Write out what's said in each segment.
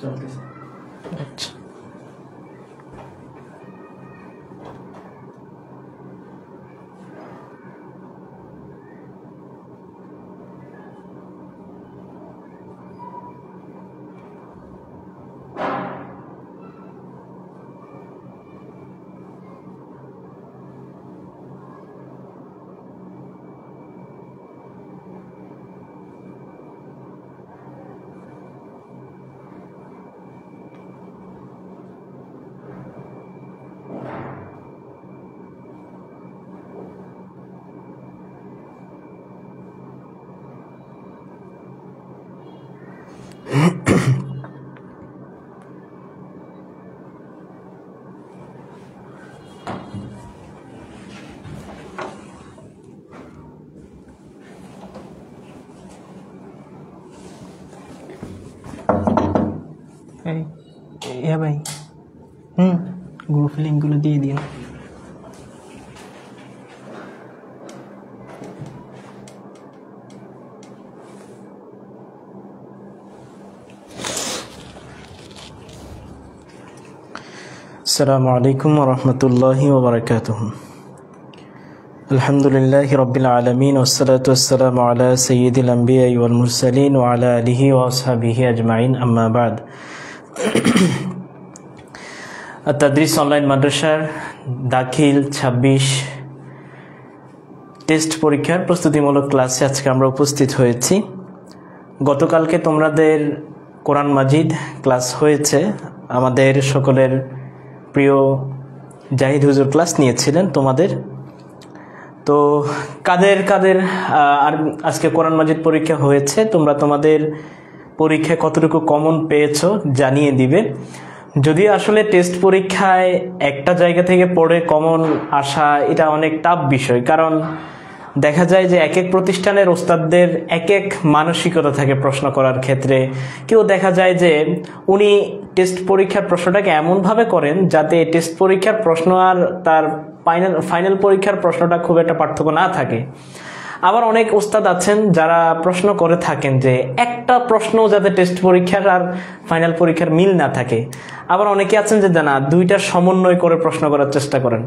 চলতেছে। আচ্ছা ভাই গ্রুপ লিঙ্কগুলো দিয়ে দিন। আসসালামু আলাইকুম ওয়া রাহমাতুল্লাহি ওয়া বারাকাতুহু। আলহামদুলিল্লাহি রাব্বিল আলামিন ওয়াসসালাতু ওয়াসসালামু আলা সাইয়্যিদিল আমবিয়াই ওয়াল মুরসালিন ওয়া আলা আলিহি ওয়া আসহাবিহি আজমাইন, আম্মা বাদ। তাদরিস অনলাইন মাদ্রাসার দাখিল 26 টেস্ট পরীক্ষার প্রস্তুতিমূলক ক্লাসে আজকে আমরা উপস্থিত হয়েছি। গতকালকে তোমাদের কোরআন মাজিদ ক্লাস হয়েছে, আমাদের সকলের প্রিয় জাহিদ হুজুর ক্লাস নিয়েছিলেন তোমাদের। তো কাদের কাদের আর আজকে কোরআন মাজিদ পরীক্ষা হয়েছে, তোমরা তোমাদের পরীক্ষায় কতটুকু কমন পেয়েছো জানিয়ে দিবে। যদি আসলে টেস্ট পরীক্ষায় একটা জায়গা থেকে পড়ে কমন আসা এটা অনেক টাফ বিষয়, কারণ দেখা যায় যে এক এক প্রতিষ্ঠানের ওস্তাদদের এক এক মানসিকতা থাকে প্রশ্ন করার ক্ষেত্রে। কেউ দেখা যায় যে উনি টেস্ট পরীক্ষার প্রশ্নটাকে এমনভাবে করেন যাতে টেস্ট পরীক্ষার প্রশ্ন আর তার ফাইনাল পরীক্ষার প্রশ্নটা খুব একটা পার্থক্য না থাকে। আবার অনেক ওস্তাদ আছেন যারা প্রশ্ন করে থাকেন যে একটা প্রশ্ন যাতে টেস্ট পরীক্ষার আর ফাইনাল পরীক্ষার মিল না থাকে। আবার অনেকে আছেন যে না, দুইটা সমন্বয় করে প্রশ্ন করার চেষ্টা করেন।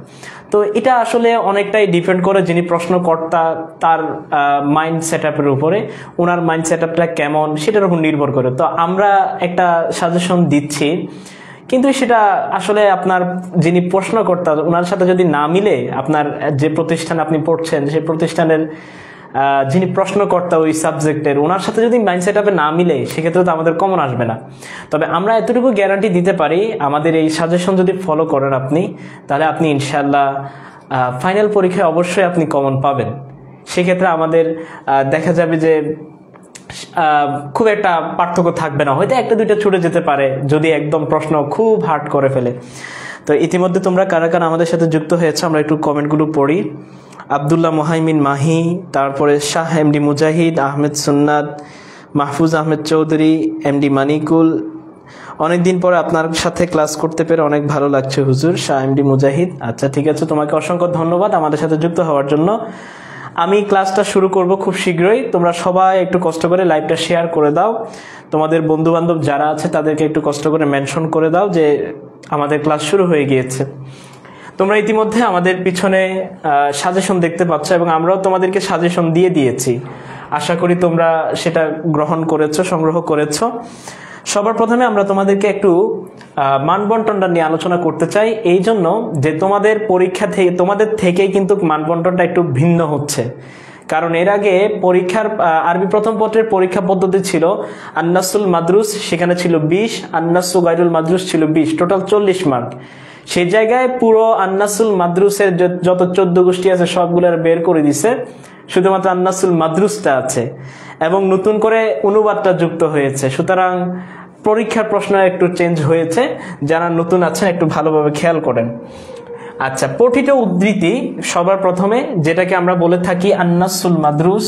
তো এটা আসলে অনেকটাই ডিপেন্ড করে যিনি প্রশ্নকর্তা তার মাইন্ড সেট আপের উপরে, ওনার মাইন্ড সেট আপটা কেমন সেটার উপর নির্ভর করে। তো আমরা একটা সাজেশন দিচ্ছি, কিন্তু সেটা আসলে আপনার যিনি প্রশ্নকর্তা ওনার সাথে যদি না মিলে, আপনার যে প্রতিষ্ঠানে আপনি পড়ছেন সেই প্রতিষ্ঠানের যিনি প্রশ্নকর্তা ওই সাবজেক্টের ওনার সাথে যদি মাইন্ড সেট আপে না মিলে, সেক্ষেত্রে তো আমাদের কমন আসবে না। তবে আমরা এতটুকু গ্যারান্টি দিতে পারি, আমাদের এই সাজেশন যদি ফলো করেন আপনি, তাহলে আপনি ইনশাআল্লাহ ফাইনাল পরীক্ষায় অবশ্যই আপনি কমন পাবেন। সেক্ষেত্রে আমাদের দেখা যাবে যে খুব একটা পার্থক্য থাকবে না, হয়তো একটা দুইটা ছুটে যেতে পারে যদি একদম প্রশ্ন খুব হার্ড করে ফেলে। তো ইতিমধ্যে তোমরা কারা কারা আমাদের সাথে যুক্ত হয়েছে আমরা একটু কমেন্টগুলো পড়ি। আব্দুল্লাহ মোহাইমিন মাহি, তারপরে শাহ এমডি মুজাহিদ, আহমেদ সুন্নাত, মাহফুজ আহমেদ চৌধুরী, এমডি মানিকুল। অনেকদিন পরে আপনার সাথে ক্লাস করতে পেরে অনেক ভালো লাগছে হুজুর। শাহ এমডি মুজাহিদ, আচ্ছা ঠিক আছে, তোমাকে অসংখ্য ধন্যবাদ আমাদের সাথে যুক্ত হওয়ার জন্য। আমি ক্লাসটা শুরু করব খুব শীঘ্রই। তোমরা সবাই একটু কষ্ট করে লাইভটা শেয়ার করে দাও, তোমাদের বন্ধু বান্ধব যারা আছে তাদেরকে একটু কষ্ট করে মেনশন করে দাও যে আমাদের ক্লাস শুরু হয়ে গিয়েছে। তোমরা ইতিমধ্যে আমাদের পিছনে সাজেশন দেখতে পাচ্ছ এবং আমরাও তোমাদেরকে সাজেশন দিয়ে দিয়েছি। আশা করি তোমরা সেটা গ্রহণ করেছো, সংগ্রহ করেছো। সবার প্রথমে আমরা তোমাদেরকে একটু মানবন্টনটা নিয়ে আলোচনা করতে চাই, এই জন্য যে তোমাদের পরীক্ষা থেকে তোমাদের থেকেই কিন্তু মানবন্টনটা একটু ভিন্ন হচ্ছে। কারণ এর আগে পরীক্ষার আরবি প্রথম পত্রের পরীক্ষা পদ্ধতি ছিল আন্নাসুল মাদ্রুস, সেখানে ছিল 20, আন্নাসু গায়রুল মাদ্রুস ছিল 20, টোটাল 40 মার্ক। সেই জায়গায় পুরো আন্নাসুল মাদ্রুসের যত 14 গোষ্ঠী আছে সবগুলোর বের করে দিছে, শুধুমাত্র আন্নাসুল মাদ্রুসটা আছে এবং নতুন করে অনুবাদটা যুক্ত হয়েছে। সুতরাং পরীক্ষার প্রশ্ন একটু চেঞ্জ হয়েছে, যারা নতুন আছেন একটু ভালোভাবে খেয়াল করেন। আচ্ছা, পঠিত উদ্ধৃতি সবার প্রথমে, যেটাকে আমরা বলে থাকি আন্নাসুল মাদ্রুস।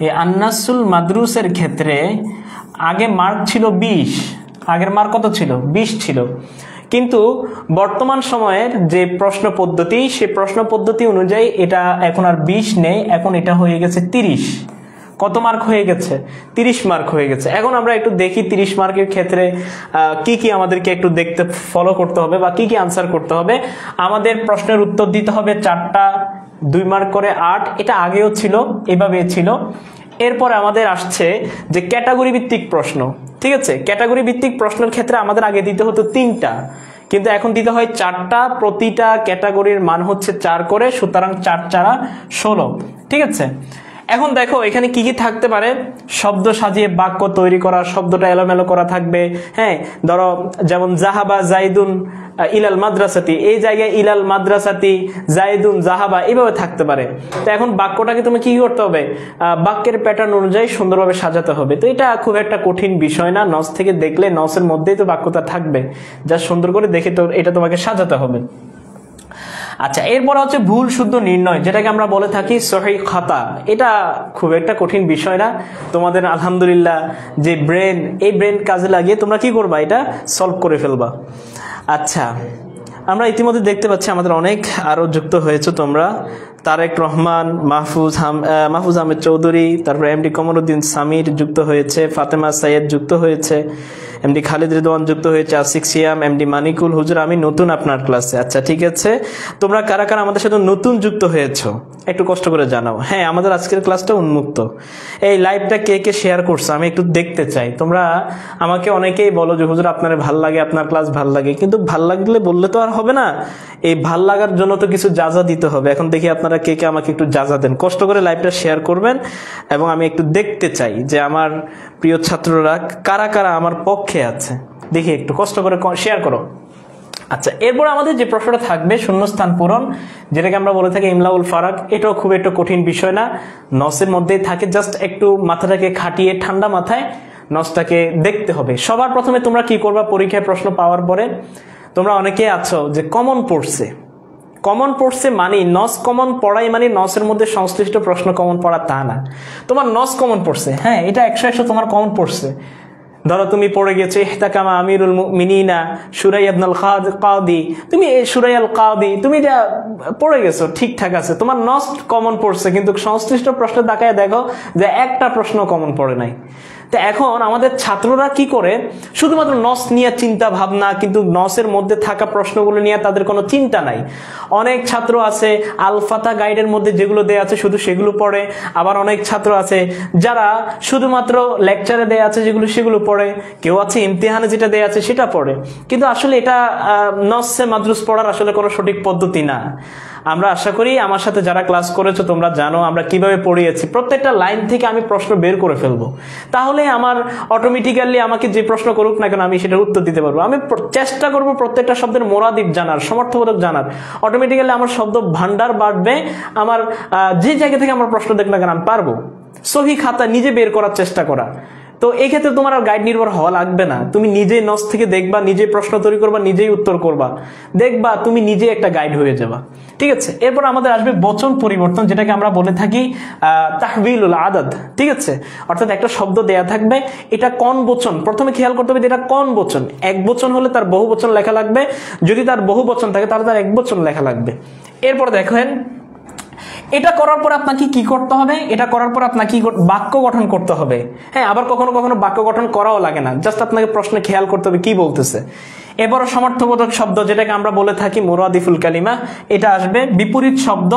এই আন্নাসুল মাদ্রুসের ক্ষেত্রে আগে মার্ক ছিল 20, আগের মার্ক কত ছিল? 20 ছিল। কিন্তু বর্তমান সময়ের যে প্রশ্ন পদ্ধতি, সেই প্রশ্ন পদ্ধতি অনুযায়ী এটা এখন আর 20 নেই, এখন এটা হয়ে গেছে 30। কত মার্ক হয়ে গেছে? 30 মার্ক হয়ে গেছে। এখন আমরা একটু দেখি 30 মার্কের ক্ষেত্রে কি কি আমাদেরকে একটু দেখতে ফলো করতে হবে বা কি কি আনসার করতে হবে। আমাদের প্রশ্নের উত্তর দিতে হবে 4টা, 2 মার্ক করে 8। এটা আগেও ছিল, এভাবে ছিল। এরপরে আমাদের আসছে যে ক্যাটাগরি ভিত্তিক প্রশ্ন, ঠিক আছে? ক্যাটাগরি ভিত্তিক প্রশ্নের ক্ষেত্রে আমাদের আগে দিতে হতো 3টা, কিন্তু এখন দিতে হয় 4টা। প্রতিটা ক্যাটাগরির মান হচ্ছে 4 করে, সুতরাং 4 4 16, ঠিক আছে? এখন দেখো এখানে কি কি থাকতে পারে। শব্দ সাজিয়ে বাক্য তৈরি করা, শব্দটা এলোমেলো করা থাকবে। হ্যাঁ, ধরো যেমন জাহাবা জাইদুন ইলাল মাদ্রাসাতি, এই জায়গায় ইলাল মাদ্রাসাতি জাইদুন জাহাবা এইভাবে থাকতে পারে। তো এখন বাক্যটাকে তুমি কি করতে হবে? বাক্যের প্যাটার্ন অনুযায়ী সুন্দরভাবে সাজাতে হবে। তো এটা খুব একটা কঠিন বিষয় না, নস থেকে দেখলে নসের মধ্যেই তো বাক্যটা থাকবে, যা সুন্দর করে দেখে তো এটা তোমাকে সাজাতে হবে। আচ্ছা, এরপর হচ্ছে ভুল শুদ্ধ নির্ণয়, যেটাকে আমরা বলে থাকি সহিহ খাতা। এটা খুব একটা কঠিন বিষয় না। তোমাদের আলহামদুলিল্লাহ যে ব্রেন, এই ব্রেন কাজে লাগিয়ে তোমরা কি করবা? এটা সলভ করে ফেলবা। আচ্ছা, আমরা ইতিমধ্যে দেখতে পাচ্ছি আমাদের অনেক আরো যুক্ত হয়েছে তোমরা। তারেক রহমান, মাহফুজ আহমেদ চৌধুরী, তারপরে এমডি কমরুদ্দিন সামির যুক্ত হয়েছে, ফাতেমা সাইয়েদ যুক্ত হয়েছে, এমডি খালিদ রিদওয়ান যুক্ত হয়েছে, আসিক সিয়াম, এমডি মানিকুল। হুজুর আমি নতুন আপনার ক্লাসে। আচ্ছা ঠিক আছে, তোমরা কারা কারা আমাদের সাথে নতুন যুক্ত হয়েছো একটু কষ্ট করে জানাও। হ্যাঁ, আমাদের আজকের ক্লাসটা উন্মুক্ত। এই লাইভটা কে কে শেয়ার করছো আমি একটু দেখতে চাই। তোমরা আমাকে অনেকেই বলো যে হুজুর আপনার ভাল লাগে, আপনার ক্লাস ভাল লাগে, কিন্তু ভাল লাগলে বললে তো আর হবে না। এই ভাল লাগার জন্য তো কিছু যাজা দিতে হবে। এখন দেখি আপনারা কে কে আমাকে একটু যাজা দেন। কষ্ট করে লাইভটা শেয়ার করবেন এবং আমি একটু দেখতে চাই যে আমার প্রিয় ছাত্ররা কারা কারা আমার পক্ষে আছে। দেখি একটু কষ্ট করে শেয়ার করো। আচ্ছা, এরপর আমাদের যে প্রশ্নটা থাকবে শূন্যস্থান পূরণ, যেটাকে আমরা বলে থাকি ইমলাউল ফারাক। এটাও খুব একটা কঠিন বিষয় না, নসের মধ্যেই থাকে। জাস্ট একটু মাথাটাকে খাটিয়ে ঠান্ডা মাথায় নসটাকে দেখতে হবে। সবার প্রথমে তোমরা কি করবা? পরীক্ষায় প্রশ্ন পাওয়ার পরে তোমরা অনেকে আছো যে কমন পড়ছে। কমন পড়ছে মানে নস কমন পড়াই মানে নসের মধ্যে সংশ্লিষ্ট প্রশ্ন কমন পড়া তা না। তোমার নস কমন পড়ছে, হ্যাঁ, এটা 100 তোমার কমন পড়ছে। ধরো তুমি পড়ে গেছো ইহতাকামা আমিরুল মুমিনিনা সুরাই ইবনুল কাদি, তুমি এই সুরাই আল কাদি তুমি এটা পড়ে গেছো, ঠিকঠাক আছে, তোমার নস কমন পড়ছে, কিন্তু সংশ্লিষ্ট প্রশ্ন তাকায় দেখো যে একটা প্রশ্ন কমন পড়ে নাই। তো এখন আমাদের ছাত্ররা কি করে? শুধুমাত্র নস নিয়ে চিন্তা ভাবনা, কিন্তু নসের মধ্যে থাকা প্রশ্নগুলো নিয়ে তাদের কোনো চিন্তা নাই। অনেক ছাত্র আছে আলফাতা গাইডের মধ্যে যেগুলো দেয়া আছে শুধু সেগুলো পড়ে। আবার অনেক ছাত্র আছে যারা শুধুমাত্র লেকচারে দেয়া আছে যেগুলো সেগুলো পড়ে। কেউ আছে ইমতিহানে যেটা দেয়া আছে সেটা পড়ে। কিন্তু আসলে এটা নসে মাদ্রুস পড়ার আসলে কোনো সঠিক পদ্ধতি না। আমরা আশা করি আমার সাথে যারা ক্লাস করেছো তোমরা জানো আমরা কিভাবে পড়িয়েছি। প্রত্যেকটা লাইন থেকে আমি প্রশ্ন বের করে ফেলবো, তাহলে আমার অটোমেটিক্যালি আমাকে যে প্রশ্ন করুক না কেন আমি সেটার উত্তর দিতে পারবো। আমি চেষ্টা করবো প্রত্যেকটা শব্দের মোরাদিফ জানার, সমর্থবোধক জানার। অটোমেটিক্যালি আমার শব্দ ভান্ডার বাড়বে। আমার যে জায়গা থেকে আমার প্রশ্ন দেখ না কেন আমি পারবো। সহি খাতা নিজে বের করার চেষ্টা করা। তো এই ক্ষেত্রে তোমার আর গাইড নির্ভর হওয়া লাগবে না। তুমি নিজেই নস থেকে দেখবা, নিজেই প্রশ্ন তৈরি করবা, নিজেই উত্তর করবা, দেখবা তুমি নিজে একটা গাইড হয়ে যাবা। ঠিক আছে, এরপর আমাদের আসবে বচন পরিবর্তন, যেটাকে আমরা বলে থাকি তাহবিলুল আদাদ। ঠিক আছে, অর্থাৎ একটা শব্দ দেয়া থাকবে, এটা কোন বচন, প্রথমে খেয়াল করতে হবে এটা কোন বচন। এক বচন হলে তার বহু বচন লেখা লাগবে, যদি তার বহু বচন থাকে তাহলে তার এক বচন লেখা লাগবে। এরপর দেখেন এটা করার পর আপনাকে কি করতে হবে? এটা করার পর আপনাকে বাক্য গঠন করতে হবে। হ্যাঁ, আবার কখনো কখনো বাক্য গঠন করাও লাগে না, জাস্ট আপনাকে প্রশ্নে খেয়াল করতে হবে কি বলতেছে। এবারও সমর্থবোধক শব্দ, যেটাকে আমরা বলে থাকি মুরাদিফুল কালিমা, এটা আসবে। বিপরীত শব্দ,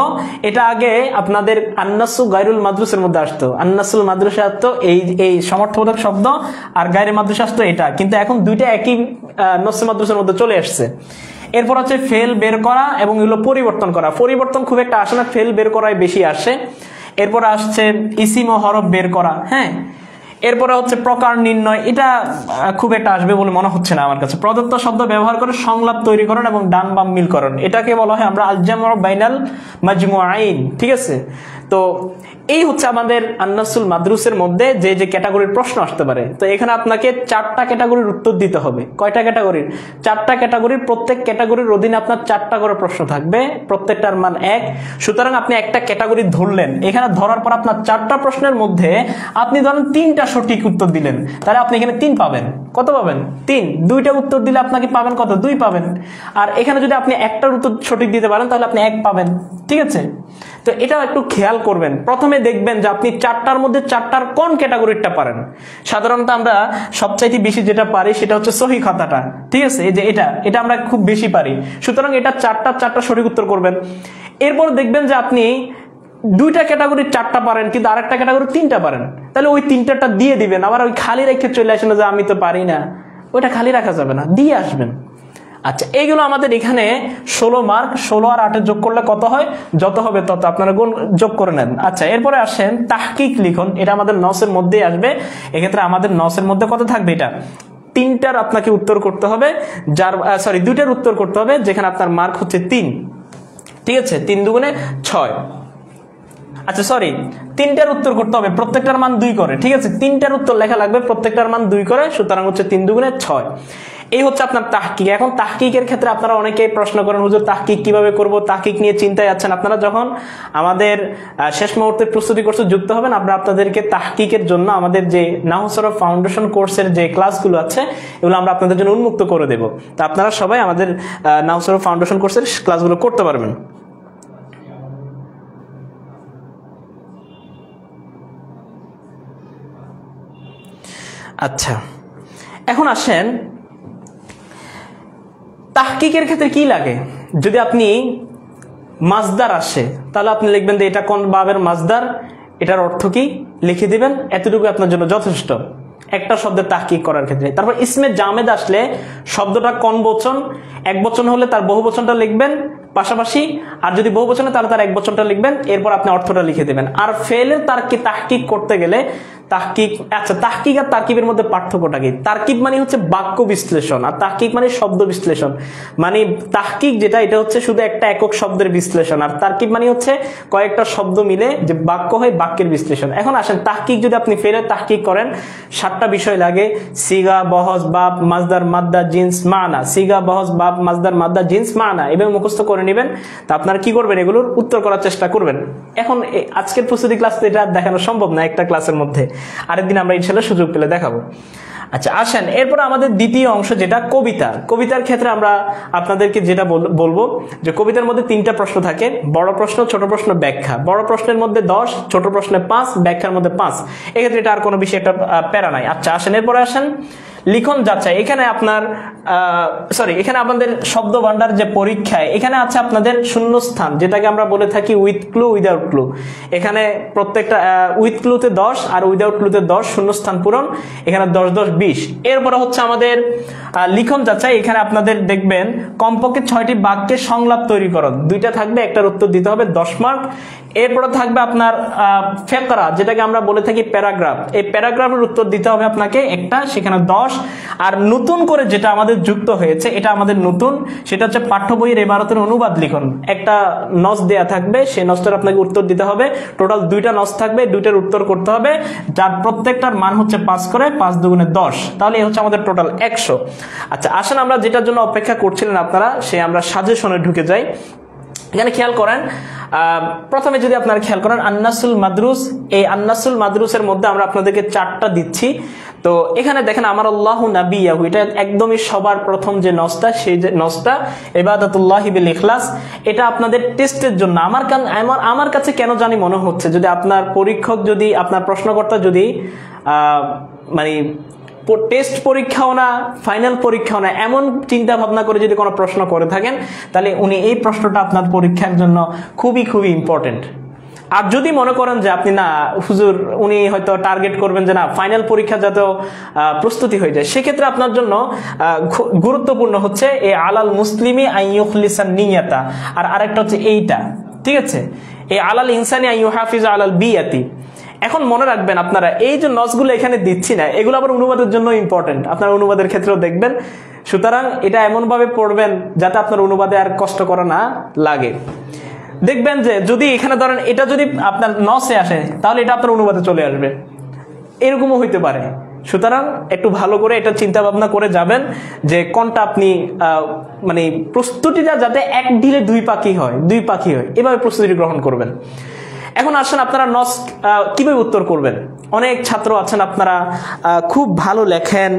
এটা আগে আপনাদের আন্নাসু গায়রুল মাদ্রুসের মধ্যে আসতো, আন্নাসুল মাদ্রুসে আসতো এই সমর্থবোধক শব্দ, আর গায়রে মাদ্রুসে আসতো এটা, কিন্তু এখন দুইটা একই নসে মাদ্রুসের মধ্যে চলে আসছে। এরপর হচ্ছে ফেল বের করা এবং এগুলো পরিবর্তন করা। পরিবর্তন খুব একটা আসে না, ফেল বের করাই বেশি আসে। এরপর আসছে ইসিম ও হরফ বের করা। হ্যাঁ, এরপরে হচ্ছে প্রকার নির্ণয়, এটা খুব একটা আসবে বলে মনে হচ্ছে না আমার কাছে। প্রদত্ত শব্দ ব্যবহার করে সংলাপ তৈরিকরণ এবং ডান বাম মিলকরণ, এটাকে বলা হয় আমরা আল জামউ বাইনাল মাজমুআইন। ঠিক আছে, তো এই হচ্ছে আমাদের আন্নাসুল মাদ্রুসের মধ্যে যে যে ক্যাটাগরির প্রশ্ন আসতে পারে। তো এখানে আপনাকে 4টা ক্যাটাগরির উত্তর দিতে হবে। কয়টা ক্যাটাগরির? 4টা ক্যাটাগরির। প্রত্যেক ক্যাটাগরির অধীনে আপনার 4টা করে প্রশ্ন থাকবে, প্রত্যেকটার মান 1। সুতরাং আপনি একটা ক্যাটাগরি ধরলেন, এখানে ধরার পর আপনার 4টা প্রশ্নের মধ্যে আপনি ধরেন 3টা সঠিক উত্তর দিলেন, তাহলে আপনি এখানে 3 পাবেন। কত পাবেন? 3। 2টা উত্তর দিলে আপনাকে পাবেন কত? 2 পাবেন। আর এখানে যদি আপনি একটার উত্তর সঠিক দিতে পারেন তাহলে আপনি 1 পাবেন। ঠিক আছে, তো তো এটাও একটু খেয়াল করবেন। প্রথমে দেখবেন যে আপনি 4টার মধ্যে 4টার কোন ক্যাটাগরিটা পারেন। সাধারণত আমরা সবচাইতে বেশি যেটা পারি সেটা হচ্ছে সহিহ খাতাটা, ঠিক আছে, এই যে এটা আমরা খুব বেশি পারি। সুতরাং এটা 4টা সঠিক উত্তর করবেন। এরপর দেখবেন যে আপনি 2টা ক্যাটাগরির 4টা পারেন, কিন্তু আরেকটা ক্যাটাগরি 3টা পারেন, তাহলে ওই 3টাটা দিয়ে দিবেন। আবার ওই খালি রেখে চলে আসেন যে আমি তো পারি না, ওইটা খালি রাখা যাবে না, দিয়ে আসবেন। আচ্ছা, এইগুলো আমাদের এখানে 16 মার্ক। 16 আর 8 যোগ করলে কত হয়? যত হবে তত, আপনারা গুণ যোগ করে নেন। আচ্ছা, এরপরে আসেন তাহকিক লিখন। এটা আমাদের নসের মধ্যেই আসবে। এক্ষেত্রে আমাদের নসের মধ্যে কত থাকবে? এটা 3টার আপনাকে উত্তর করতে হবে, 2টার উত্তর করতে হবে, যেখানে আপনার মার্ক হচ্ছে 3। ঠিক আছে, 3 দুগুণে 6। আচ্ছা সরি, 3টার উত্তর করতে হবে, প্রত্যেকটার মান 2 করে। ঠিক আছে, 3টার উত্তর লেখা লাগবে, প্রত্যেকটার মান 2 করে, সুতরাং হচ্ছে 3 দুগুণে 6। এই হচ্ছে আপনার তাহকিক। এখন তাহকিকের ক্ষেত্রে আপনারা অনেকেই প্রশ্ন করেন, হুজুর তাহকিক কিভাবে করব? তাহকিক নিয়ে চিন্তায় আছেন আপনারা। যখন আমাদের শেষ মুহূর্তে প্রস্তুতি কোর্সে যুক্ত হবেন, আমরা আপনাদেরকে তাহকিকের জন্য আমাদের যে নাহু সরফ ফাউন্ডেশন কোর্সের যে ক্লাসগুলো আছে, এগুলো আমরা আপনাদের জন্য উন্মুক্ত করে দেব। তা আপনারা সবাই আমাদের নাহু সরফ ফাউন্ডেশন কোর্সের ক্লাসগুলো করতে পারবেন। আচ্ছা, এখন আসেন তাহকিকের ক্ষেত্রে কি লাগে। যদি আপনি মাজদার আসে, তাহলে আপনি লিখবেন যে এটা কোন বাবের মাজদার, এটার অর্থ কি লিখে দিবেন, এতটুকু আপনার জন্য যথেষ্ট একটা শব্দের তাহকিক করার ক্ষেত্রে। তারপর ইসমে জামেদ আসলে শব্দটা কোন বচন, এক বচন হলে তার বহু বচনটা লিখবেন পাশাপাশি, আর যদি বহু বচনে তাহলে তার এক বচনটা লিখবেন, এরপর আপনি অর্থটা লিখে দেবেন। আর ফেলের তাহকিক করতে গেলে তাহকিক, আচ্ছা তাহকিক আর তারকিবের মধ্যে পার্থক্যটা কি? তারকিব মানে হচ্ছে বাক্য বিশ্লেষণ, আর তাহকিক মানে শব্দ বিশ্লেষণ। মানে তাহকিক যেটা, এটা হচ্ছে শুধু একটা একক শব্দের বিশ্লেষণ, আর তারকিব মানে হচ্ছে কয়েকটা শব্দ মিলে যে বাক্য হয়, বাক্যের বিশ্লেষণ। এখন আসেন তাহকিক যদি আপনি ফেলের তাহকিক করেন, 7টা বিষয় লাগে। সিগা, বহজ, বাব, মাজদার, মাদ্দা, জিন্স, মানা। সিগা, বহজ, বাব, মাজদার, মাদ্দা, জিন্স, মানা, এভাবে মুখস্থ করে নেবেন। তা আপনারা কি করবেন? এগুলোর উত্তর করার চেষ্টা করবেন। এখন আজকের প্রস্তুতি ক্লাসে এটা দেখানো সম্ভব না একটা ক্লাসের মধ্যে, আরেকদিন আমরা ইনশাআল্লাহ সুযোগ পেলে দেখাবো। আচ্ছা আসেন, এরপর আমাদের দ্বিতীয় অংশ যেটা কবিতা। কবিতার ক্ষেত্রে আমরা আপনাদেরকে যেটা বলবো যে কবিতার মধ্যে 3টা প্রশ্ন থাকে, বড় প্রশ্ন, ছোট প্রশ্ন, ব্যাখ্যা। বড় প্রশ্নের মধ্যে 10, ছোট প্রশ্নে 5, ব্যাখ্যার মধ্যে 5। এক্ষেত্রে এটা আর কোনো বিষয় একটা প্যারা নাই। আচ্ছা আসেন, এরপরে আসেন লিখন যাচাই। এখানে আপনার এখানে আমাদের শব্দ ভান্ডার যে পরীক্ষায়, এখানে আছে আপনাদের শূন্যস্থান, যেটাকে আমরা বলে থাকি উইথ ক্লু, উইদাউট ক্লু। এখানে প্রত্যেকটা উইথ ক্লুতে 10 আর উইদাউট ক্লুতে 10 শূন্যস্থান পূরণ। এখানে 10 10 20। এরপরে হচ্ছে আমাদের লিখন যাচাই। এখানে আপনাদের দেখবেন কমপক্ষে 6টি বাক্যের সংলাপ তৈরি করো, 2টা থাকবে, একটার উত্তর দিতে হবে, 10 মার্ক। এরপরে থাকবে আপনার ফেকরা, যেটাকে আমরা বলে থাকি প্যারাগ্রাফ। এই প্যারাগ্রাফের উত্তর দিতে হবে আপনাকে একটা, সেখানে 10। আর নতুন করে যেটা আমাদের যুক্ত হয়েছে, এটা আমাদের নতুন, সেটা হচ্ছে পাঠ্য বইয়ের ইবারতের অনুবাদ লিখন। একটা নস দেয়া থাকবে, সেই নসটার আপনাকে উত্তর দিতে হবে। টোটাল 2টা নস থাকবে, 2টার উত্তর করতে হবে, যার প্রত্যেকটার মান হচ্ছে 5 করে, 5 দুগুণে 10। তাহলে এই হচ্ছে আমাদের টোটাল 100। আচ্ছা আসেন, আমরা যেটার জন্য অপেক্ষা করছিলেন আপনারা, সে আমরা সাজেশনে ঢুকে যাই। এখানে খেয়াল করেন, প্রথমে যদি আপনারা খেয়াল করেন আন্নাসুল মাদরুস, এই আন্নাসুল মাদরুসের মধ্যে আমরা আপনাদেরকে 4টা দিচ্ছি। তো এখানে দেখেন আমার আল্লাহু নাবিয়াহু, এটা একদমই সবার প্রথম যে নসটা, সেই যে নসটা ইবাদাতুল্লাহি বিল ইখলাস, এটা আপনাদের টেস্টের জন্য। আমার কাছে কেন জানি মনে হচ্ছে, যদি আপনার পরীক্ষক, যদি আপনার প্রশ্নকর্তা যদি মানে টেস্ট পরীক্ষাও না, ফাইনাল পরীক্ষাও না, এমন চিন্তা ভাবনা করে যদি কোনো প্রশ্ন করে থাকেন, তাহলে উনি এই প্রশ্নটা আপনার পরীক্ষার জন্য খুবই খুবই ইম্পর্টেন্ট। আর যদি মনে করেন যে আপনি না হুজুর, উনি হয়তো টার্গেট করবেন যে না ফাইনাল পরীক্ষা যাতে প্রস্তুতি হয়ে যায়, সেক্ষেত্রে আপনার জন্য গুরুত্বপূর্ণ হচ্ছে এই আলাল মুসলিমি আইয়ুখলিসান নিয়াতা, আর আরেকটা হচ্ছে এইটা। ঠিক আছে, এই আলাল ইনসানি আইয়ুহাফিজ আলাল বিয়াতি। এখন মনে রাখবেন আপনারা, এই যে নসগুলো এখানে দিচ্ছি না, এগুলো আবার অনুবাদের জন্য ইম্পর্টেন্ট, আপনার অনুবাদের ক্ষেত্রেও দেখবেন। সুতরাং এটা এমন ভাবে পড়বেন যাতে আপনার অনুবাদে আর কষ্ট করা না লাগে। দেখবেন যে যদি এখানে ধরেন এটা যদি আপনার নসে আসে, তাহলে এটা আপনার অনুবাদে চলে আসবে, এরকমও হইতে পারে। সুতরাং একটু ভালো করে এটা চিন্তা ভাবনা করে যাবেন যে কোনটা আপনি মানে প্রস্তুতিটা যাতে এক ঢিলে দুই পাখি হয়, এভাবে প্রস্তুতি গ্রহণ করবেন। এখন আসেন আপনারা নস কিভাবে উত্তর করবেন। অনেক ছাত্র আছেন আপনারা খুব ভালো লেখেন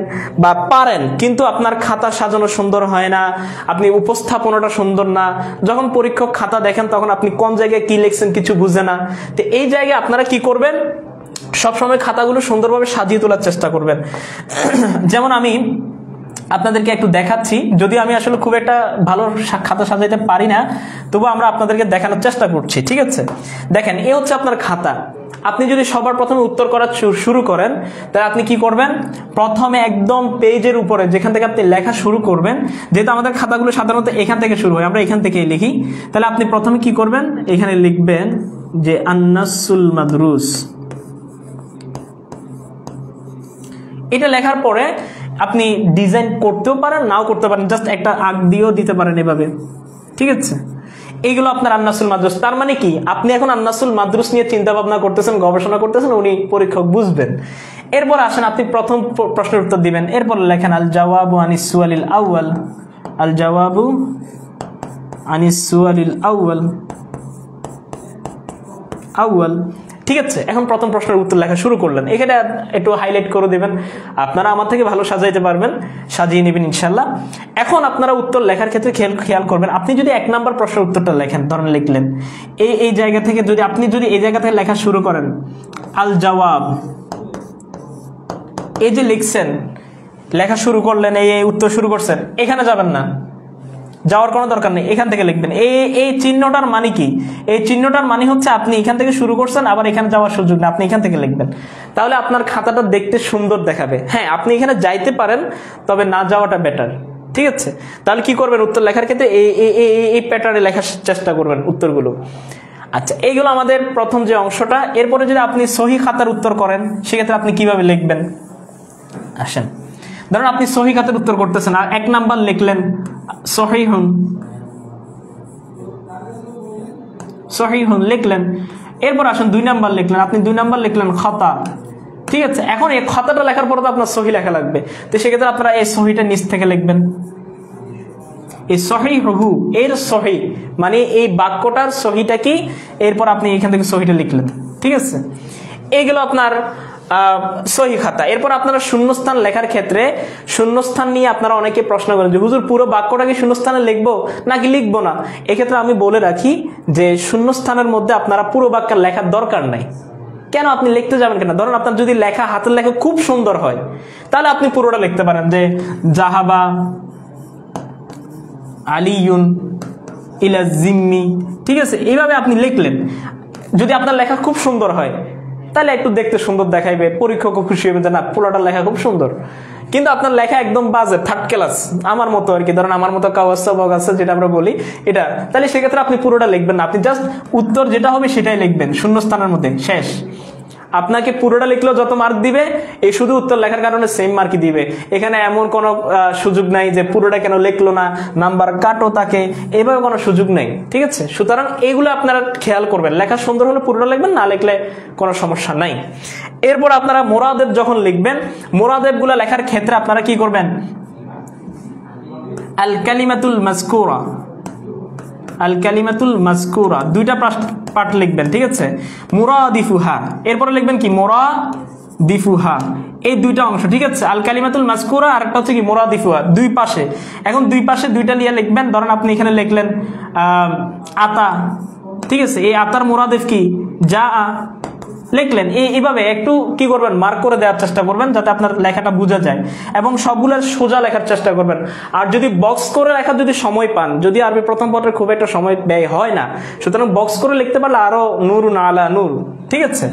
বা পারেন, কিন্তু আপনার খাতা সাজানো সুন্দর হয় না, আপনি উপস্থাপনাটা সুন্দর না, যখন পরীক্ষক খাতা দেখেন তখন আপনি কোন জায়গায় কি লিখছেন কিছু বুঝে না। তো এই জায়গায় আপনারা কি করবেন, সবসময় খাতাগুলো সুন্দরভাবে সাজিয়ে তোলার চেষ্টা করবেন। যেমন আমি আপনাদেরকে একটু দেখাচ্ছি, যদিও আমি আসলে খুব একটা ভালো খাতা সাজাইতে পারি না, তবু আমরা আপনাদেরকে দেখানোর চেষ্টা করছি, ঠিক আছে। দেখেন, এ হচ্ছে আপনার খাতা। আপনি যদি সবার প্রথমে উত্তর করা শুরু করেন, তাহলে আপনি কি করবেন, প্রথমে একদম পেজের উপরে যেখান থেকে আপনি লেখা শুরু করবেন, যেহেতু আমাদের খাতাগুলো সাধারণত এখান থেকে শুরু হয়, আমরা এখান থেকেই লিখি, তাহলে আপনি প্রথমে কি করবেন, এখানে লিখবেন যে আন-নাসুল মাদরুস। এটা লেখার পরে আপনি ডিজাইন করতেও পারেন, নাও করতে পারেন, জাস্ট একটা আগ দিয়েও দিতে পারেন এভাবে, ঠিক আছে। এইগুলো আপনার আন-নাসুল মাদরুস। তার মানে কি, আপনি এখন আন-নাসুল মাদরুস নিয়ে চিন্তা ভাবনা করতেছেন, গবেষণা করতেছেন, উনি পরীক্ষক বুঝবেন। এরপর আসেন আপনি প্রথম প্রশ্নের উত্তর দিবেন। এরপর লেখেন আল জাওয়াবু আনিস সুয়ালিল আউয়াল, আল জাওয়াবু আনিস সুয়ালিল আউয়াল আউয়াল, ঠিক আছে। এখন প্রথম প্রশ্নের উত্তর লেখা শুরু করলেন, এখানে একটু হাইলাইট করে দেবেন, আপনারা আমার থেকে ভালো সাজাইতে পারবেন, সাজিয়ে নেবেন ইনশাল্লাহ। এখন আপনারা উত্তর লেখার ক্ষেত্রে খেয়াল করবেন, আপনি যদি 1 নম্বর প্রশ্নের উত্তরটা লেখেন, ধরেন লিখলেন এই জায়গা থেকে, যদি আপনি এই জায়গা থেকে লেখা শুরু করেন আল জওয়াব, এই যে লিখছেন, লেখা শুরু করলেন, এই উত্তর শুরু করছেন, এখানে যাবেন না, যাওয়ার কোনো দরকার নেই, এখান থেকে লিখবেন। এই চিহ্নটার মানে কি, এই চিহ্নটার মানে হচ্ছে আপনি এখান থেকে শুরু করছেন, আবার এখানে যাওয়ার সুযোগ নেই, আপনি এখান থেকে লিখবেন, তাহলে আপনার খাতাটা দেখতে সুন্দর দেখাবে। হ্যাঁ, আপনি এখানে যাইতে পারেন, তবে না যাওয়াটা বেটার, ঠিক আছে। তাহলে কি করবেন, উত্তর লেখার ক্ষেত্রে এই প্যাটার্নে লেখার চেষ্টা করবেন উত্তরগুলো। আচ্ছা, এইগুলো আমাদের প্রথম যে অংশটা। এরপরে যদি আপনি সহি খাতার উত্তর করেন, সেক্ষেত্রে আপনি কিভাবে লিখবেন, আসেন। ধরুন আপনি সহি খাতার উত্তর করতেছেন, আর 1 নাম্বার লিখলেন সহিহুন, সহিহুন লিখলেন। এরপর আসেন 2 নাম্বার লিখলেন, আপনি 2 নাম্বার লিখলেন খাতা, ঠিক আছে। এখন এই খাতাটা লেখার পরে তো আপনার সহি লেখা লাগবে, তো সেক্ষেত্রে আপনারা এই সহিটা নিচ থেকে লিখবেন, এই সহিহু এর সহি মানে এই বাক্যটার সহিটা কি, এরপর আপনি এখান থেকে সহিটা লিখলেন, ঠিক আছে। এইগুলো আপনার সহি খাতা। এরপর আপনারা শূন্যস্থান লেখার ক্ষেত্রে শূন্যস্থান নিয়ে আপনারা অনেকে প্রশ্ন করেন যে হুজুর পুরো বাক্যটা কি শূন্যস্থানে লিখবো নাকি লিখবো না। এক্ষেত্রে আমি বলে রাখি যে শূন্যস্থানের মধ্যে আপনারা পুরো বাক্যের লেখার দরকার নাই। কেন, আপনি লিখতে যাবেন কেন? ধরুন আপনার যদি লেখা, হাতের লেখা খুব সুন্দর হয়, তাহলে আপনি পুরোটা লিখতে পারেন যে জাহাবা আলিউন ইলা জিম্মি, ঠিক আছে। এইভাবে আপনি লিখলেন। যদি আপনার লেখা খুব সুন্দর হয়, তাহলে একটু দেখতে সুন্দর দেখাইবে, পরীক্ষকও খুশি হবে যে না পুরোটা লেখা খুব সুন্দর। কিন্তু আপনার লেখা একদম বাজে, 3rd ক্লাস, আমার মতো আর কি, ধরেন আমার মতো কাওয়াসা বগাসা যেটা আমরা বলি এটা, তাহলে সেক্ষেত্রে আপনি পুরোটা লিখবেন না, আপনি জাস্ট উত্তর যেটা হবে সেটাই লিখবেন শূন্যস্থানের মধ্যে, শেষ। আপনাকে পুরোটা লিখলেও যত মার্ক দিবে, এই শুধু উত্তর লেখার কারণে সেম মার্কই দিবে। এখানে এমন কোনো সুযোগ নাই যে পুরোটা কেন লিখলো না, নাম্বার কাটো তাকে, এইভাবে কোনো সুযোগ নেই, ঠিক আছে। সুতরাং এইগুলো আপনারা খেয়াল করবেন, লেখা সুন্দর হলে পুরোটা লিখবেন, না লিখলে কোনো সমস্যা নাই। এরপর আপনারা মোরাদেব যখন লিখবেন, মোরাদেব গুলা লেখার ক্ষেত্রে আপনারা কি করবেন, আল কালিমাতুল মাযকুরা, আল কালিমাতুল মাযকুরা 2টা পার্ট লিখবেন, ঠিক আছে। মুরাদিফুহা, এরপরে লিখবেন কি মুরাদিফুহা, এই 2টা অংশ, ঠিক আছে। আল কালিমাতুল মাযকুরা আর একটা হচ্ছে কি মুরাদিফুহা, 2 পাশে। এখন 2 পাশে 2টা লিয়ে লিখবেন। ধরেন আপনি এখানে লিখলেন আতা, ঠিক আছে। এই আতার মুরাদিফ কি যা লিখলেন। এইভাবে একটু কি করবেন, মার্ক করে দেওয়ার চেষ্টা করবেন যাতে আপনার লেখাটা বোঝা যায়, এবং সবগুলোর সোজা লেখার চেষ্টা করবেন। আর যদি বক্স করে লেখার যদি সময় পান, যদি আরবি প্রথম পত্রে খুব একটা সময় ব্যয় হয় না, সুতরাং বক্স করে লিখতে পারলে আরো নূরুন আলা নূর, ঠিক আছে।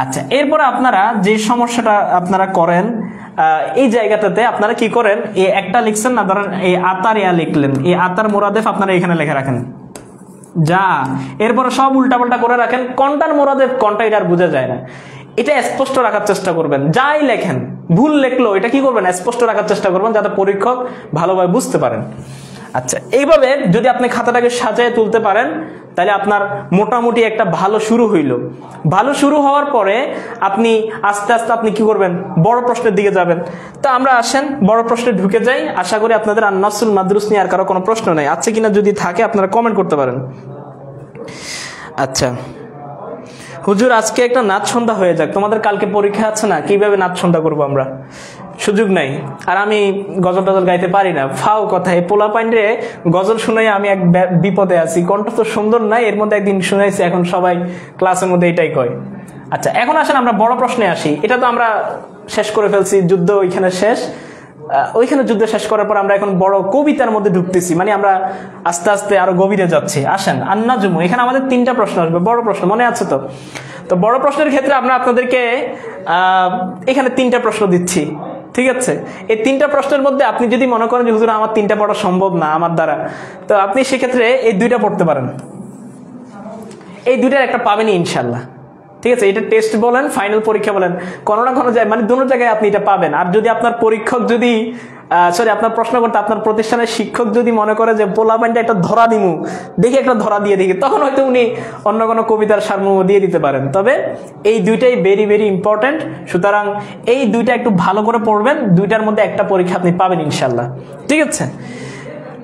আচ্ছা, এরপরে আপনারা যে সমস্যাটা আপনারা করেন, এই জায়গাটাতে আপনারা কি করেন, এই একটা লিখছেন না, ধরেন এই আতার ইয়া লিখলেন, এই আতার মুরাদেফ আপনারা এখানে লেখা রাখেন যা, এরপরে সব উল্টাপাল্টা করে রাখেন, কোনটার মুরাদেফ কোনটা এটা আর বোঝা যায় না। এটা স্পষ্ট রাখার চেষ্টা করবেন, যাই লেখেন, ভুল লেখলো এটা কি করবেন, স্পষ্ট রাখার চেষ্টা করবেন যাতে পরীক্ষক ভালোভাবে বুঝতে পারেন। আচ্ছা, এইভাবে যদি আপনি খাতাটাকে সাজিয়ে তুলতে পারেন, তাহলে আপনার মোটামুটি একটা ভালো শুরু হইল। ভালো শুরু হওয়ার পরে আপনি আস্তে আস্তে আপনি কি করবেন, বড় প্রশ্নের দিকে যাবেন। তো আমরা আসেন বড় প্রশ্নে ঢুকে যাই। আশা করি আপনাদের আন-নাসুল মাদরুস নিয়ে আর কারো কোনো প্রশ্ন নেই, আছে কিনা যদি থাকে আপনারা কমেন্ট করতে পারেন। আচ্ছা, হুজুর আজকে একটা নাচ সন্ধ্যা হয়ে যাক, তোমাদের কালকে পরীক্ষা আছে না, কিভাবে নাচ সন্ধ্যা করবো আমরা? সুযোগ নাই। আর আমি গজল টজল গাইতে পারি না, ফাও কথা। এই পোলা পাইন্ডে গজল শুনাই আমি এক বিপদে আছি, কণ্ঠ তো সুন্দর নাই, এর মধ্যে একদিন শুনাইছি, এখন সবাই ক্লাসের মধ্যে এটাই কয়। আচ্ছা, এখন আসেন আমরা বড় প্রশ্নে আসি। এটা তো আমরা শেষ করে ফেলছি, যুদ্ধ ওইখানে শেষ। ওইখানে যুদ্ধ শেষ করার পর আমরা এখন বড় কবিতার মধ্যে ঢুকতেছি, মানে আমরা আস্তে আস্তে আরো গভীরে যাচ্ছি। আসেন আন্নাজুমু, এখানে আমাদের 3টা প্রশ্ন আসবে, বড় প্রশ্ন, মনে আছে তো? তো বড় প্রশ্নের ক্ষেত্রে আমরা আপনাদেরকে এখানে 3টা প্রশ্ন দিচ্ছি, ঠিক আছে? এই 3টা প্রশ্নের মধ্যে আপনি যদি মনে করেন যে হুজুর আমার 3টা পড়া সম্ভব না আমার দ্বারা, তো আপনি সেক্ষেত্রে এই 2টা পড়তে পারেন। এই 2টার একটা পাবেনই ইনশাল্লাহ, ঠিক আছে? এটা টেস্ট বলেন, ফাইনাল পরীক্ষা বলেন, কোনো না কোনো জায়গায়, মানে দুটো জায়গায় আপনি এটা পাবেন। আর যদি আপনার পরীক্ষক যদি আপনার প্রশ্ন করতে আপনার প্রতিষ্ঠানের শিক্ষক যদি মনে করে যে পোলাপাইনটা একটা ধরা দিমু, দেখি একটা ধরা দিয়ে দেখি, তখন হয়তো উনি অন্য কোনো কবিতার সারমর্ম দিয়ে দিতে পারেন। তবে এই 2টাই ভেরি ভেরি ইম্পর্টেন্ট, সুতরাং এই 2টা একটু ভালো করে পড়বেন, 2টার মধ্যে একটা পরীক্ষা আপনি পাবেন ইনশাল্লাহ, ঠিক আছে?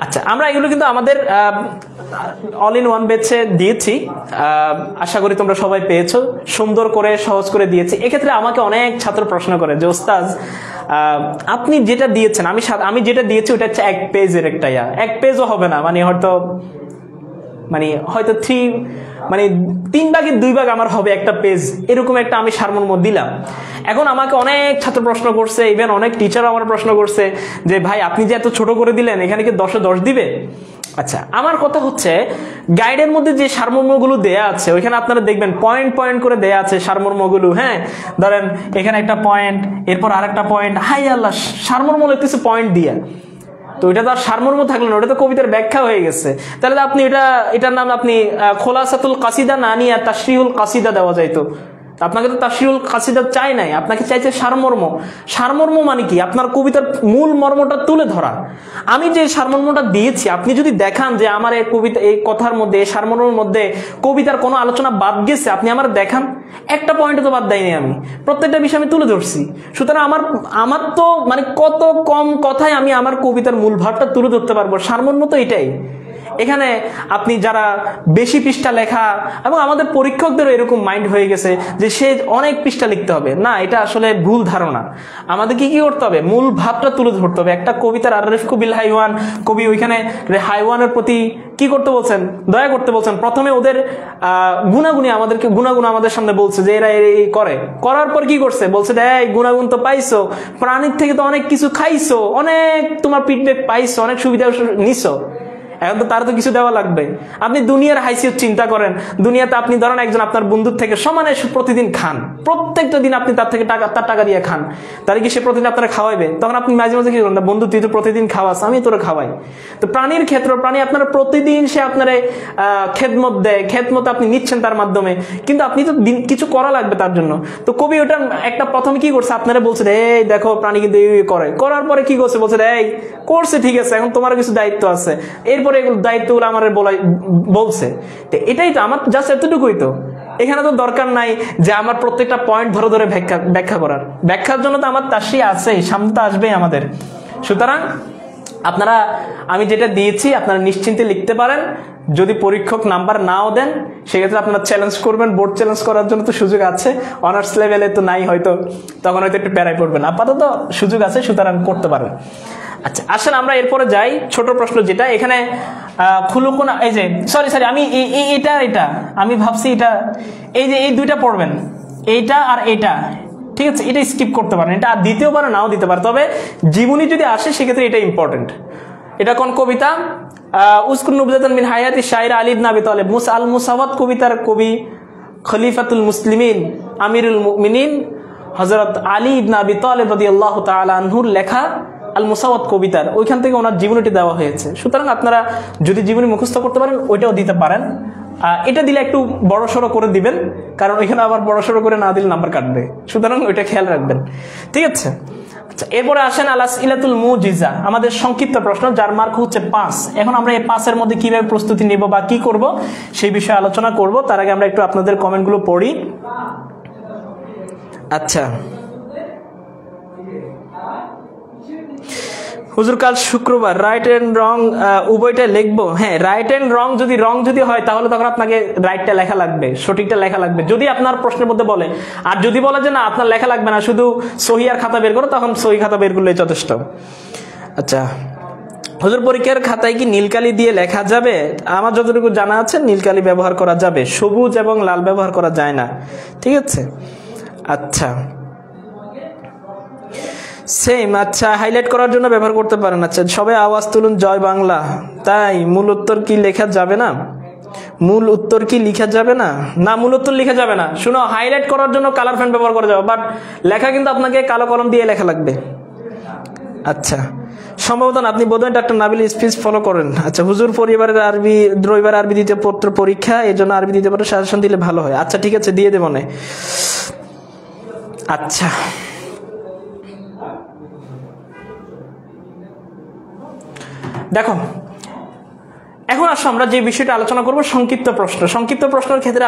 আচ্ছা, আমরা এগুলো কিন্তু আমাদের অল ইন ওয়ান বেচে দিয়েছি, আশা করি তোমরা সবাই পেয়েছো, সুন্দর করে সহজ করে দিয়েছি। এক্ষেত্রে আমাকে অনেক ছাত্র প্রশ্ন করে যে ওস্তাদ আপনি যেটা দিয়েছেন, আমি যেটা দিয়েছি ওটা হচ্ছে 1 পেজের একটা, 1 পেজও হবে না, মানে হয়তো 3 ভাগের 2 ভাগ আমার হবে একটা পেজ, এরকম একটা আমি সারমর্ম দিলাম। এখন আমাকে অনেক ছাত্র প্রশ্ন করছে, ইভেন অনেক টিচার আমার প্রশ্ন করছে যে ভাই আপনি যে এত ছোট করে দিলেন, এখানে কি 10-এ 10 দিবে? আচ্ছা, আমার কথা হচ্ছে গাইডের মধ্যে যে সারমর্মগুলো দেয়া আছে ওইখানে আপনারা দেখবেন পয়েন্ট পয়েন্ট করে দেয়া আছে সারমর্মগুলো। হ্যাঁ, ধরেন এখানে একটা পয়েন্ট, এরপর আরেকটা পয়েন্ট, হাই আল্লাহ, সারমর্ম লিখতেছে পয়েন্ট দিয়ে। তো এটা তো আর সারমর্ম থাকলো না, ওটা তো কবিতার ব্যাখ্যা হয়ে গেছে। তাহলে আপনি এটার নাম আপনি খোলাসাতুল কাসিদা না নিয়ে তাশরিহুল কাসিদা দেওয়া যাইতো। আপনাকে তো তাশরিহুল কাসিদা চাই নাই, আপনাকে চাইছে সারমর্ম। সারমর্ম মানে কি? আপনার কবিতার মূল মর্মটা তুলে ধরা। আমি যে সারমর্মটা দিয়েছি, আপনি যদি দেখান যে আমার এই কবিতা, এই কথার মধ্যে, এই সারমর্মের মধ্যে কবিতার কোনো আলোচনা বাদ গেছে, আপনি আমার দেখান। একটা পয়েন্টে তো বাদ দেয়নি, আমি প্রত্যেকটা বিষয় আমি তুলে ধরছি। সুতরাং আমার তো মানে কত কম কথায় আমি আমার কবিতার মূল ভাবটা তুলে ধরতে পারবো। সারমর্ম তো এটাই। এখানে আপনি যারা বেশি পৃষ্ঠা লেখা, এবং আমাদের পরীক্ষকদেরও এরকম মাইন্ড হয়ে গেছে যে সে অনেক পৃষ্ঠা লিখতে হবে, না, এটা আসলে ভুল ধারণা। আমাদেরকে কি করতে হবে? মূল ভাবটা তুলে ধরতে হবে। একটা কবিতার আর-রিফকু বিল হাইওয়ান, কবি ওইখানে হাইওয়ানের প্রতি কি করতে বলছেন? দয়া করতে বলছেন। প্রথমে ওদের আমাদেরকে গুণাগুণ আমাদের সামনে বলছে যে এরা এই করার পর কি করছে? বলছে এই গুণাগুণ তো পাইছো, প্রাণীর থেকে তো অনেক কিছু খাইছো, অনেক তোমার ফিডব্যাক পাইছো, অনেক সুবিধা নিছো, এখন তো তার তো কিছু দেওয়া লাগবে। আপনি দুনিয়ার হাইসিয়ত চিন্তা করেন। দুনিয়াতে আপনি ধরেন একজন আপনার বন্ধুর থেকে সমানে প্রতিদিন খান, প্রত্যেকটা দিন আপনি তার থেকে তার টাকা দিয়ে খান, তাহলে কি সে প্রতিদিন আপনারা খাওয়াইবে? তখন আপনি মাঝে মাঝে কি করেন? বন্ধু তুই তো প্রতিদিন খাওয়াস, আমি তোরা খাওয়াই। তো প্রাণীর ক্ষেত্র, প্রাণী আপনারা প্রতিদিন সে আপনারা খেদমত দেয়, খেদমত আপনি নিচ্ছেন তার মাধ্যমে, কিন্তু আপনি তো কিছু করা লাগবে তার জন্য। তো কবি ওটা একটা প্রথমে কি করছে? আপনারা বলছেন এই দেখো প্রাণী কিন্তু এই করার পরে কি করছে? বলছে এই করছে, ঠিক আছে, এখন তোমার কিছু দায়িত্ব আছে। এরপর দায়িত্বগুলো আমার বলছে। এটাই তো আমার জাস্ট এতটুকুই তো। এখানে তো দরকার নাই যে আমার প্রত্যেকটা পয়েন্ট ধরে ধরে ব্যাখ্যা করার। ব্যাখ্যার জন্য তো আমার তাশরি আছে, সামনে তো আসবেই আমাদের। সুতরাং আপনারা, আমি যেটা দিয়েছি আপনারা নিশ্চিন্তে লিখতে পারেন। যদি পরীক্ষক নাম্বার নাও দেন সেক্ষেত্রে আপনারা চ্যালেঞ্জ করবেন, বোর্ড চ্যালেঞ্জ করার জন্য তো সুযোগ আছে। অনার্স লেভেলে তো নাই, হয়তো তখন হয়তো একটু প্যারাই পড়বেন, আপাতত সুযোগ আছে, সুতরাং করতে পারেন। আচ্ছা, আসেন আমরা এরপরে যাই। ছোট প্রশ্ন যেটা এখানে খুলুকুনা, এই যে সরি আমি এটা আমি ভাবছি এটা, এই যে এই 2টা পড়বেন, এইটা আর এটা, ঠিক আছে? এটা স্কিপ করতে পারেন, এটা দিতেও পারে নাও দিতে পারে, তবে জীবনী যদি আসে সেক্ষেত্রে এটা ইম্পর্টেন্ট। এটা কোন কবিতা? উসকুন নুবজাতান মিন হায়াতি শায়র আলী ইবনে আবি তালেব। আল মুসাওয়াত কবিতার কবি খলিফাতুল মুসলিমিন আমিরুল মুমিনিন হযরত আলী ইবনে আবি তালেব রাদিয়াল্লাহু তাআলা আনহুর লেখা আল মুসাওয়াত কবিতার ওইখান থেকে ওনার জীবনীটি দেওয়া হয়েছে। সুতরাং আপনারা যদি জীবনী মুখস্থ করতে পারেন ওইটাও দিতে পারেন। এটা দিলে একটু বড় সড়ো করে দিবেন, কারণ ওইখানে আবার বড় সড়ো করে না দিলে নাম্বার কাটবে, সুতরাং ওইটা খেয়াল রাখবেন, ঠিক আছে? আচ্ছা, এরপরে আসেন আল-আসইলাতুল মুজিজা, আমাদের সংক্ষিপ্ত প্রশ্ন, যার মার্ক হচ্ছে 5। এখন আমরা এই 5-এর মধ্যে কিভাবে প্রস্তুতি নেব বা কি করব সেই বিষয়ে আলোচনা করব। তার আগে আমরা একটু আপনাদের কমেন্টগুলো পড়ি। আচ্ছা, হুজুর কাল শুক্রবার, রাইট এন্ড রং উভয়টা লিখবো? হ্যাঁ, রাইট এন্ড রং যদি হয় তাহলে তখন আপনাকে রাইটটা লেখা লাগবে, সঠিকটা লেখা লাগবে, যদি আপনার প্রশ্নের মধ্যে বলে। আর যদি বলে যে না আপনার লেখা লাগবে না, শুধু সহি আর খাতা বের করো, তখন সহি খাতা বের করলেই যথেষ্ট। আচ্ছা, হুজুর পরীক্ষার খাতায় কি নীলকালি দিয়ে লেখা যাবে? আমার যতটুকু জানা আছে নীলকালি ব্যবহার করা যাবে, সবুজ এবং লাল ব্যবহার করা যায় না। ঠিক আছে, আচ্ছা সেম। আচ্ছা, হাইলাইট করার জন্য ব্যবহার করতে পারেন। আচ্ছা, সবাই আওয়াজ তুলুন জয় বাংলা। তাই মূল উত্তর কি লেখা যাবে না? মূল উত্তর কি লেখা যাবে না? না, মূল উত্তর লেখা যাবে না। শুনো, হাইলাইট করার জন্য কালার পেন ব্যবহার করা যাবে, বাট লেখা কিন্তু আপনাকে কালো কলম দিয়ে লেখা লাগবে। আচ্ছা, সম্ভবত আপনি বোধহয় ডাক্তার নাবিল স্পিচ ফলো করেন। আচ্ছা, হুজুর রবিবার আরবি দ্বিতীয় পত্র পরীক্ষা, এই জন্য আরবি দ্বিতীয় পত্র সাজেশন দিলে ভালো হয়। আচ্ছা ঠিক আছে, দিয়ে দেব মনে। আচ্ছা, দেখো এখন আসো আমরা যে বিষয়টা আলোচনা করব, সংক্ষিপ্ত প্রশ্ন। সংক্ষিপ্ত প্রশ্নের ক্ষেত্রে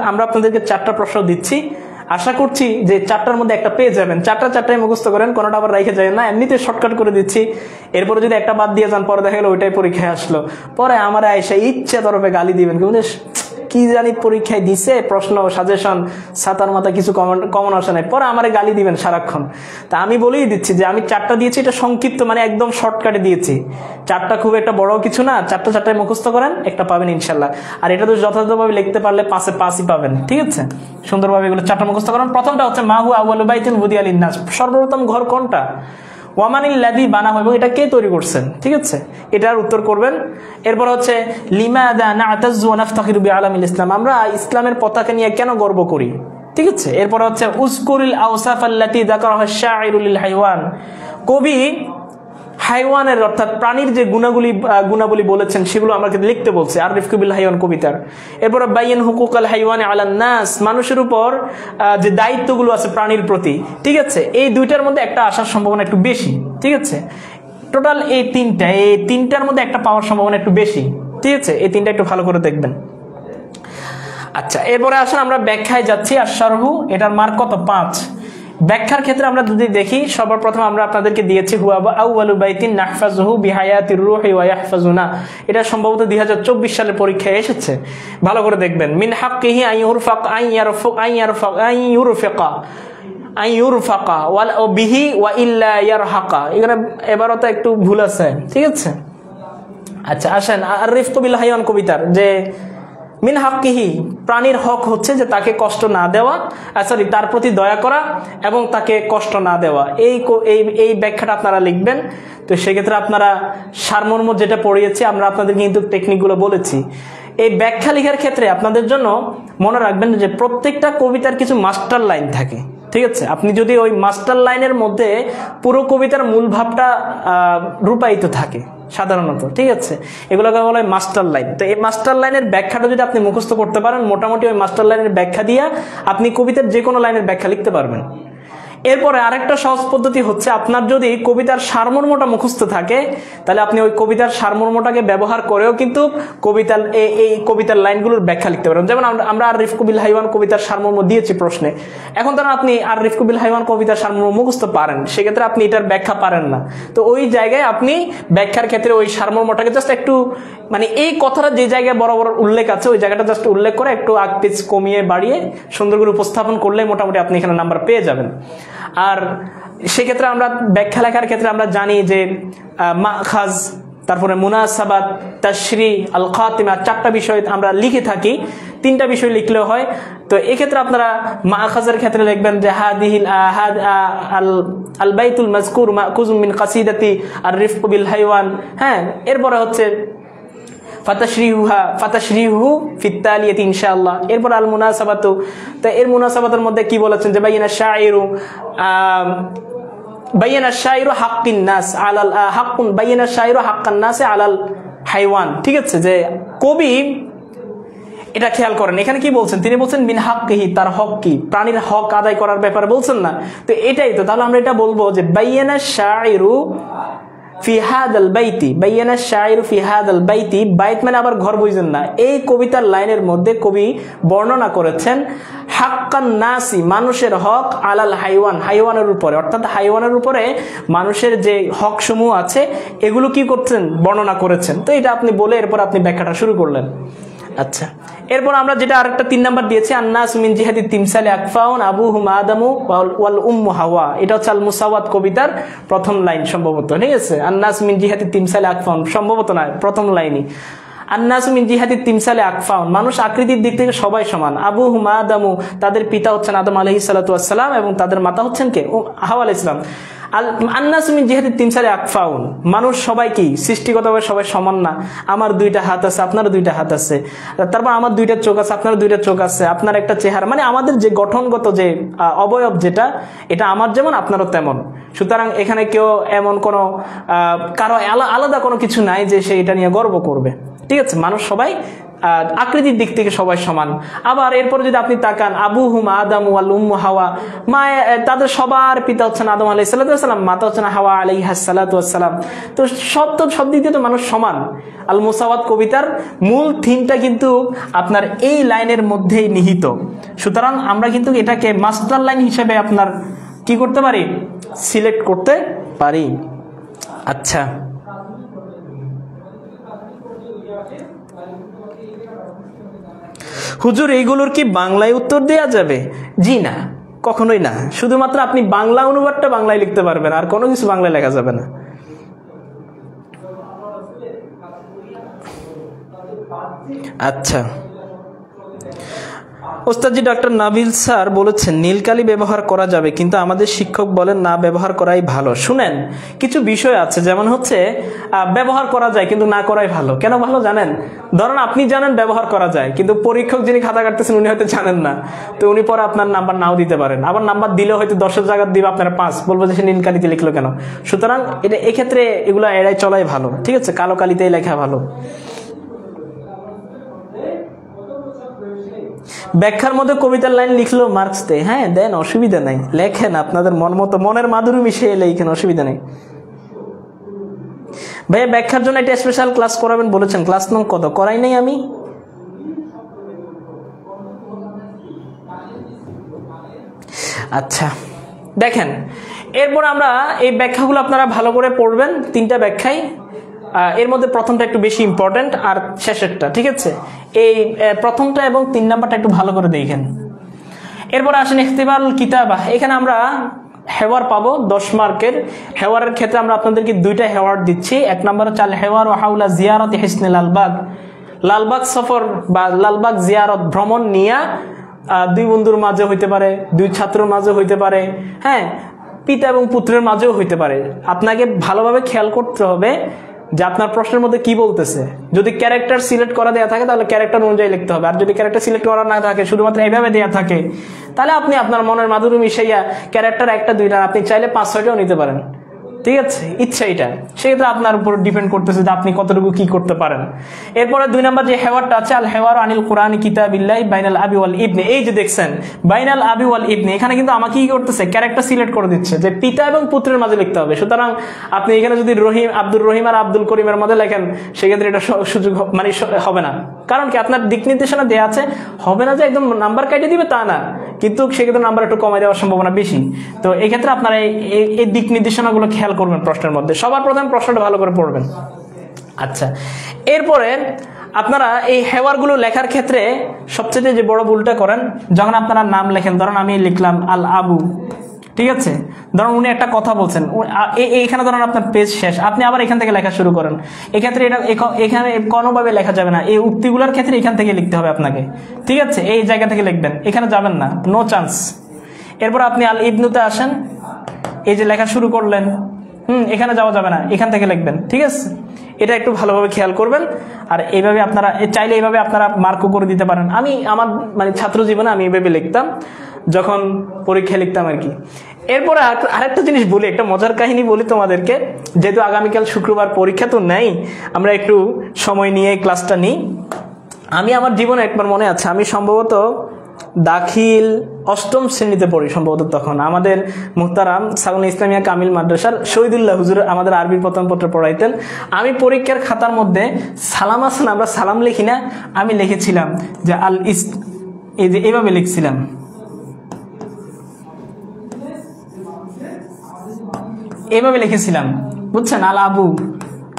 আমরা আপনাদেরকে 4টা প্রশ্ন দিচ্ছি। আশা করছি যে 4টার মধ্যে একটা পেয়ে যাবেন। 4টাই মুখস্থ করেন, কোনোটা আবার রেখে যায় না, এমনিতে শর্টকাট করে দিচ্ছি। এরপরে যদি একটা বাদ দিয়ে যান, পরে দেখা গেল ওইটাই পরীক্ষায় আসলো, পরে আমার আয়সা ইচ্ছে তরফে গালি দিবেন, কি জানি পরীক্ষায় দিছে প্রশ্ন সাজেশন ছাতার মাথা কিছু কমন আসে নাই, পরে আমারে গালি দিবেন সারাক্ষণ। তা আমি বলেই দিচ্ছি যে আমি 4টা দিয়েছি, এটা সংক্ষিপ্ত, মানে একদম শর্টকাটে দিয়েছি। 4টা খুব একটা বড় কিছু না, 4টাই মুখস্থ করেন, একটা পাবেন ইনশাল্লাহ। আর এটা তো যথাযথভাবে লিখতে পারলে 5-5ই পাবেন। ঠিক আছে, সুন্দরভাবে এগুলো 4টা মুখস্থ করেন। প্রথমটা হচ্ছে মাহু আউয়ালু বাইতিন বুদিয়া লিন-নাস, সর্বপ্রথম ঘর কোনটা? ওয়ামানিল্লাযী বানা হইব, এটা কে তৈরি করছেন? ঠিক আছে, এটার উত্তর করবেন। এরপর হচ্ছে লিমাযা না'তাযু ওয়া নাফতাখিরু বিআলামিল ইসলাম, আমরা ইসলামের পতাকা নিয়ে কেন গর্ব করি? ঠিক আছে, এরপর হচ্ছে উযকুরিল আওসাফ আল্লাতী যাকারাহা আশ-শাইরু লিল হাইওয়ান, কবি হাইওয়ানের অর্থাৎ প্রাণীর যে গুণাবলী বলেছেন সেগুলো আমাকে লিখতে বলছে আররিফকু বিল হাইওয়ান কবিতার। এরপরে বাইয়িন হুকুকাল হাইওয়ানি আলান নাস, মানুষের উপর যে দায়িত্বগুলো আছে প্রাণীর প্রতি। ঠিক আছে, এই দুইটার মধ্যে একটা আসার সম্ভাবনা একটু বেশি। ঠিক আছে, টোটাল এই তিনটার মধ্যে একটা পাওয়ার সম্ভাবনা একটু বেশি। ঠিক আছে, এই 3টা একটু ভালো করে দেখবেন। আচ্ছা, এরপরে আসেন আমরা ব্যাখ্যায় যাচ্ছি। আর শারহু, এটার মার্ক কত? 5। ব্যাখ্যার ক্ষেত্রে আমরা যদি দেখি, সর্বপ্রথম আমরা আপনাদেরকে দিয়েছি হুয়া আউয়ালু বাইতিন নাহফাজুহু বিহায়াতির রূহি ওয়া ইয়াহফাজুনা, এটা সম্ভবত 2024 সালের পরীক্ষায় এসেছে, ভালো করে দেখবেন। মিন হাক্কিহি আন ইউরফাকা ওয়া বিহি ওয়া ইল্লা ইয়ারহাকা, এখানে এবারও একটু ভুল আছে। ঠিক আছে, আচ্ছা আসেন আররিফকু বিল হাইওয়ান কবিতার যে মিন হাক্কিহি, প্রাণীর হক হচ্ছে যে তাকে কষ্ট না দেওয়া, তার প্রতি দয়া করা এবং তাকে কষ্ট না দেওয়া। এই ব্যাখ্যাটা আপনারা লিখবেন। তো সেক্ষেত্রে আপনারা সারমর্ম যেটা পড়িয়েছি, আমরা আপনাদের কিন্তু টেকনিকগুলো বলেছি। এই ব্যাখ্যা লেখার ক্ষেত্রে আপনাদের জন্য মনে রাখবেন যে প্রত্যেকটা কবিতার কিছু মাস্টার লাইন থাকে। ঠিক আছে, আপনি যদি ওই মাস্টার লাইনের মধ্যে পুরো কবিতার মূল ভাবটা রূপায়িত থাকে সাধারণত। ঠিক আছে, এগুলোকে বলা হয় মাস্টার লাইন। তো এই মাস্টার লাইনের ব্যাখ্যাটা যদি আপনি মুখস্থ করতে পারেন, মোটামুটি ওই মাস্টার লাইনের ব্যাখ্যা দিয়ে আপনি কবিতার যে কোনো লাইনের ব্যাখ্যা লিখতে পারবেন। এরপরে আরেকটা সহজ পদ্ধতি হচ্ছে, আপনার যদি কবিতার সারমর্মটা মুখস্থ থাকে, তাহলে আপনি ওই কবিতার সারমর্মটাকে ব্যবহার করেও কিন্তু এই কবিতার লাইনগুলোর ব্যাখ্যা লিখতে পারেন। যেমন আমরা আররিফকু বিল হাইওয়ান কবিতার সারমর্ম দিয়েছি প্রশ্নে। এখন ধরেন আপনি আররিফকু বিল হাইওয়ান কবিতার সারমর্ম মুখস্থ পারেন, সেক্ষেত্রে আপনি এটার ব্যাখ্যা পারেন না। তো ওই জায়গায় আপনি ব্যাখ্যার ক্ষেত্রে ওই সারমর্মটাকে জাস্ট একটু, মানে এই কথাটা যে জায়গায় বরাবর উল্লেখ আছে ওই জায়গাটা জাস্ট উল্লেখ করে একটু আগ পিছ কমিয়ে বাড়িয়ে সুন্দর করে উপস্থাপন করলে মোটামুটি আপনি এখানে নাম্বার পেয়ে যাবেন। আর সেক্ষেত্রে আমরা ব্যাখ্যা লেখার ক্ষেত্রে আমরা জানি যে মাখাজ, তারপরে মুনাসাবাত, তাশরি, আল খাতিমা, 4টা বিষয় আমরা লিখে থাকি। 3টা বিষয় লিখলেও হয়। তো এক্ষেত্রে আপনারা মাখাজের ক্ষেত্রে লিখবেন যে হাদিহিল আল বাইতুল মাযকুর মাকুজুম মিন কাসিদাতি আররিফকু বিল হাইওয়ান। হ্যাঁ, এরপরে হচ্ছে ফাতাশরিহু ফিত্তালিয়াতি ইনশাআল্লাহ। এরপর আল মুনাসাবাতু, তো এর মুনাসাবাতের মধ্যে কি বলেছেন যে বাইয়ানা শাইরু হাক্কিন নাস আলাল হাক্কুন, বাইয়ানা শাইরু হাক্কান নাস আলাল হাইওয়ান। ঠিক আছে, যে কবি এটা খেয়াল করেন, এখানে কি বলছেন, তিনি বলছেন মিন হাক্কিহি, তার হক কি, প্রাণীর হক আদায় করার ব্যাপারে বলছেন না। তো এটাই তো, তাহলে আমরা এটা বলবো যে বাইয়ানা শাইরু ফি হাদাল বাইতি, বাইয়ানা শাইর ফি হাদাল বাইতি, বাইত মানে আবার ঘর বুঝেন না, এই কবিতার লাইনের মধ্যে কবি বর্ণনা করেছেন হাক্কান নাসি, মানুষের হক, আলাল হাইওয়ান, হাইওয়ানের উপরে, অর্থাৎ হাইওয়ানের উপরে মানুষের যে হক সমূহ আছে এগুলো কি করছেন, বর্ণনা করেছেন। তো এটা আপনি বলে এরপর আপনি ব্যাখ্যাটা শুরু করলেন। আচ্ছা, এরপর আমরা যেটা আরেকটা 3 নাম্বার দিয়েছি, আন্নাস মিন জিহাদি তিমসালে আকফাউন আবুহুম আদামু ওয়াল উম্মু হাওয়া, এটা হচ্ছে আল মুসাওয়াত কবিতার প্রথম লাইন সম্ভবত, ঠিক আছে। আন্নাস মিন জিহাদি তিমসালে আকফাউন, সম্ভবত না, প্রথম লাইনই। আন্নাস মিন জিহাদি তিমসালে আকফাউন, মানুষ আকৃতির দিক থেকে সবাই সমান। আবুহুম আদামু, তাদের পিতা হচ্ছেন আদম আলাইহিস সালাতু ওয়াস সালাম এবং তাদের মাতা হচ্ছেন কে, হাওয়া আলাইহিস সালাম। আন্নাস মিন জিহাদি তিমসালে আকফাউন, মানুষ সবাই কি সৃষ্টিগতভাবে সবাই সমান না, আমার 2টা হাত আছে, আপনার 2টা হাত আছে, তারপর আমার 2টা চোখ আছে, আপনার 2টা চোখ আছে, আপনার একটা চেহারা, মানে আমাদের যে গঠনগত যে অবয়ব যেটা, এটা আমার যেমন আপনারও তেমন। সুতরাং এখানে কেউ এমন কোনো কারো আলাদা কোনো কিছু নাই যে সে এটা নিয়ে গর্ব করবে, ঠিক আছে। মানুষ সবাই আকৃতির দিক থেকে সবাই সমান। আবার এরপর যদি আপনি তাকান, আবুহুম আদম ওয়াল উম্মু হাওয়া, তাদের সবার পিতা হচ্ছেন আদম আলাইহিস সালাতু ওয়াস সালাম, মাতা হচ্ছেন হাওয়া আলাইহাস সালাতু ওয়াস সালাম। তো সব দিক দিয়ে তো মানুষ সমান। আল মুসাওয়াত কবিতার মূল থিমটা কিন্তু আপনার এই লাইনের মধ্যেই নিহিত। সুতরাং আমরা কিন্তু এটাকে মাস্টার লাইন হিসেবে আপনার কি করতে পারি, সিলেক্ট করতে পারি। আচ্ছা, হুজুর এইগুলোর কি বাংলায় উত্তর দেয়া যাবে? জি না, কখনোই না। শুধুমাত্র আপনি বাংলা অনুবাদটা বাংলায় লিখতে পারবেন, আর কোনো কিছু বাংলায় লেখা যাবে না। আচ্ছা, ওস্তাদজি ডক্টর নাবিল স্যার বলেছেন নীলকালি ব্যবহার করা যাবে, কিন্তু আমাদের শিক্ষক বলেন না, ব্যবহার করাই ভালো। শুনেন, কিছু বিষয় আছে, যেমন হচ্ছে ব্যবহার করা যায় কিন্তু না করাই ভালো। কেন ভালো জানেন? ধরুন আপনি জানেন ব্যবহার করা যায়, কিন্তু পরীক্ষক যিনি খাতা কাটতেছেন উনি হয়তো জানেন না, তো উনি পরে আপনার নাম্বার নাও দিতে পারেন। আবার নাম্বার দিলেও হয়তো 10-এর জায়গায় দিবে আপনারা 5, বলবো যে সে নীলকালিতে লিখলো কেন। সুতরাং এটা এক্ষেত্রে এগুলো এড়াই চলাই ভালো, ঠিক আছে, কালো কালিতেই লেখা ভালো। ব্যাখ্যার মধ্যে কবিতার লাইন লিখলো মার্কস দেয়, হ্যাঁ দেন, অসুবিধা নাই, লেখেন আপনাদের মন মতো, মনের মাধুরী মিশিয়ে লেখেন, অসুবিধা নেই। ভাইয়া ব্যাখ্যার জন্য একটা স্পেশাল ক্লাস করাবেন বলেছেন, ক্লাস নং কত? করাই নাই আমি। আচ্ছা দেখেন, এরপর আমরা এই ব্যাখ্যাগুলো আপনারা ভালো করে পড়বেন, 3টা ব্যাখ্যাই। এর মধ্যে প্রথমটা একটু বেশি ইম্পর্টেন্ট আর শেষেরটা, ঠিক আছে। এই প্রথমটা এবং 3 নাম্বারটা একটু ভালো করে দেখেন। এরপর আসেন ইখতিবারুল কিতাবা। এখানে আমরা হেওয়ার পাবো 10 মার্কের। হেওয়ারের ক্ষেত্রে আমরা আপনাদেরকে 2টা হেওয়ার দিচ্ছি। 1 নাম্বার হচ্ছে আল হেওয়ার ওয়া হাউলা জিয়ারাতি হিসনে লালবাগ, লালবাগ সফর বা লালবাগ জিয়ারত ভ্রমণ নিয়ে 2 বন্ধুর মাঝে হইতে পারে, 2 ছাত্রের মাঝে হইতে পারে, হ্যাঁ, পিতা এবং পুত্রের মাঝেও হইতে পারে। আপনাকে ভালোভাবে খেয়াল করতে হবে যে আপনার প্রশ্নের মধ্যে কি বলতেছে। যদি ক্যারেক্টার সিলেক্ট করা দেওয়া থাকে তাহলে ক্যারেক্টার অনুযায়ী লিখতে হবে, আর যদি ক্যারেক্টার সিলেক্ট করা না থাকে, শুধুমাত্র এইভাবে দেওয়া থাকে, তাহলে আপনি আপনার মনের মাধুরী মিশাইয়া ক্যারেক্টার 1টা 2টা আপনি চাইলে 5-6টাও নিতে পারেন, ঠিক আছে, ইচ্ছা এটা। সেক্ষেত্রে আপনার উপর ডিপেন্ড করতেছে যে আপনি কতটুকু কি করতে পারেন। এরপরে 2 নাম্বার যে হেওয়ারটা আছে, আল হেওয়ার আনিল কোরআন কিতাবিল্লাহ বাইনাল আবি ওয়াল ইবনে। এই যে দেখছেন বাইনাল আবি ওয়াল ইবনে, এখানে কিন্তু আমাকে কি করতেছে, ক্যারেক্টার সিলেক্ট করে দিচ্ছে যে পিতা এবং পুত্রের মাঝে লিখতে হবে। সুতরাং আপনি এখানে যদি আব্দুর রহিম আর আব্দুল করিমের মধ্যে লেখেন, সেক্ষেত্রে এটা সুযোগ মানে হবে না। কারণ কি, আপনার দিক নির্দেশনা দেওয়া আছে, হবে না যে একদম নাম্বার কেটে দিবে তা না, কিন্তু সেক্ষেত্রে নাম্বার একটু কমে দেওয়ার সম্ভাবনা বেশি। তো এই ক্ষেত্রে আপনারা এই দিক নির্দেশনাগুলো খেয়াল করবেন প্রশ্নের মধ্যে। সবার প্রথম প্রশ্নটা ভালো করে পড়বেন। আচ্ছা, এরপরে আপনারা এই হেওয়ারগুলো লেখার ক্ষেত্রে সবচেয়ে যে বড় ভুলটা করেন, যখন আপনারা নাম লেখেন, ধরুন আমি লিখলাম আল আবু, ঠিক আছে, ধরুন উনি একটা কথা বলছেন, এইখানে ধরুন আপনার পেজ শেষ, আপনি আবার এখান থেকে লেখা শুরু করেন। এক্ষেত্রে এটা এখানে কোনোভাবে লেখা যাবে না, এই উক্তিগুলোর ক্ষেত্রে এখান থেকে লিখতে হবে আপনাকে, ঠিক আছে, এই জায়গা থেকে লিখবেন, এখানে যাবেন না, নো চান্স। এরপর আপনি আল ইবনুতে আসেন, এই যে লেখা শুরু করলেন, এখানে যাওয়া যাবে না, এখান থেকে লিখবেন, ঠিক আছে। এটা একটু ভালোভাবে খেয়াল করবেন। আর এইভাবে আপনারা চাইলে এইভাবে আপনারা মার্কও করে দিতে পারেন। আমি আমার মানে ছাত্র জীবনে আমি এইভাবে লিখতাম যখন পরীক্ষা লিখতাম আর কি। এরপরে আরেকটা জিনিস বলি, একটা মজার কাহিনী বলি তোমাদেরকে, যেহেতু আগামীকাল শুক্রবার পরীক্ষা তো নেই, আমরা একটু সময় নিয়ে ক্লাসটা নিই। আমি আমার জীবনে একবার মনে আছে, আমি সম্ভবত দাখিল অষ্টম শ্রেণীতে পড়ি সম্ভবত তখন। আমাদের মুহতারাম সাগুনা ইসলামিয়া কামিল মাদ্রাসার শহীদুল্লাহ হুজুর আমাদের আরবি প্রথম পত্র পড়াইতেন। আমি পরীক্ষার খাতার মধ্যে সালাম আছেন, আমরা সালাম লিখি না, আমি লিখেছিলাম যে আল ইস, এই যে এভাবে লিখছিলাম, এভাবে লিখেছিলাম, বুঝছেন, আল আবু,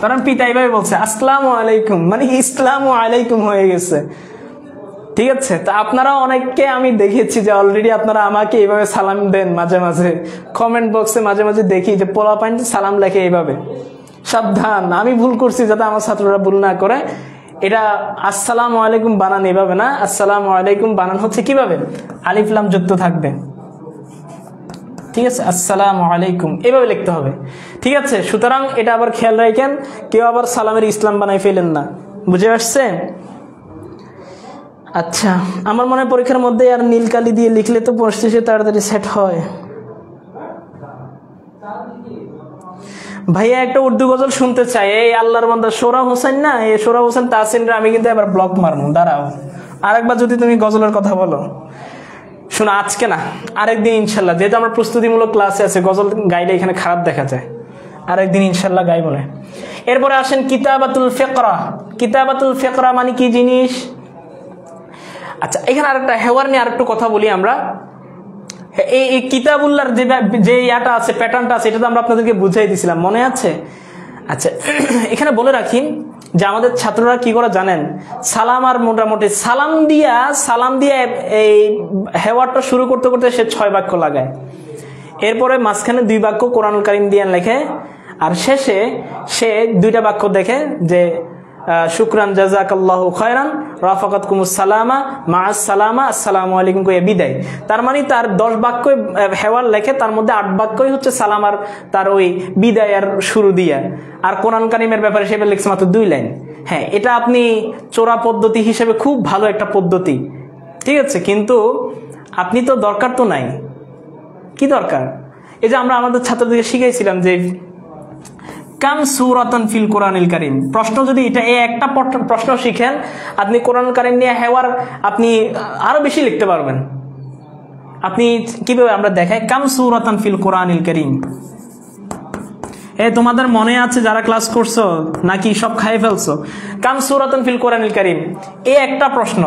কারণ পিতা এভাবে বলছে আসসালামু আলাইকুম, মানে ইসলামু আলাইকুম হয়ে গেছে। ঠিক আছে, তা আপনারা অনেককে আমি দেখেছি যে অলরেডি আপনারা আমাকে এইভাবে সালাম দেন, মাঝে মাঝে কমেন্ট বক্সে মাঝে মাঝে দেখি যে পোলা পাইন সালাম লেখে এইভাবে। সাবধান, আমি ভুল করছি যাতে আমার ছাত্ররা ভুল না করে। এটা আসসালামু আলাইকুম বানান এভাবে না, আসসালামু আলাইকুম বানান হচ্ছে কিভাবে, আলিফ লাম যুক্ত থাকবে। ঠিক আছে, আসসালামু আলাইকুম এভাবে লিখতে হবে। ঠিক আছে, সুতরাং এটা আবার খেয়াল রাখেন, কেউ আবার সালামের ইসলাম বানাই ফেলেন না। বুঝে আসছে? আচ্ছা, আমার মনে হয় পরীক্ষার মধ্যে আর নীল কালি দিয়ে লিখলে তো পরিস্থিতি তাড়াতাড়ি সেট হয়। ভাইয়া একটা উর্দু গজল শুনতে চাই, এই আল্লাহর বান্দা সোহরাব হোসেন না, এই সোহরাব হোসেন তাহসিনরা আমি কিন্তু এবার ব্লক মারবো, দাঁড়াও আরেকবার যদি তুমি গজলের কথা বলো। শোনো, আজকে না, আরেকদিন ইনশাল্লাহ, যেহেতু আমার প্রস্তুতিমূলক ক্লাসে আছে, গজল গাইলে এখানে খারাপ দেখা যায়, আরেকদিন ইনশাল্লাহ গাইব না। এরপরে আসেন কিতাবাতুল ফিকরা। কিতাবাতুল ফিকরা মানে কি জিনিস? আচ্ছা, এখানে আরেকটা হেওয়ার নিয়ে আরেকটু কথা বলি আমরা। এই কিতাবুল্লাহর যে ইয়াটা আছে, প্যাটার্নটা আছে, এটা তো আমরা আপনাদেরকে বুঝাই দিছিলাম, মনে আছে? আচ্ছা, এখানে বলে রাখি যে আমাদের ছাত্ররা কি করে জানেন, সালাম আর মোটামুটি সালাম দিয়া এই হেওয়ারটা শুরু করতে করতে সে 6 বাক্য লাগায়, এরপরে মাঝখানে 2 বাক্য কোরআনুল কারীম দিয়ে লেখে, আর শেষে সে 2টা বাক্য দেখে যে শুকরান জাযাকাল্লাহু খায়রান রাফাকাতকুমুস সালামা মাআস সালামা আসসালামু আলাইকুম কয়ে বিদায়। তার মানে তার 10 বাক্য হেওয়ার লেখে, তার মধ্যে 8 বাক্যই হচ্ছে সালাম আর তার ওই বিদায় আর শুরু দিয়া। আর কোরআন কারীমের ব্যাপারে সে লিখছে মাত্র 2 লাইন। হ্যাঁ, এটা আপনি চোরা পদ্ধতি হিসেবে খুব ভালো একটা পদ্ধতি, ঠিক আছে, কিন্তু আপনি তো দরকার তো নাই। কি দরকার? এই যে আমরা আমাদের ছাত্রদেরকে শিখাইছিলাম যে কাম সূরাতান ফিল কোরআনিল কারীম, প্রশ্ন যদি এটা এই একটা প্রশ্ন শিখেন, আপনি কোরআন কারীম নিয়ে হেওয়ার আপনি আরো বেশি লিখতে পারবেন। আপনি কিভাবে আমরা দেখাই, কাম সূরাতান ফিল কোরআনিল কারীম। তোমাদের মনে আছে যারা ক্লাস করছো নাকি সব খাই ফেলছো? কাম সূরাতান ফিল কোরআনিল কারীম, এই একটা প্রশ্ন,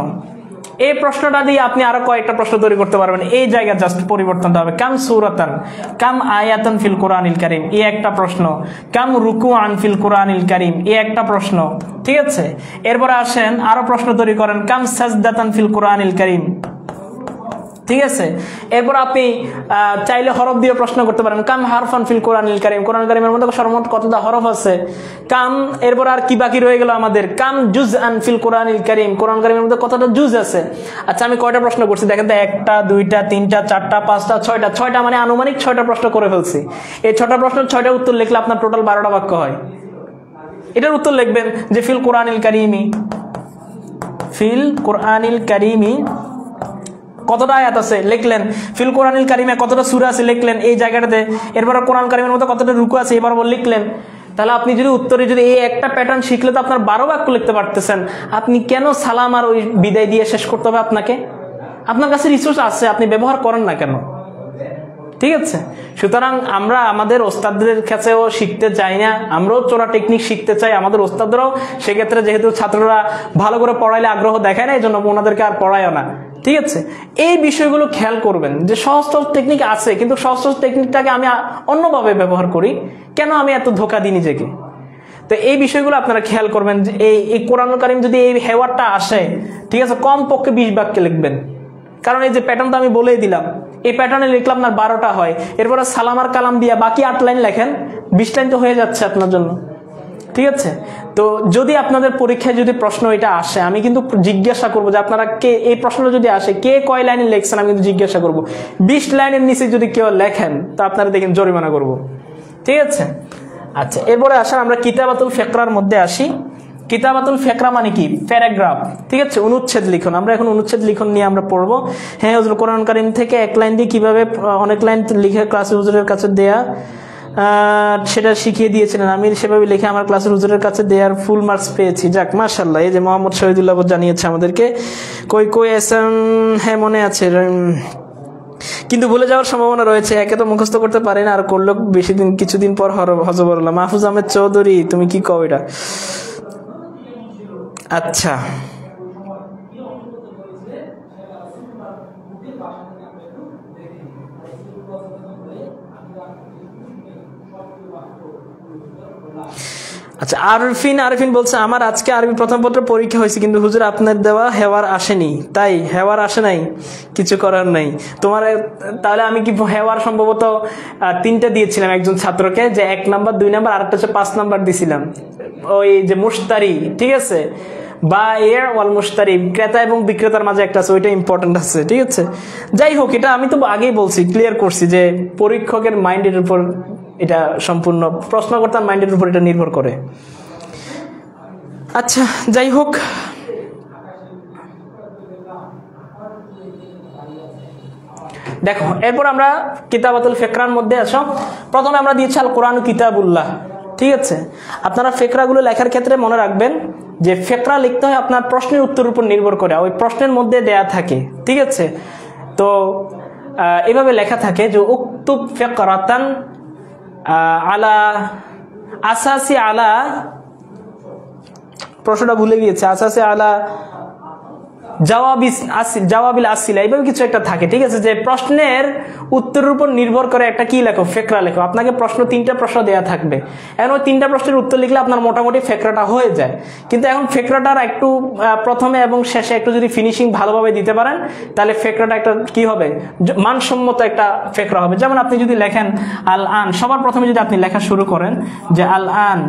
এই প্রশ্নটা দিয়ে আপনি আরো কয়েকটা প্রশ্ন তৈরি করতে পারবেন। এই জায়গায় জাস্ট পরিবর্তনটা হবে, কাম সূরাতান, কাম আয়াতান ফিল কোরআনিল কারীম, এই একটা প্রশ্ন। কাম রুকুআন ফিল কোরআনিল কারীম, এই একটা প্রশ্ন। ঠিক আছে, এরপরে আসেন আরো প্রশ্ন তৈরি করেন, কাম সাজদাতান ফিল কোরআনিল কারীম। ঠিক আছে, এরপর আপনি চাইলে হরফ দিয়ে প্রশ্ন করতে পারেন, কাম হারফান ফিল কোরআনিল কারীম, কোরআন কারীমের মধ্যে সর্বমোট কতটা হরফ আছে? কাম, এরপর আর কি বাকি রয়ে গেল আমাদের, কাম জুজআন ফিল কোরআনিল কারীম, কোরআন কারীমের মধ্যে কতটা জুজ আছে? আচ্ছা, আমি কয়টা প্রশ্ন করছি দেখেন তো, 1টা 2টা 3টা 4টা 5টা 6টা, 6টা মানে আনুমানিক 6টা প্রশ্ন করে ফেলছি। এই 6টা প্রশ্ন 6টা উত্তর লিখলে আপনার টোটাল 12টা বাক্য হয়। এটার উত্তর লিখবেন যে ফিল কোরআনিল কারীমি, ফিল কোরআনিল কারীমি কতটা আয়াত আছে লিখলেন, ফিল কোরআনিল কারীমে কতটা সূরা আছে লিখলেন এই জায়গাটাতে, এরপর কোরআন কারীমের মধ্যে কতটা রুকু আছে এবার লিখলেন। তাহলে আপনি যদি উত্তরে যদি এই একটা প্যাটার্ন শিখলে তো আপনার 12 বাক্য লিখতে পারতেছেন। আপনি কেন সালাম আর ওই বিদায় দিয়ে শেষ করতে হবে আপনাকে? আপনার কাছে রিসোর্স আছে, আপনি ব্যবহার করেন না কেন? ঠিক আছে, সুতরাং আমরা আমাদের ওস্তাদদের কাছেও শিখতে চাই না, আমরাও চোরা টেকনিক শিখতে চাই, আমাদের ওস্তাদরাও সেক্ষেত্রে যেহেতু ছাত্ররা ভালো করে পড়াইলে আগ্রহ দেখায় না, এই জন্য ওনাদেরকে আর পড়ায়ও না। ঠিক আছে, এই বিষয়গুলো খেয়াল করবেন যে সহজ সহজ টেকনিক আছে, কিন্তু সহজ সহজ টেকনিকটাকে আমি অন্যভাবে ব্যবহার করি, কেন আমি এত ধোঁকা দিই নিজেকে? তো এই বিষয়গুলো আপনারা খেয়াল করবেন যে এই কোরআনুল কারীম যদি এই হেওয়ারটা আসে, ঠিক আছে, কম পক্ষে 20 বাক্যে লিখবেন। কারণ এই যে প্যাটার্ন তো আমি বলেই দিলাম, এই প্যাটার্নে লিখলে আপনার 12টা হয়, এরপরে সালাম আর কালাম দিয়া বাকি 8 লাইন লেখেন, 20 লাইন তো হয়ে যাচ্ছে আপনার জন্য। ঠিক আছে, তো যদি আপনাদের পরীক্ষায় যদি প্রশ্ন এটা আসে, আমি কিন্তু জিজ্ঞাসা করবো যে আপনারা কে, এই প্রশ্নটা যদি আসে কে কয় লাইনে লিখছেন, আমি কিন্তু জিজ্ঞাসা করবো। 20 লাইনের নিচে যদি কেউ লেখেন তো আপনারা দেখেন জরিমানা করবো। ঠিক আছে, আচ্ছা, এরপরে আসেন আমরা কিতাবাতুল ফিকরার মধ্যে আসি। কিতাবাতুল ফিকরা মানে কি? প্যারাগ্রাফ। ঠিক আছে, অনুচ্ছেদ লিখন। আমরা এখন অনুচ্ছেদ লিখন নিয়ে আমরা পড়বো। হ্যাঁ হুজুর, কোরআন কারীম থেকে 1 লাইন দিয়ে কিভাবে অনেক লাইন লিখে ক্লাসে হুজুরের কাছে দেয়া, সেটা শিখিয়ে দিয়েছিলেন। আমি সেভাবে লিখে আমার ক্লাসের হুজুরের কাছে দেওয়ার ফুল মার্কস পেয়েছি। যাক, মাশাআল্লাহ। এই যে মোহাম্মদ শহীদুল্লাহ জানিয়েছে আমাদেরকে, কই এসএম, হ্যাঁ মনে আছে, কিন্তু ভুলে যাওয়ার সম্ভাবনা রয়েছে। একে তো মুখস্থ করতে পারে না, আর করলেও বেশি দিন কিছুদিন পর হজবরল্লাহ। মাহফুজ আহমেদ চৌধুরী, তুমি কি কও এটা? আচ্ছা, আচ্ছা আরফিন বলছে আমার আজকে আরবি প্রথম পত্র পরীক্ষা হয়েছে, কিন্তু হুজুর আপনার দেওয়া হেওয়ার আসেনি। তাই হেওয়ার আসে নাই, কিছু করার নাই তোমার। তাহলে আমি কি হেওয়ার সম্ভবত 3টা দিয়েছিলাম একজন ছাত্রকে, যে 1 নাম্বার 2 নাম্বার আর একটা হচ্ছে 5 নাম্বার দিছিলাম। ওই যে মুশতারি, ঠিক আছে, বা এর ওয়াল মুশতারি, ক্রেতা এবং বিক্রেতার মাঝে একটা আছে, ওইটা ইম্পর্টেন্ট আছে, ঠিক আছে। যাই হোক, এটা আমি তো আগেই বলছি, ক্লিয়ার করছি যে পরীক্ষকের মাইন্ডের উপর এটা সম্পূর্ণ, প্রশ্নকর্তার মাইন্ডের উপর এটা নির্ভর করে। আচ্ছা, যাই হোক, দেখো এরপর আমরা কিতাবাতুল ফিকরার মধ্যে আসো। প্রথমে আমরা দিয়েছি আল কোরআন কিতাবুল্লাহ, ঠিক আছে। আপনারা ফিকরাগুলো লেখার ক্ষেত্রে মনে রাখবেন যে ফিকরা লিখতে হয় আপনার প্রশ্নের উত্তরের উপর নির্ভর করে, ওই প্রশ্নের মধ্যে দেয়া থাকে, ঠিক আছে। তো এভাবে লেখা থাকে যে উক্তুব ফিকরাতান আলা আসাসি আলা, প্রশ্নটা ভুলে গিয়েছে, আসাসি আলা জওয়াবিল আসিলা, এইভাবে কিছু একটা থাকে, ঠিক আছে। যে প্রশ্নের উত্তরের উপর নির্ভর করে একটা কি লেখো, ফিকরা লেখো। আপনাকে 3টা প্রশ্ন দেওয়া থাকবে, এখন ওই 3টা প্রশ্নের উত্তর লিখলে আপনার মোটামুটি ফিকরাটা হয়ে যায়। কিন্তু এখন ফিকরাটার একটু প্রথমে এবং শেষে একটু যদি ফিনিশিং ভালোভাবে দিতে পারেন, তাহলে ফিকরাটা একটা কি হবে, মানসম্মত একটা ফিকরা হবে। যেমন আপনি যদি লেখেন আল আন, সবার প্রথমে যদি আপনি লেখা শুরু করেন যে আল আন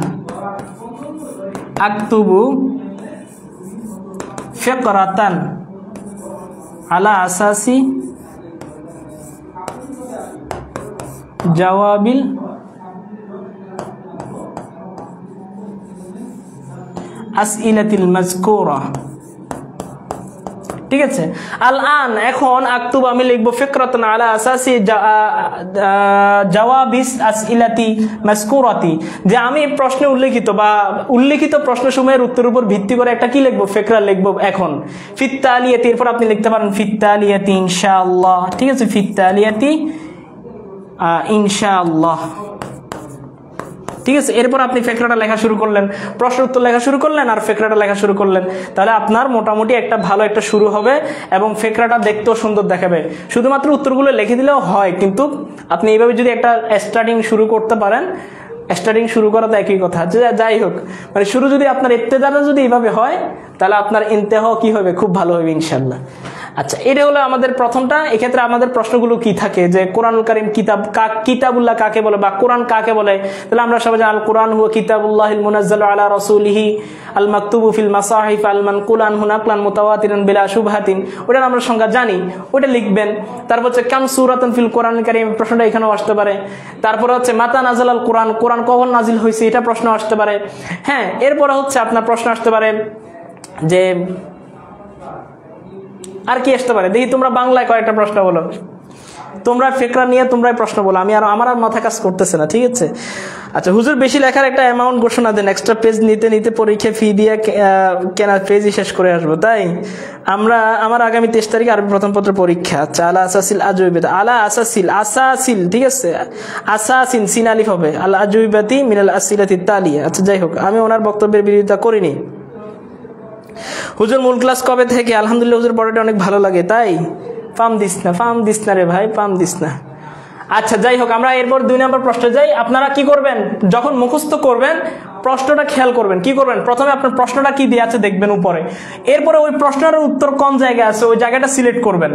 আকতুবু ফিকরাতান আলা আসাসি জওয়াবিল আসইলাতিল মাযকুরা, ঠিক আছে। আল আন, এখন আক্তুব আমি লিখবো ফিকরাতান আলা আসাসি জওয়াবিস আসইলাতি মাযকুরাতি, যে আমি প্রশ্নে উল্লেখিত প্রশ্নসমূহের উত্তরের উপর ভিত্তি করে একটা কি লিখবো, ফিকরা লিখবো। এখন ফিত তালিয়াতি, এরপর আপনি লিখতে পারেন ফিত তালিয়াতি ইনশাআল্লাহ, ঠিক আছে, ফিত তালিয়াতি ইনশাআল্লাহ, ঠিক আছে। এরপর আপনি ফিকরাটা লেখা শুরু করলেন, প্রশ্ন উত্তর লেখা শুরু করলেন আর ফিকরাটা লেখা শুরু করলেন, তাহলে আপনার মোটামুটি একটা ভালো একটা শুরু হবে এবং ফিকরাটা দেখতেও সুন্দর দেখাবে। শুধুমাত্র উত্তরগুলো লিখে দিলেও হয়, কিন্তু আপনি এইভাবে যদি একটা স্টার্টিং শুরু করতে পারেন, স্টার্টিং শুরু করা তো একই কথা। যাই হোক, মানে শুরু যদি আপনার ইবতেদাটা যদি এইভাবে হয়, তাহলে আপনার ইন্তেহা কি হবে, খুব ভালো হবে ইনশাআল্লাহ। আচ্ছা, এটা হলো আমাদের প্রথমটা। এক্ষেত্রে আমাদের প্রশ্নগুলো কি থাকে, যে কোরআনুল কারীম কিতাবুল্লাহ কাকে বলে বা কোরআন কাকে বলে, তাহলে আমরা সবাই জানি আল কোরআন হুয়া কিতাবুল্লাহিল মুনাজ্জালু আলা রাসূলিহি আল মাকতুবু ফিল মাসাহিফ আল মানকুল আনহু নাকলান মুতাওয়াতিরান বিলা শুবহাতিন, ওটার আমরা সংজ্ঞা জানি, ওটা লিখবেন। তারপর হচ্ছে কাম সূরাতুন ফিল কোরআনুল কারীম, প্রশ্নটা এখানেও আসতে পারে। তারপর হচ্ছে মাতা নাযাল আল কোরআন, কোরআন কখন নাজিল হয়েছে, এটা প্রশ্ন আসতে পারে। হ্যাঁ, এরপর হচ্ছে আপনার প্রশ্ন আসতে পারে যে আর কি আসতে পারে, দেখি তোমরা বাংলায় কয়েকটা প্রশ্ন বলো, তোমরা ফিকরা নিয়ে তোমরাই প্রশ্ন বলো, আমার আর মাথা কাজ করতেছে না, ঠিক আছে। আচ্ছা, হুজুর বেশি লেখার একটা অ্যামাউন্ট ঘোষণা দেন, এক্সট্রা পেজ নিতে পরীক্ষা ফি দিয়ে কেনা পেজই শেষ করে আসবো। তাই আমার আগামী 23 তারিখে আরবি প্রথম পত্র পরীক্ষা। আচ্ছা, আলা আসাসিল আজুইবাত, আলা আসাসিল, ঠিক আছে, আসাসিন সিন আলিফ হবে, আল আজুইবাতি মিনাল আসিলাতি তালিয়া। আচ্ছা, যাই হোক, আমি ওনার বক্তব্যের বিরোধিতা করিনি। হুজুর মূল ক্লাস কবে থেকে? আলহামদুলিল্লাহ হুজুর, পড়াটা অনেক ভালো লাগে। তাই ফার্ম দিস না রে ভাই, ফার্ম দিস না। আচ্ছা, যাই হোক, আমরা এরপর 2 নম্বর প্রশ্নে যাই। আপনারা কি করবেন, যখন মুখস্থ করবেন প্রশ্নটা খেয়াল করবেন। কি করবেন, প্রথমে আপনার প্রশ্নটা কি দিয়ে আছে দেখবেন উপরে, এরপরে ওই প্রশ্নের উত্তর কোন জায়গায় আছে ওই জায়গাটা সিলেক্ট করবেন।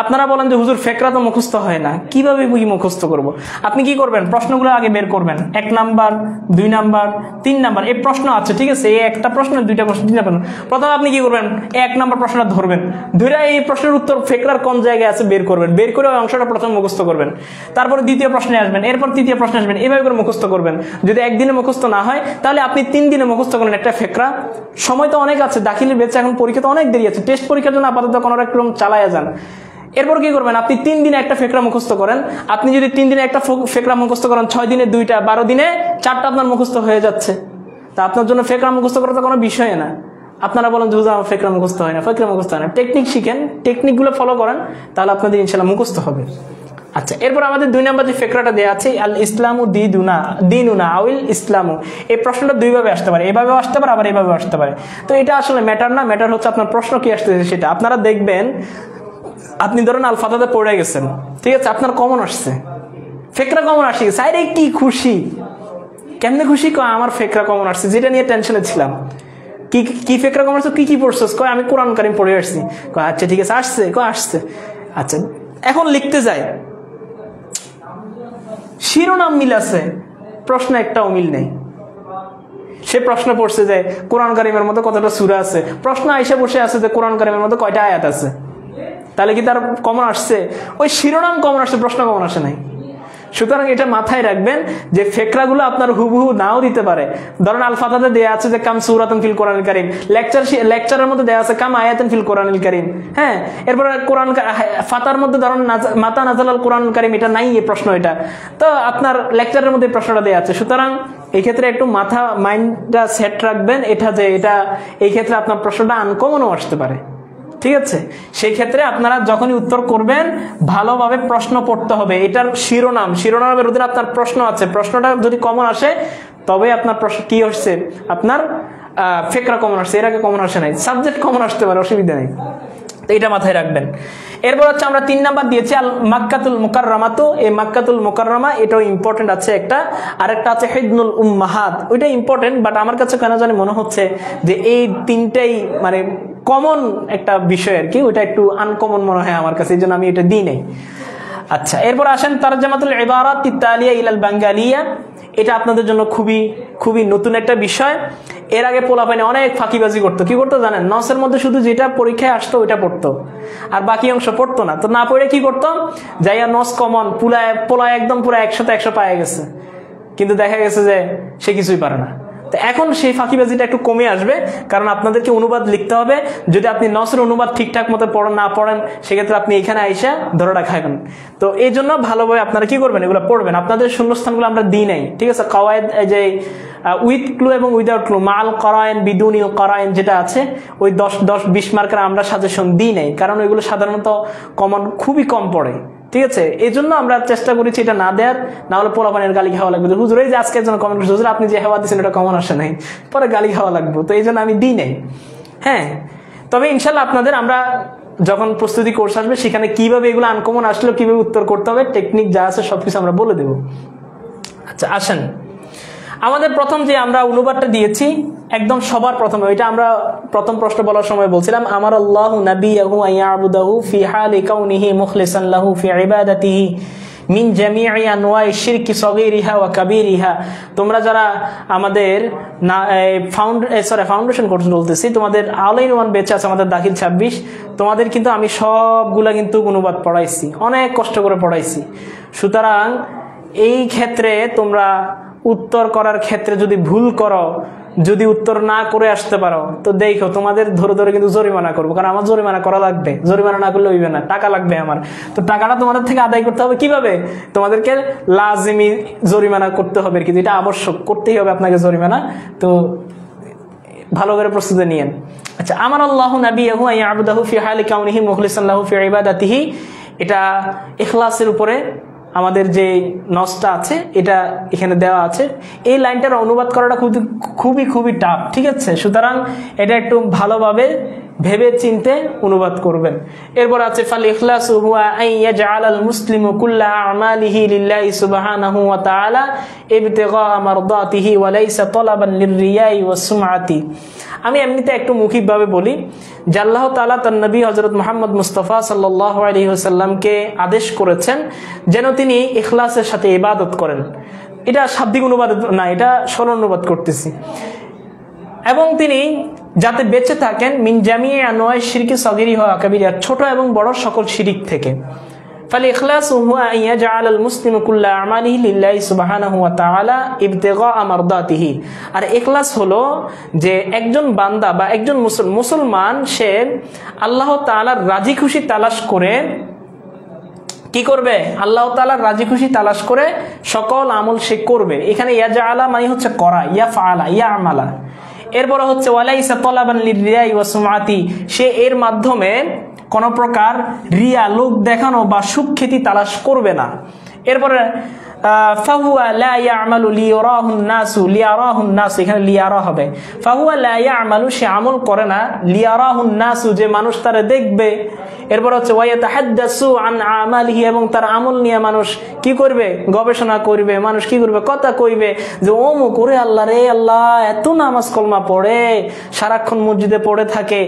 আপনারা বলেন যে হুজুর ফিকরা তো মুখস্থ হয় না, কিভাবে মুখস্থ করব? আপনি কি করবেন, প্রশ্নগুলো আগে বের করবেন, 1 নাম্বার 2 নাম্বার 3 নাম্বার এই প্রশ্ন আছে, ঠিক আছে, এই একটা প্রশ্ন 2টা প্রশ্ন 3টা প্রশ্ন। প্রথমে আপনি কি করবেন, 1 নাম্বার প্রশ্নটা ধরবেন, ধরে এই প্রশ্নের উত্তর ফিকরার কোন জায়গায় আছে বের করবেন, বের করে ওই অংশটা প্রথমে মুখস্থ করবেন। তারপরে দ্বিতীয় প্রশ্নে আসবেন, এরপর তৃতীয় প্রশ্নে আসবেন, এভাবে করে মুখস্থ করবেন। যদি একদিনে মুখস্থ না হয়, তাহলে আপনি 3 দিনে মুখস্থ করেন একটা ফিকরা। সময় তো অনেক আছে, দাখিলের বেঁচে এখন পরীক্ষা তো অনেক দেরি আছে, টেস্ট পরীক্ষার জন্য আপাতত কোনো রকম চালায়া যান। এরপর কি করবেন, আপনি 3 দিনে একটা ফিকরা মুখস্থ করেন। আপনি যদি 3 দিনে একটা ফিকরা মুখস্থ করেন, 6 দিনে 2টা, 12 দিনে 4টা আপনার মুখস্থ হয়ে যাচ্ছে। তা আপনার জন্য ফিকরা মুখস্থ করা তো কোনো বিষয় না। আপনারা বলেন যে হুজুর আমার ফিকরা মুখস্থ হয় না, ফিকরা মুখস্থ হয় না, টেকনিক শিখেন, টেকনিকগুলো ফলো করেন, তাহলে আপনাদের ইনশাআল্লাহ মুখস্থ হবে। আচ্ছা, এরপর আমাদের 2 নম্বর যে ফিকরাটা দেওয়া আছে, আল ইসলামু দিনুনা আউল ইসলামু, এই প্রশ্নটা দুইভাবে আসতে পারে, এভাবেও আসতে পারে আবার এভাবেও আসতে পারে। তো এটা আসলে ম্যাটার না, ম্যাটার হচ্ছে আপনার প্রশ্ন কি আসতেছে সেটা। আপনারা দেখবেন আপনি ধরুন আল ফাতাতে পড়ে গেছেন, ঠিক আছে, আপনার কমন আসছে, ফিকরা কমন আসে গেছে, আরে কি খুশি, কেমনে খুশি, কয় আমার ফিকরা কমন আসছে, যেটা নিয়ে টেনশনে ছিলাম। কি ফিকরা কমন আসছে, কি পড়ছস, কয় আমি কোরআন কারীম পড়ে আসছি। কয় আচ্ছা ঠিক আছে, আসছে, কয় আসছে। আচ্ছা, এখন লিখতে যাই, শিরোনাম মিল আছে, প্রশ্ন একটাও মিল নেই। সে প্রশ্ন পড়ছে যে কোরআন কারীমের মধ্যে কতটা সূরা আছে, প্রশ্ন আইসা বসে আছে যে কোরআন কারীমের মধ্যে কয়টা আয়াত আছে, তাহলে কি তার কমন আসছে? ওই শিরোনাম কমন আসছে, প্রশ্ন কমন আসে নাই। সুতরাং এটা মাথায় রাখবেন যে ফিকরাগুলো আপনার হুবহু নাও দিতে পারে। ধরেন আল ফাতাতে দেয়া আছে যে কাম সূরাতুন ফিল কোরআনিল কারীম, লেকচারের মধ্যে দেয়া আছে কাম আয়াতুন ফিল কোরআনিল কারীম। হ্যাঁ, এরপর কোরআন ফাতার মধ্যে ধরেন মাতা নাযালাল কোরআনুল কারীম, এটা নাই, এই প্রশ্ন এটা তো আপনার লেকচারের মধ্যে প্রশ্নটা দেয়া আছে। সুতরাং এই ক্ষেত্রে একটু মাইন্ডটা সেট রাখবেন এটা, যে এটা এই ক্ষেত্রে আপনার প্রশ্নটা আনকমনও আসতে পারে, ঠিক আছে। সেই ক্ষেত্রে আপনারা যখনই উত্তর করবেন ভালোভাবে প্রশ্ন পড়তে হবে, এটার শিরোনামের অধীনে আপনার প্রশ্ন আছে, প্রশ্নটা যদি কমন আসে তবে আপনার প্রশ্ন কি হচ্ছে, আপনার ফিকরা কমন আসছে, এর আগে কমন আসে নাই, সাবজেক্ট কমন আসতে পারে, অসুবিধা নেই, তো এটা মাথায় রাখবেন। এরপর হচ্ছে আমরা 3 নাম্বার দিয়েছি আল মাক্কাতুল মুকাররামাতু, এই মাক্কাতুল মুকাররামা এটাও ইম্পর্টেন্ট আছে একটা, আরেকটা আছে হিদনুল উম্মাহাত, ওইটা ইম্পর্টেন্ট, বাট আমার কাছে কেন জানি মনে হচ্ছে যে এই তিনটাই মানে কমন একটা বিষয় আর কি, ওইটা একটু আনকমন মনে হয় আমার কাছে, এই জন্য আমি এটা দিই নাই। আচ্ছা, এরপর আসেন তারজামাতুল ইবারাত তালিয়া ইলাল বাঙ্গালিয়া, এটা আপনাদের জন্য খুবই নতুন একটা বিষয়। এর আগে পোলাপাইনে অনেক ফাঁকিবাজি করতো, কি করতো জানেন, নসের মধ্যে শুধু যেটা পরীক্ষায় আসতো ওইটা পড়তো, আর বাকি অংশ পড়তো না। তো না পড়ে কি করতো, যাইয়া নস কমন পোলায় একদম পুরো 100 পায়ে গেছে, কিন্তু দেখা গেছে যে সে কিছুই পারে না। তো এখন সেই ফাঁকিবাজিটা একটু কমে আসবে, কারণ আপনাদেরকে অনুবাদ লিখতে হবে। যদি আপনি নসের অনুবাদ ঠিকঠাক মতো না পড়েন, সেক্ষেত্রে আপনি এখানে আইসা ধরাটা খাইবেন। তো এই জন্য ভালোভাবে আপনারা কি করবেন, এগুলো পড়বেন। আপনাদের শূন্যস্থানগুলো আমরা দিই নাই, ঠিক আছে, কাওয়ায়েদ যে উইথ ক্লু এবং উইদাউট ক্লু, মাল করায়েন বিদুনি করায়েন যেটা আছে, ওই 10-20 মার্কের আমরা সাজেশন দিই নাই, কারণ ওইগুলো সাধারণত কমন খুবই কম পড়ে, ঠিক আছে। এই জন্য আমরা চেষ্টা করেছি এটা না দেওয়ার, না হলে পোলাপানের গালি খাওয়া লাগবে, হুজুর এই যে আজকে একজন কমেন্ট করছে, হুজুর আপনি যে হেওয়া দিচ্ছেন এটা কমন আসে নাই, পরে গালি খাওয়া লাগবে, তো এই জন্য আমি দিই নাই। হ্যাঁ, তবে ইনশাল্লাহ আপনাদের আমরা যখন প্রস্তুতি কোর্স আসবে সেখানে কিভাবে এগুলো আনকমন আসলেও কিভাবে উত্তর করতে হবে, টেকনিক যা আছে সবকিছু আমরা বলে দেব। আচ্ছা আসেন, আমাদের প্রথম যে আমরা অনুবাদটা দিয়েছি একদম সবার প্রথমে, ওইটা আমরা প্রথম প্রশ্ন বলার সময় বলছিলাম, আমার আল্লাহু নাবিয়াহু আইয়াবুদাহু ফি হালি কাউনিহি মুখলিসান লাহু ফি ইবাদাতিহি মিন জামিই আনওয়াই শিরকি সগীরিহা ওয়া কাবীরিহা। তোমরা যারা আমাদের ফাউন্ডেশন কোর্স বলতেছি, তোমাদের অল ইন ওয়ান ব্যাচ আছে আমাদের দাখিল 26, তোমাদের কিন্তু আমি সবগুলা কিন্তু অনুবাদ পড়াইছি, অনেক কষ্ট করে পড়াইছি। সুতরাং এই ক্ষেত্রে তোমরা উত্তর করার ক্ষেত্রে যদি ভুল করো, যদি উত্তর না করে আসতে পারো, তো দেখো তোমাদের ধরে ধরে কিন্তু জরিমানা করবো, কারণ আমার জরিমানা করা লাগবে, জরিমানা না করলে হইবে না, টাকা লাগবে আমার। তো টাকাটা তোমাদের থেকে আদায় করতে হবে কিভাবে, তোমাদেরকে লাজিমি জরিমানা করতে হবে, কিন্তু এটা আবশ্যক, করতেই হবে আপনাকে জরিমানা। তো ভালো করে প্রস্তুতি নিয়েন। আচ্ছা, আমার আল্লাহু নাবিয়াহু আইয়াবুদাহু ফি হালি কাউনিহি মুখলিসান লাহু ফি ইবাদাতিহি, এটা ইখলাসের উপরে আমাদের যে নসটা আছে এটা এখানে দেওয়া আছে। এই লাইনটার অনুবাদ করাটা খুবই টাফ, ঠিক আছে। সুতরাং এটা একটু ভালোভাবে ভেবে চিনতে অনুবাদ করবেন। এরপর আছে ফাল ইখলাসু হুয়া আন ইয়াজআলাল মুসলিমু কুল্লা আমালিহি লিল্লাহি সুবহানাহু ওয়া তাআলা ইবতিগা মারদাতিহি ওয়া লাইসা তালাবান লিররিয়াই ওয়াস সুমআতি। আমি এমনিতে একটু মৌখিকভাবে বলি যে আল্লাহ তাআলা তার নবী হযরত মুহাম্মদ মুস্তাফা সাল্লাল্লাহু আলাইহি ওয়াসাল্লামকে আদেশ করেছেন যেন তিনি ইখলাসের সাথে ইবাদত করেন। এটা শাব্দিক অনুবাদ না, এটা সরল অনুবাদ করতেছি। এবং তিনি যাতে বেঁচে থাকেন মিন জামিই আনওয়াই শিরকি সগীরিহা ওয়া কাবীরিহা, ছোট এবং বড় সকল শিরিক থেকে। ফাল ইখলাসু হুয়া আন ইয়াজআলাল মুসলিমু কুল্লা আমালিহি লিল্লাহি সুবহানাহু ওয়া তাআলা ইবতিগা মারদাতিহি। আর ইখলাস হলো যে একজন বান্দা বা একজন মুসলমান সে আল্লাহ তাআলার রাজি খুশি তালাশ করে কি করবে, আল্লাহ তাআলার রাজি খুশি তালাশ করে সকল আমল সে করবে। এখানে ইয়াজআলা মানে হচ্ছে করা, ইয়াফআলা, ইয়ামালা, এরপরে হচ্ছে ওয়ালাইসা তলাবান লিরিয়াই ওয়া সুমআতি, সে এর মাধ্যমে কোন প্রকার রিয়া, লোক দেখানো বা সুখ্যাতি তালাশ করবে না। এরপরে ফাহুয়া লা ইয়ামালু লিয়ারাহুন নাসু, লিয়ারাহুন নাস, এখানে লিয়ারা হবে। ফাহুয়া লা ইয়ামালু, সে আমল করে না, লিয়ারাহুন নাসু, যে মানুষ তারে দেখবে। এরপর হচ্ছে ওয়ায়াতাহাদ্দাসু আন আমালিহি, এবং তার আমল নিয়ে মানুষ কি করবে, গবেষণা করবে, মানুষ কি করবে, কথা কইবে যে অমুক ওরে আল্লাহ রে আল্লাহ এত নামাজ কলমা পড়ে, সারাক্ষণ মসজিদে পড়ে থাকে,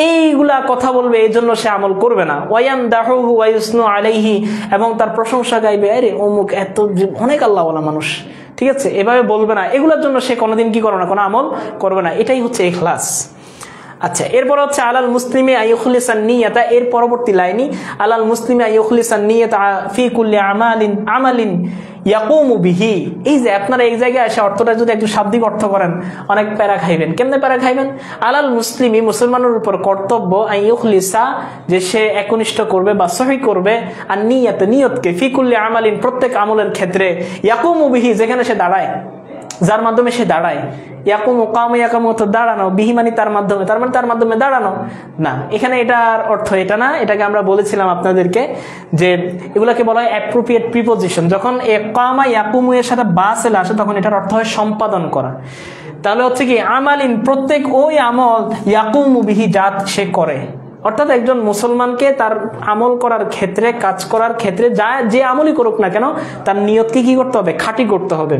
এইগুলা কথা বলবে, এই জন্য সে আমল করবে না। ওয়ায়ামদাহুহু ওয়া ইউসনু আলাইহি, এবং তার প্রশংসা গাইবে, আরে অমুক এত অনেক আল্লাহওয়ালা মানুষ, ঠিক আছে, এভাবে বলবে না। এগুলোর জন্য সে কোনোদিন কি করবে না, কোনো আমল করবে না। এটাই হচ্ছে ইখলাস। আচ্ছা, এরপর হচ্ছে আলাল মুসলিমি আইয়ুখলিসান নিয়াতা, এর পরবর্তী লাইনই আলাল মুসলিমি আইয়ুখলিসান নিয়াতা ফি কুল্লি আমালিন ইয়াকুমু বিহি। এই যে আপনারা এই জায়গায় এসে অর্থটা যদি একটু শাব্দিক অর্থ করেন, অনেক প্যারা খাইবেন। কেমনে প্যারা খাইবেন? আলাল মুসলিমি, মুসলমানের উপর কর্তব্য, আইয়ুখলিসা, যে সে একনিষ্ঠ করবে বা সহি করবে, আর নিয়াতে, নিয়তকে, ফি কুল্লি আমালিন, প্রত্যেক আমলের ক্ষেত্রে, ইয়াকুমু বিহি, যেখানে সে দাঁড়ায়, যার মাধ্যমে সে দাঁড়ায়। ইয়াকুমু কামু, ইয়াকুমু তো দাঁড়ানো, বিহি মানে তার মাধ্যমে, তার মানে তার মাধ্যমে দাঁড়ানো না। এখানে এটার অর্থ এটা না। এটাকে আমরা বলেছিলাম আপনাদেরকে যে এগুলাকে বলা হয় অ্যাপ্রোপ্রিয়েট প্রিপোজিশন। যখন কামা ইয়াকুমু এর সাথে বা সেল আসে, তখন এটার অর্থ হয় সম্পাদন করা। তাহলে হচ্ছে কি আমালিন, প্রত্যেক ওই আমল, ইয়াকুমু বিহি, জাত সে করে। অর্থাৎ একজন মুসলমানকে তার আমল করার ক্ষেত্রে, কাজ করার ক্ষেত্রে, যা যে আমলই করুক না কেন, তার নিয়তকে কি করতে হবে, খাঁটি করতে হবে।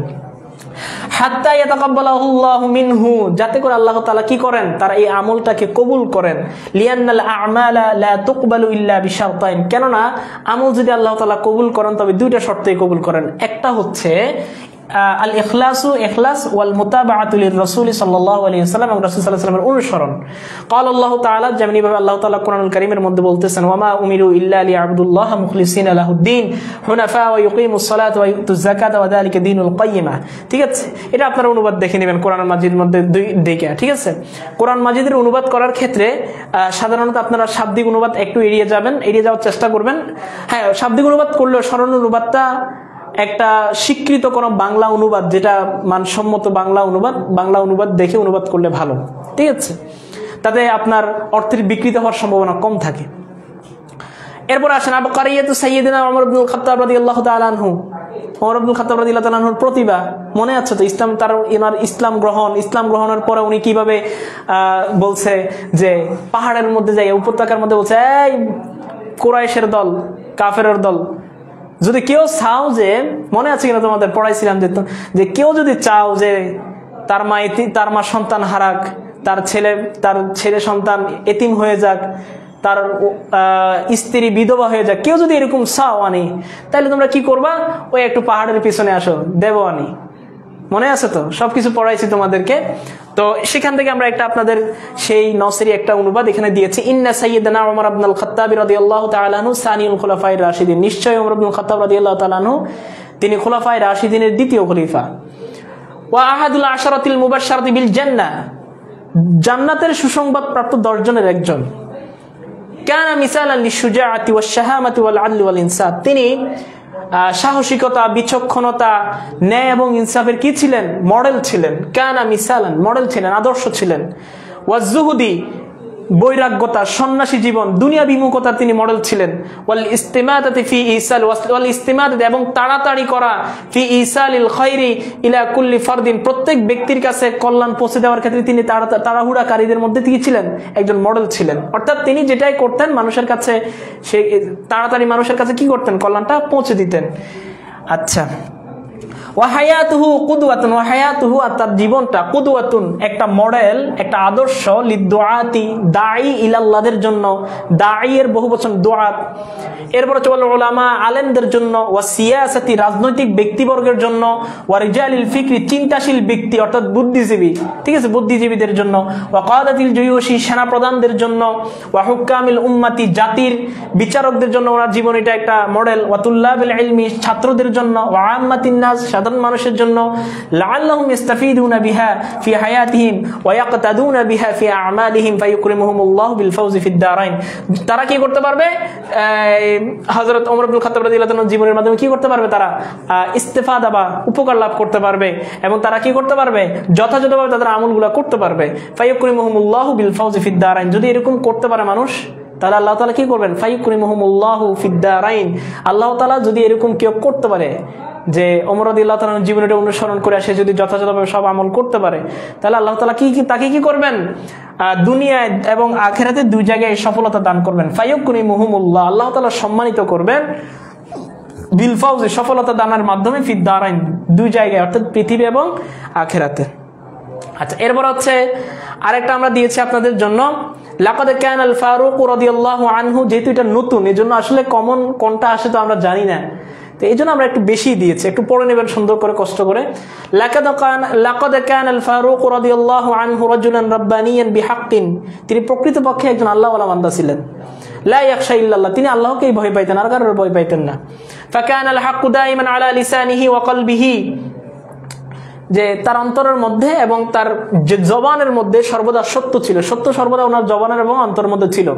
হাত্তা ইয়াতাকাব্বালাহু আল্লাহু মিনহু, যাতে করে আল্লাহ তাআলা কি করেন, তার এই আমলটাকে কবুল করেন। লিআন্নাল আ'মালা লা তুকবালু ইল্লা বিশারতাইন, কেননা আমল যদি আল্লাহ তাআলা কবুল করেন তবে দুইটা শর্তেই কবুল করেন। একটা হচ্ছে আল ইখলাসু, ইখলাস, ওয়াল মুতাবাআতু লির রাসূল সাল্লাল্লাহু আলাইহি ওয়াসাল্লাম, এবং রাসূল সাল্লাল্লাহু আলাইহি ওয়াসাল্লামের অনুসরণ। ক্বাল আল্লাহু তাআলা, যেমনি ভাবে আল্লাহ তাআলা কোরআনুল কারীমের মধ্যে বলতেছেন, ওয়া মা উমিরু ইল্লা লিয়াবুদুল্লাহ মুখলিসিনা লাহুদ্দিন হুনাফা ওয়া ইউকিমুস সালাতা ওয়া ইউতুজ যাকাতা ওয়া যালিকা দীনুল কাইয়্যিমা। ঠিক আছে, এটা আপনারা অনুবাদ দেখে নেবেন কোরআন মাজিদের মধ্যে দুই দিকে। ঠিক আছে, কোরআন মাজিদের অনুবাদ করার ক্ষেত্রে সাধারণত আপনারা শাব্দিক অনুবাদ একটু এড়িয়ে যাবেন, এড়িয়ে যাওয়ার চেষ্টা করবেন। হ্যাঁ, শাব্দিক অনুবাদ করলেও সরল অনুবাদটা একটা স্বীকৃত কোনো বাংলা অনুবাদ, যেটা মানসম্মত বাংলা অনুবাদ দেখে অনুবাদ করলে ভালো। ঠিক আছে, তাতে আপনার অর্থের বিকৃত হওয়ার সম্ভাবনা কম থাকে। এরপর আসেন আবকারিয়াতু সাইয়্যিদিনা ওমর ইবনুল খাত্তাব রাদিয়াল্লাহু তাআলা আনহু। ওমর ইবনুল খাত্তাব রাদিয়াল্লাহু তাআলা আনহুর প্রতিভা মনে আছে তো? ইসলাম গ্রহণের পরে উনি কিভাবে বলছে যে পাহাড়ের মধ্যে যাই, উপত্যকার মধ্যে বলছে, এই কুরাইশের দল, কাফেরের দল, যদি কেউ চাও, যে মনে আছে কিনা তোমাদের পড়াইছিলাম যে কেউ যদি চাও যে তার মা সন্তান হারাক, তার ছেলে সন্তান এতিম হয়ে যাক, তার স্ত্রী বিধবা হয়ে যাক, কেউ যদি এরকম চাও আনি, তাহলে তোমরা কি করবা? ওই একটু পাহাড়ের পিছনে আসো, দেব আনি। মনে আছে তো? সবকিছু পড়াইছি তোমাদেরকে। তো সেখান থেকে আমরা একটা আপনাদের সেই নসরি একটা অনুবাদ এখানে দিয়েছি। ইন্না সাইয়্যিদানা ওমর ইবনুল খাত্তাব রাদিয়াল্লাহু তাআলা আনহু সানিউল খুলাফায়ে রাশিদিন, নিশ্চয়ই ওমর ইবনুল খাত্তাব রাদিয়াল্লাহু তাআলা আনহু তিনি খুলাফায়ে রাশিদিনের দ্বিতীয় খলিফা। ওয়া আহাদুল আশারাতিল মুবাশশারাতি বিল জান্নাহ, জান্নাতের সুসংবাদ প্রাপ্ত 10 জনের একজন। কানা মিসালান লিশুজাআতি ওয়াশ শাহামাতি ওয়াল আদলি ওয়াল ইনসাফ, তিনি সাহসিকতা, বিচক্ষণতা, ন্যায় এবং ইনসাফের কি ছিলেন? মডেল ছিলেন। কানা মিসালান, মডেল ছিলেন, আদর্শ ছিলেন। ওয়াজুহুদি, বৈরাগ্যতা, সন্ন্যাসী জীবন, দুনিয়া বিমুখতা তিনি মডেল ছিলেন। ওয়াল ইস্তিমাদাতি ফি ইসাল, ওয়াল ইস্তিমাদাত, এবং তাড়াতাড়ি করা, ফি ইসালিল খায়রি ইলা কুল্লি ফারদিন, প্রত্যেক ব্যক্তির কাছে কল্যাণ পৌঁছে দেওয়ার ক্ষেত্রে তিনি তাড়াহুড়াকারীদের মধ্যে তিনি ছিলেন, একজন মডেল ছিলেন। অর্থাৎ তিনি যেটাই করতেন মানুষের কাছে, সেই তাড়াতাড়ি মানুষের কাছে কি করতেন? কল্যাণটা পৌঁছে দিতেন। আচ্ছা, ওয়াহায়াতুহু কুদওয়াতুন, ওয়াহায়াতুহু, আর তার জীবনটা, কুদওয়াতুন, একটা মডেল, একটা আদর্শ, লিদুআতি, দাঈ ইলাল্লাহদের জন্য, দাঈ এর বহুবচন দুআত। এরপর হচ্ছে উলামা, আলেমদের জন্য, ওয়া সিয়াসাতি, রাজনৈতিক ব্যক্তিবর্গের জন্য, ওয়া রিজালিল ফিকরি, চিন্তাশীল ব্যক্তি অর্থাৎ বুদ্ধিজীবী, ঠিক আছে, বুদ্ধিজীবীদের জন্য, ওয়া কাদাতিল জুয়ুশি, সেনা প্রধানদের জন্য, ওয়া হুক্কামিল উম্মতি, জাতির বিচারকদের জন্য ওনার জীবন এটা একটা মডেল, ওয়া তুল্লাবিল ইলমি, ছাত্রদের জন্য, ওয়া আম্মাতিন নাস, সাধারণ মানুষের জন্য, লাআল্লাহুম ইস্তাফিদুনা বিহা ফি হায়াতিহিম ওয়া ইয়াকতাদুনা বিহা ফি আমালিহিম ফায়ুকরিমুহুমুল্লাহু বিল ফাওজি ফিদ দারাইন। তারা কি করতে পারবে? হযরত ওমর ইবনে খাত্তাব রাদিয়াল্লাহু তাআলার জীবনের মাধ্যমে কি করতে পারবে? তারা ইস্তেফাদা বা উপকার লাভ করতে পারবে, এবং তারা কি করতে পারবে? যথাযথভাবে তাদের আমলগুলো করতে পারবে। ফায়ুকরিমুহুমুল্লাহু বিল ফাওজি ফিদ দারাইন। যদি এরকম করতে পারে মানুষ, তাহলে আল্লাহ তাআলা কি করবেন? ফায়ুকরিমুহুমুল্লাহু ফিদ দারাইন। আল্লাহ তাআলা যদি এরকম কেউ করতে পারে যে ওমর রাদিয়াল্লাহু তাআলার জীবনটা অনুসরণ করে সে যদি যথাযথভাবে সব আমল করতে পারে, তাহলে আল্লাহ তাআলা তাকে কি করবেন? দুনিয়ায় এবং আখিরাতে দুই জায়গায় সফলতা দান করবেন। ফায়ুকরিমুহুমুল্লাহ, আল্লাহ তাআলা সম্মানিত করবেন বিল ফাওজি, সফলতা দানের মাধ্যমে, ফিদ দারাইন, দুই জায়গায়, অর্থাৎ পৃথিবী এবং আখিরাতে। আচ্ছা, এরপর হচ্ছে আরেকটা আমরা দিয়েছি আপনাদের জন্য, লাকাদ কানাল ফারুক রাদিয়াল্লাহু আনহু। যেহেতু এটা নতুন, এজন্য আসলে কমন কোনটা আসে তো আমরা জানি না, তো এই জন্য আমরা একটু বেশি দিয়েছি। একটু পড়ে নেবেন সুন্দর করে, কষ্ট করে। লাকাদ কানাল ফারুক রাদিয়াল্লাহু আনহু রাজুলান রাব্বানিয়ান বিহাক্কিন। তিনি প্রকৃতপক্ষে একজন আল্লাহওয়ালা বান্দা ছিলেন। লা ইয়াখশা ইল্লাল্লাহ, তিনি আল্লাহকেই ভয় পাইতেন, আর কারোর ভয় পাইতেন না। ফাকানাল হাক্কু দাইমান আলা লিসানিহি ওয়া কলবিহি, যে তার অন্তরের মধ্যে এবং তার যে জবানের মধ্যে সর্বদা সত্য ছিল, সত্য সর্বদা ওনার জবানের এবং অন্তরের মধ্যে ছিল।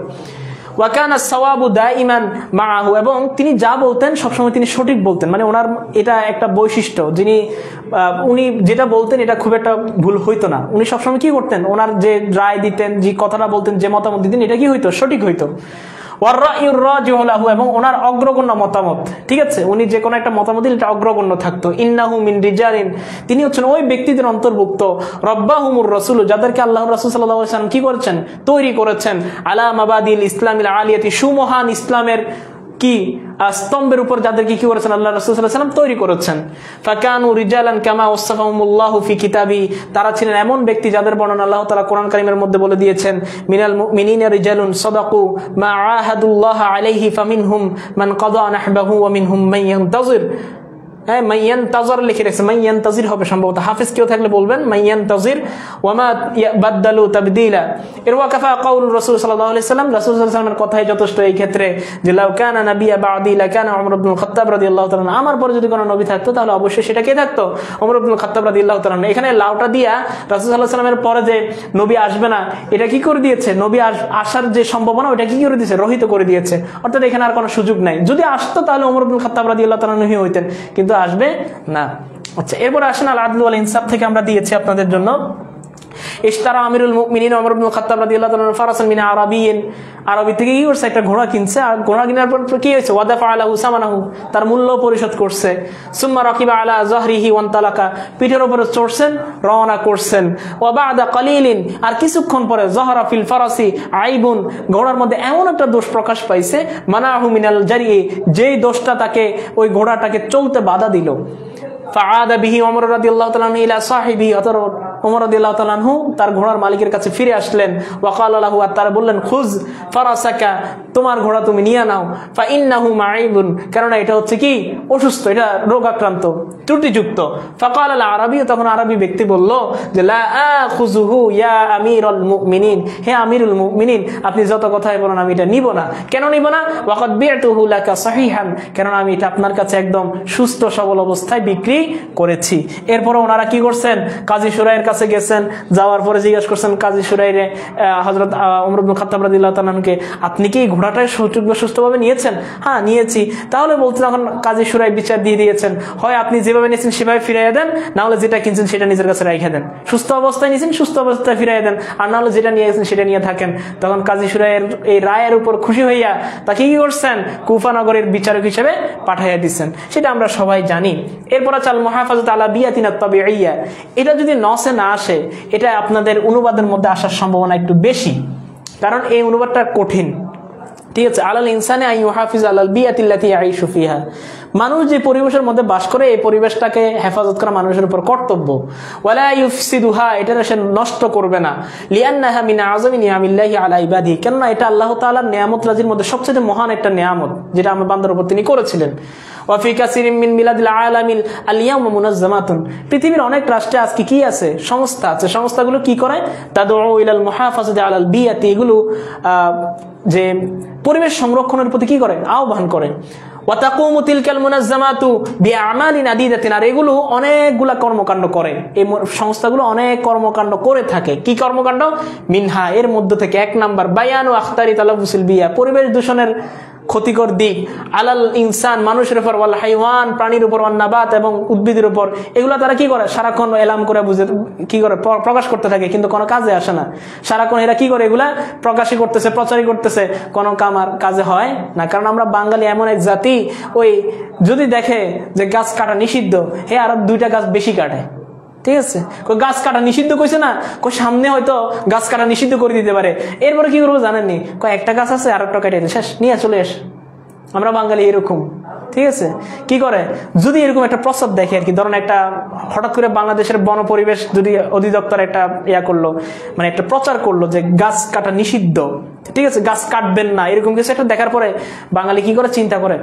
ওয়া কানা সাওয়াবু দাইমান মাআহু, এবং তিনি যা বলতেন সবসময় তিনি সঠিক বলতেন। মানে ওনার এটা একটা বৈশিষ্ট্য, উনি যেটা বলতেন এটা খুব একটা ভুল হইতো না। উনি সবসময় কি করতেন? ওনার যে রায় দিতেন, যে কথাটা বলতেন, যে মতামত দিতেন, এটা কি হইতো? সঠিক হইতো। এবং ওনার অগ্রগণ্য মতামত, ঠিক আছে, উনি যে কোনো একটা মতামত দিলে এটা অগ্রগণ্য থাকতো। ইন্নাহু মিন রিজালিন, তিনি হচ্ছেন ওই ব্যক্তিদের অন্তর্ভুক্ত, রব্বাহুমুর রাসূল, যাদেরকে আল্লাহর রাসূল সাল্লাল্লাহু আলাইহি ওয়াসাল্লাম কি করেছেন? তৈরি করেছেন। আলা মাবাদিল ইসলামিল আলিয়াতি, সুমহান ইসলামের কি স্তম্ভের উপর যাদেরকে কি করেছেন? আল্লাহ রাসূল সাল্লাল্লাহু আলাইহি ওয়াসাল্লাম তৈরি করেছেন। ফাকানু রিজালান কামা ওয়াসাফাহুমুল্লাহু ফি কিতাবি, তারা ছিলেন এমন ব্যক্তি যাদের বর্ণনা আল্লাহ তাআলা কোরআন কারীমের মধ্যে বলে দিয়েছেন। মিনাল মুমিনিনা রিজালুন সাদাকু মা আহাদুল্লাহ আলাইহি ফামিনহুম মান কাদা নাহবাহু ওয়া মিনহুম মান ইয়ানতাজির। হ্যাঁ, মাইয়ানতাজির লিখে রেখেছে, মাইয়ানতাজির হবে সম্ভবত, হাফেজ কেউ থাকলে বলবেন মাইয়ানতাজির। ওয়া মা বাদদালু তাবদীলা। এর ওয়াকাফা কাউলুর রাসূল সাল্লাল্লাহু আলাইহি ওয়াসাল্লাম, রাসূল সাল্লাল্লাহু আলাইহি ওয়াসাল্লামের কথাই যথেষ্ট এই ক্ষেত্রে, যে লাউ কানা নাবিয়্যা বা'দি লাকানা ওমর ইবনুল খাত্তাব রাদিয়াল্লাহু তাআলা, আমার পরে যদি কোনো নবী থাকতো তাহলে অবশ্যই সেটা কে থাকতো? ওমর ইবনুল খাত্তাব রাদিয়াল্লাহু তাআলা। এখানে লাউটা দিয়া রাসূল সাল্লাল্লাহু আলাইহি ওয়াসাল্লামের পরে যে নবী আসবে না, এটা কি করে দিয়েছে? নবী আসার যে সম্ভাবনা ওটা কি করে দিয়েছে? রহিত করে দিয়েছে। অর্থাৎ এখানে আর কোনো সুযোগ নাই। যদি আসতো তাহলে ওমর ইবনুল খাত্তাব রাদিয়াল্লাহু তাআলা নবী হইতেন, কিন্তু আসবে না। আচ্ছা, এরপর আসেন আল আদল ওয়াল ইনসাফ থেকে আমরা দিয়েছি আপনাদের জন্য। ইশতারা আমিরুল মুমিনিন ওমর ইবনুল খাত্তাব রাদিয়াল্লাহু তাআলা ফারাসান মিন আরাবিয়িন, আরবি থেকে কি করছে? একটা ঘোড়া কিনছে, আর ঘোড়া কেনার পর কি হয়েছে? ওয়াদাফা আলাহু সামানাহু, তার মূল্য পরিশোধ করছে। সুম্মা রাকিবা আলা যাহরিহি ওয়ানতালাকা, পিঠের উপরে চড়ছেন, রওনা করছেন। ওয়া বা'দা কালিলিন, আর কিছুক্ষণ পরে যাহরা ফিল ফারাসি আইবুন, ঘোড়ার মধ্যে এমন একটা দোষ প্রকাশ পাইছে, মানাহু মিনাল জারি, যেই দোষটা তাকে, ওই ঘোড়াটাকে চলতে বাধা দিল। ফাআদা বিহি ওমর রাদিয়াল্লাহু তাআলা ইলা সাহিবি, অতঃপর ওমর রাদিয়াল্লাহু তাআলা তার ঘোড়ার মালিকের কাছে ফিরে আসলেন। ওয়া ক্বালা লাহু, আর তারা বললেন, খুজ ফারাসাকা, তোমার ঘোড়া তুমি নিয়ে নাও। ফা ইন্নাহু মাইবুন, কারণ এটা হচ্ছে কি? অসুস্থ, এটা রোগাক্রান্ত, ত্রুটিযুক্ত। ফাকাল আল আরবি, তখন আরবি ব্যক্তি বলল যে লা আখুযুহু ইয়া আমিরুল মুমিনিন, হে আমিরুল মুমিনিন, আপনি যত কথাই বলেন আমি এটা নিব না। কেন নিব না? ওয়াকাদ বি'তুহু লাকা সহিহান, কারণ আমি এটা আপনার কাছে একদম সুস্থ সবল অবস্থায় বিক্রি করেছি। এরপরে ওনারা কি করছেন? কাজী শুরাইয়ের কাছে গেছেন, যাওয়ার পরে জিজ্ঞাসা করছেন কাজী শুরাইরে, হযরত ওমর ইবনে খাত্তাব রাদিয়াল্লাহু তাআলা আনহুকে, আপনি কি এই ঘোড়াটাই সুস্থভাবে নিয়েছেন? হ্যাঁ, নিয়েছি। তাহলে বলতে, তখন কাজী শুরাই বিচার দিয়ে দিয়েছেন, হয় আপনি যেভাবে নিয়েছেন সেভাবে ফিরাইয়া দেন, না হলে যেটা কিনছেন সেটা নিজের কাছে রেখে দেন। সুস্থ অবস্থায় নিয়েছেন, সুস্থ অবস্থায় ফিরাইয়া দেন, আর না হলে যেটা নিয়ে গেছেন সেটা নিয়ে থাকেন। তখন কাজী শুরাইয়ের এই রায়ের উপর খুশি হইয়া তাকে কি করছেন? কুফা নগরের বিচারক হিসেবে পাঠাইয়া দিচ্ছেন। সেটা আমরা সবাই জানি। এরপর চাল মুহাফাজাত আলা বিয়াতিনা তাবিইয়া, এটা যদি নসে না আসে, এটা আপনাদের অনুবাদের মধ্যে আসার সম্ভাবনা একটু বেশি, কারণ এই অনুবাদটা কঠিন। ঠিক আছে, আলাল ইনসানি আন ইউহাফিজ আলাল বিয়াতিল্লাতি ইয়াইশু ফিহা, মানুষ যে পরিবেশের মধ্যে বাস করে এই পরিবেশটাকে হেফাজত করা মানুষের উপর কর্তব্য। ওয়ালা ইউফসিদুহা, এটা সে নষ্ট করবে না। লিআন্নাহা মিন আযমি নিআমিল্লাহি আলা ইবাদিহি, কেননা এটা আল্লাহ তাআলার নিয়ামত রাজির মধ্যে সবচেয়ে মহান একটা নিয়ামত, যেটা আমার বান্দার উপর তিনি করেছিলেন। ওয়া ফি কাসিরিন মিন মিলাদিল আলামিল আল ইয়াউমা মুনাজ্জামাতুন, পৃথিবীর অনেক রাষ্ট্রে আজকে কি আছে? সংস্থা আছে। সংস্থাগুলো কি করে? তাদউ ইলাল মুহাফাজাতি আলাল বিয়াতি, এগুলো যে পরিবেশ সংরক্ষণের প্রতি কি করে? আহ্বান করে। ওয়া তাকুমু তিলকাল মুনাজ্জামাতু বিআমালিন আদিদাতিন, আর এগুলো অনেকগুলা কর্মকাণ্ড করে, এই সংস্থাগুলো অনেক কর্মকাণ্ড করে থাকে। কি কর্মকাণ্ড? মিনহা, এর মধ্য থেকে 1 নাম্বার বায়ানু আখতারি তালাফুসিল বিয়া, পরিবেশ দূষণের ক্ষতিকর দিক, আলাল ইনসান, মানুষের উপর, ওয়াল হাইওয়ান, প্রাণীর উপর, ওয়ান নাবাত, এবং উদ্ভিদের উপর। এগুলো তারা কি করে? সারাক্ষণ এলাম করে বুঝে কি করে প্রকাশ করতে থাকে, কিন্তু কোনো কাজে আসে না। সারাক্ষণ এরা কি করে? এগুলা প্রকাশই করতেছে, প্রচারই করতেছে, কোনো কাজে হয় না। কারণ আমরা বাঙালি এমন এক জাতি, ওই যদি দেখে যে গাছ কাটা নিষিদ্ধ, হে আর 2টা গাছ বেশি কাটে। ঠিক আছে, গাছ কাটা নিষিদ্ধ কইছে না, সামনে হয়তো গাছ কাটা নিষিদ্ধ করে দিতে পারে। এরপরে কি করবো জানেননি? একটা গাছ আছে, আর একটা কেটে শেষ, নিয়ে চলে এস। আমরা বাঙালি এরকম। ঠিক আছে, কি করে? যদি এরকম একটা প্রস্তাব দেখে আর কি, ধরেন একটা হঠাৎ করে বাংলাদেশের বন পরিবেশ যদি অধিদপ্তর একটা করলো, মানে একটা প্রচার করলো যে গাছ কাটা নিষিদ্ধ, ঠিক আছে, গাছ কাটবেন না, এরকম কিছু একটা দেখার পরে বাঙালি কি করে? চিন্তা করে,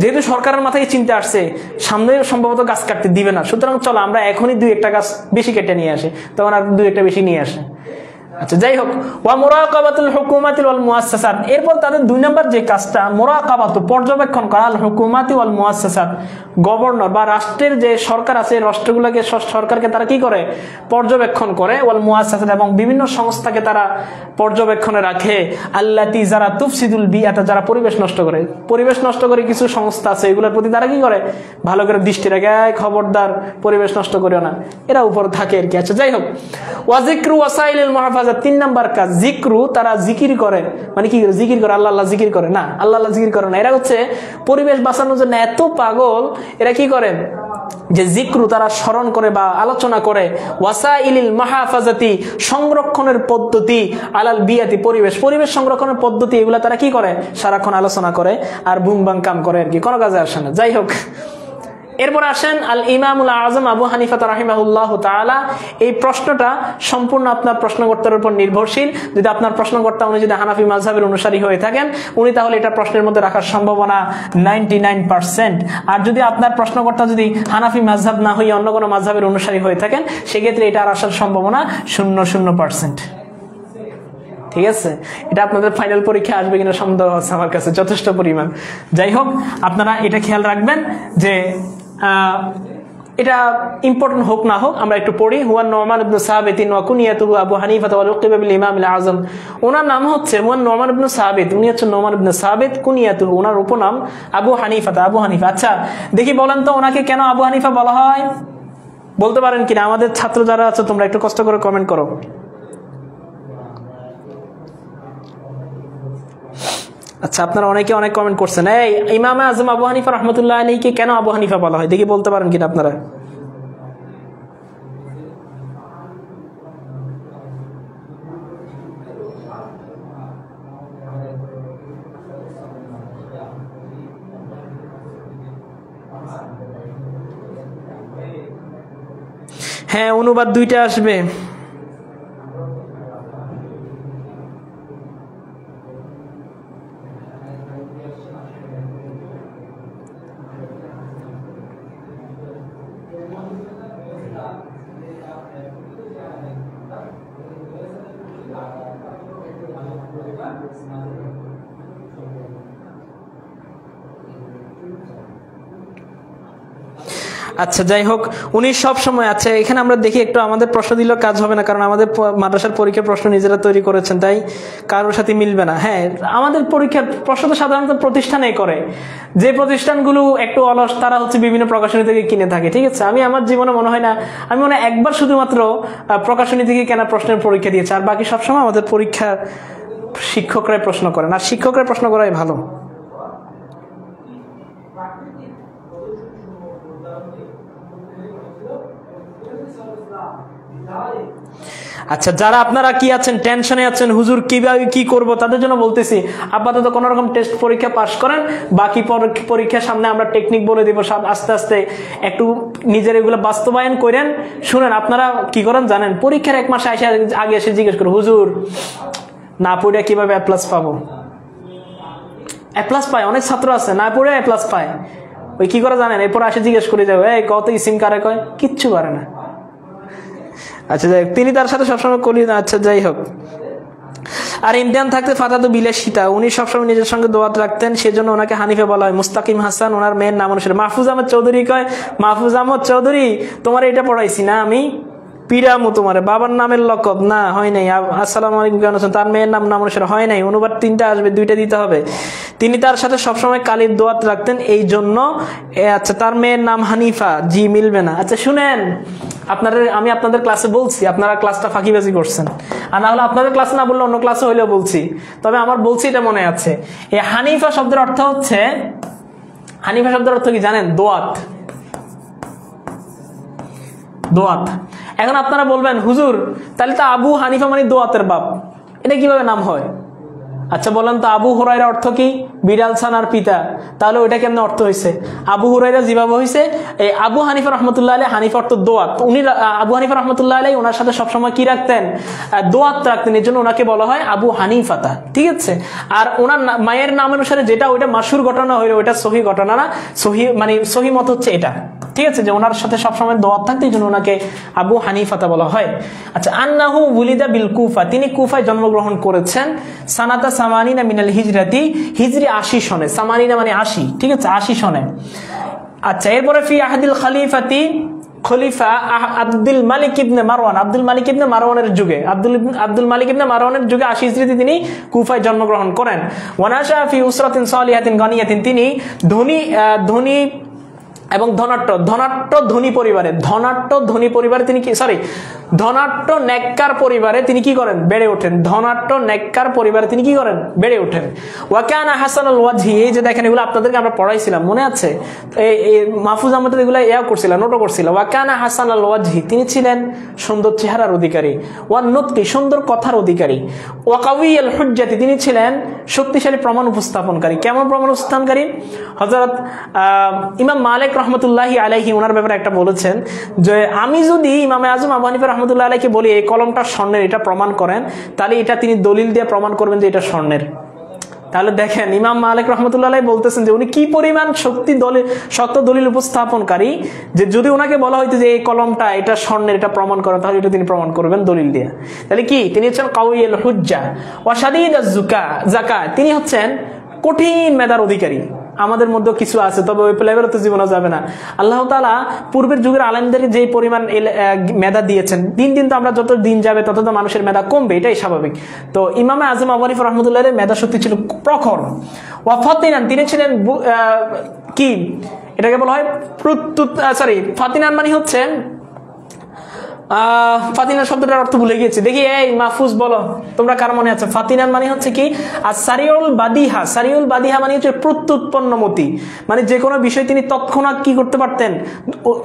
যেহেতু সরকারের মাথায় চিন্তা আসছে সামনে সম্ভবত গাছ কাটতে দিবে না, সুতরাং চলো আমরা এখনই 2-1টা গাছ বেশি কেটে নিয়ে আসে, তখন আর 2-1টা বেশি নিয়ে আসে। আচ্ছা, যাই হোক, ওয়া মুরাকাবাতুল হুকুমাতি ওয়াল মুআসসাসাত, এরপর তাদের 2 নাম্বার যে কাজটা, মুরাকাবাতু, পর্যবেক্ষণ করা, আল হুকুমাতি ওয়াল মুআসসাসাত, গভর্নর বা রাষ্ট্রের যে সরকার আছে, রাষ্ট্রগুলোকে, সরকারকে তারা কি করে? পর্যবেক্ষণ করে, ওয়াল মুআসসাসাত, এবং বিভিন্ন সংস্থাকে তারা পর্যবেক্ষণে রাখে, আল্লাতি, যারা তুফসিদুল বিআতা, যারা পরিবেশ নষ্ট করে। পরিবেশ নষ্ট করে কিছু সংস্থা আছে, এগুলোর প্রতি তারা কি করে? ভালো করে দৃষ্টি রাখে, খবরদার পরিবেশ নষ্ট করিও না, এরা উপর থাকে আর কি। আচ্ছা, যাই হোক, ওয়া যিকরু ওয়াসাইলিল মুহাফাজাত, 3 নাম্বার কাজ, যিকরু, তারা জিকির করে। মানে কি জিকির করে? আল্লাহ আল্লাহ জিকির করে না, আল্লাহ আল্লাহ জিকির করে না। এরা হচ্ছে পরিবেশ বাঁচানোর জন্য এত পাগল, এরা কি করে? যে যিকরু, তারা স্মরণ করে বা আলোচনা করে, ওয়াসাইলিল মুহাফাজাতি, সংরক্ষণের পদ্ধতি, আলাল বিয়াতি, পরিবেশ সংরক্ষণের পদ্ধতি, এগুলা তারা কি করে? সারাক্ষণ আলোচনা করে আর বুম বাং কাম করে আর কি, কোনো কাজে আসে না। যাই হোক, এরপর আসেন আল ইমামুল আযম আবু হানিফা রাহিমাহুল্লাহু তাআলা। এই প্রশ্নটা সম্পূর্ণ আপনার প্রশ্নকর্তার উপর নির্ভরশীল। যদি আপনার প্রশ্নকর্তা উনি যদি হানাফি মাযহাবের অনুসারী হয়ে থাকেন, উনি তাহলে এটা প্রশ্নের মধ্যে রাখার সম্ভাবনা 99%। আর যদি আপনার প্রশ্নকর্তা যদি হানাফি মাযহাব না হয়ে অন্য কোনো মাযহাবের অনুসারী হয়ে থাকেন, সেক্ষেত্রে এটা আসার সম্ভাবনা 0%। ঠিক আছে, এটা আপনাদের ফাইনাল পরীক্ষা আসবে কিনা সন্দেহ আছে আমার কাছে যথেষ্ট পরিমাণ। যাই হোক, আপনারা এটা খেয়াল রাখবেন যে এটা ইম্পর্টেন্ট হোক না হোক, আমরা একটু পড়ি। হুয়া নুমান ইবনে সাবিত ওয়া কুনিয়াতুহু আবু হানিফা ওয়া লুকিবা বিল ইমাম আল আযম। ওনার নাম হচ্ছে নুমান ইবনে সাবিত, উনি হচ্ছে নুমান ইবনে সাবিত, কুনিয়াতুহু, ওনার উপনাম আবু হানিফা। আবু হানিফা, আচ্ছা দেখি বলেন তো ওনাকে কেন আবু হানিফা বলা হয়? বলতে পারেন কিনা? আমাদের ছাত্র যারা আছে তোমরা একটু কষ্ট করে কমেন্ট করো। আচ্ছা, আপনারা অনেকে অনেক কমেন্ট করছেন। এই ইমাম আযম আবু হানিফা রাহমাতুল্লাহ আলাইহিকে কেন আবু হানিফা বলা হয়, দেখি বলতে পারেন কিনা আপনারা? হ্যাঁ, অনুবাদ 2টা আসবে। আচ্ছা, যাই হোক, উনি সব সময়, আচ্ছা এখানে আমরা দেখি একটু, আমাদের প্রশ্ন দিলেও কাজ হবে না, কারণ আমাদের মাদ্রাসার পরীক্ষার প্রশ্ন নিজেরা তৈরি করেছেন, তাই কারোর সাথে মিলবে না। হ্যাঁ, আমাদের পরীক্ষার প্রশ্ন তো সাধারণত প্রতিষ্ঠানেই করে, যে প্রতিষ্ঠানগুলো একটু অলস তারা হচ্ছে বিভিন্ন প্রকাশনী থেকে কিনে থাকে। ঠিক আছে, আমি আমার জীবনে মনে হয় না, আমি মনে হয় একবার শুধুমাত্র প্রকাশনী থেকে কেনা প্রশ্নের পরীক্ষা দিয়েছি, আর বাকি সবসময় আমাদের পরীক্ষা শিক্ষকরাই প্রশ্ন করেন, আর শিক্ষকরাই প্রশ্ন করাই ভালো। আচ্ছা, যারা আপনারা কি আছেন, টেনশনে আছেন, হুজুর কিভাবে কি করব, তাদের জন্য বলতেছি আপাতত কোন রকম টেস্ট পরীক্ষা পাস করেন, বাকি পরীক্ষার সামনে আমরা টেকনিক বলে দিব, সব আস্তে আস্তে একটু নিজের এগুলো বাস্তবায়ন করেন। শুনেন, আপনারা কি করেন জানেন, পরীক্ষার 1 মাস আগে এসে জিজ্ঞেস করো, হুজুর না পড়ে কিভাবে A+ পাবো? A+ পায়, অনেক ছাত্র আছে না পড়ে A+ পায়। ওই কি করে জানেন, এরপর আসে জিজ্ঞেস করে যাবে, এই কত ইসিম কারে কয়, কিচ্ছু পারে না। আচ্ছা, যাই হোক, তিনি তার সাথে সবসময় করি না। আচ্ছা, যাই হোক, আর ইমতিয়ান থাকতে ফাতাদু বিলাসিতা, উনি সবসময় নিজের সঙ্গে দোয়াত রাখতেন, সেজন্য ওনাকে হানিফা বলা হয়। মুস্তাকিম হাসান ওনার মেয়ের নাম অনুসারে। মাহফুজ আহমদ চৌধুরী কয়, মাহফুজ আহমদ চৌধুরী তোমার এটা পড়াইছি না আমি, পিরামু তোমার বাবার নামের লকব না হয় নাই। আসসালামু আলাইকুম, কেমন আছেন? তার মেয়ের নাম অনুসারে হয় নাই, অনুবাদ 3টা আসবে, 2টা দিতে হবে। তিনি তার সাথে সবসময় কালির দোয়াত রাখতেন, এই জন্য। আচ্ছা, তার মেয়ের নাম হানিফা, জি মিলবে না। আচ্ছা শুনেন, আমি আপনাদের ক্লাসে বলছি, আপনারা ক্লাসটা ফাঁকিবাজি করছেন, আর না হলে আপনাদের ক্লাস না বললে অন্য ক্লাসে হইলেও বলছি, তবে আমার বলছি এটা মনে আছে। এই হানিফা শব্দের অর্থ হচ্ছে, হানিফা শব্দের অর্থ কি জানেন? দোয়াত, দোয়াত। এখন আপনারা বলবেন হুজুর তাহলে তো আবু হানিফা মানে দোয়াতের বাপ, এটা কিভাবে নাম হয়? আচ্ছা বলেন তো, আবু হুরায়রা অর্থ কি? বিড়াল ছানার পিতা। তাহলে ওইটা কেমন অর্থ হয়েছে? আবু হুরায়রা যেভাবে হয়েছে, এই আবু হানিফা রহমতুল্লাহ আলাইহি, হানিফা অর্থ দোয়াত, উনি আবু হানিফা রহমতুল্লাহ আলাইহি ওনার সাথে সবসময় কি রাখতেন? দোয়াত রাখতেন, এই জন্য ওনাকে বলা হয় আবু হানিফাতা। ঠিক আছে? আর ওনার মায়ের নাম অনুসারে যেটা ওইটা মাশহুর ঘটনা হইলো, ওইটা সহি ঘটনা না, সহি মানে সহি মত হচ্ছে এটা। ঠিক আছে, যে ওনার সাথে সবসময় দোয়াত থাকতে, এই জন্য ওনাকে আবু হানিফাতা বলা হয়। আচ্ছা, আন্নাহু উলিদা বিল কুফা, তিনি কুফায় জন্মগ্রহণ করেছেন। সানাতা সামানিনা মিনাল হিজরাতি, হিজরি 80 সনে, সামানিনা মানে 80। ঠিক আছে, 80 সনে। আচ্ছা, এরপরে ফি আহাদিল খলিফাতি, খলিফা আব্দুল মালিক ইবনে মারওয়ান, আব্দুল মালিক ইবনে মারওয়ানের যুগে, আব্দুল মালিক ইবনে মারওয়ানের যুগে 80 হিজরিতে তিনি কুফায় জন্মগ্রহণ করেন। ওয়ানাশা ফি উসরাতিন সালিহাতিন গানিয়াতিন, তিনি ধনী এবং ধনী পরিবারে তিনি কি ধনাট্য নেককার পরিবারে তিনি কি করেন? বেড়ে ওঠেন। ধনাট্য নেককার পরিবারে তিনি কি করেন? বেড়ে ওঠেন। ওয়াকানা হাসানুল ওয়াজহি, এই যে দেখেন এগুলো আপনাদেরকে আমরা পড়াইছিলাম, মনে আছে? এই মাহফুজ আহমদ এগুলো করছিলাম, নোটও করছিলাম। ওয়াকানা হাসানুল ওয়াজহি, তিনি ছিলেন সুন্দর চেহারার অধিকারী। ওয়ান নুতকি, সুন্দর কথার অধিকারী। ওয়াকাউইয়াল হুজ্জাতি, তিনি ছিলেন শক্তিশালী প্রমাণ উপস্থাপনকারী। কেমন প্রমাণ উপস্থাপনকারী? হযরত ইমাম মালিক রহমতুল্লাহি আলাইহি ওনার ব্যাপারে একটা বলেছেন যে, আমি যদি ইমামে আজম আবু হানিফা রহমতুল্লাহ আলাইহিকে বলি এই কলমটা স্বর্ণের, এটা প্রমাণ করেন, তাহলে এটা তিনি দলিল দিয়ে প্রমাণ করবেন যে এটা স্বর্ণের। তাহলে দেখেন ইমাম মালিক রহমতুল্লাহ আলাইহি বলতেছেন যে উনি কি পরিমাণ শক্ত দলিল উপস্থাপনকারী, যে যদি ওনাকে বলা হইতো যে এই কলমটা এটা স্বর্ণের, এটা প্রমাণ করেন, তাহলে এটা তিনি প্রমাণ করবেন দলিল দিয়ে। তাহলে কি তিনি হচ্ছেন কাউইয়াল হুজ্জা। ওয়া শাদীদাজ যাকাত, তিনি হচ্ছেন কঠিন মেধার অধিকারী। আমাদের মধ্যে কিছু আছে, তবে ওই লেভেলে তো জীবনে যাবে না। আল্লাহ তাআলা পূর্বের যুগের আলেমদের যে পরিমাণ মেধা দিয়েছেন, দিন দিন তো আমরা যত দিন যাবে তত তো মানুষের মেধা কমবে, এটাই স্বাভাবিক। তো ইমামে আজম আবু হানিফা রাহমাতুল্লাহ আলাইহির মেধা শক্তি ছিল প্রখর। ওয়া ফাতিনান, তিনি ছিলেন কি এটাকে বলা হয় ফাতিনান মানে হচ্ছে, ফাতিনান শব্দটার অর্থ ভুলে গিয়েছি, দেখি এই মাহফুজ বলো তোমরা কার মনে আছে? ফাতিনান মানে হচ্ছে কি? আর সারিউল বাদিহা, সারিউল বাদিহা মানে হচ্ছে প্রত্যুৎপন্নমতি, মানে যে কোনো বিষয় তিনি তৎক্ষণাৎ কি করতে পারতেন?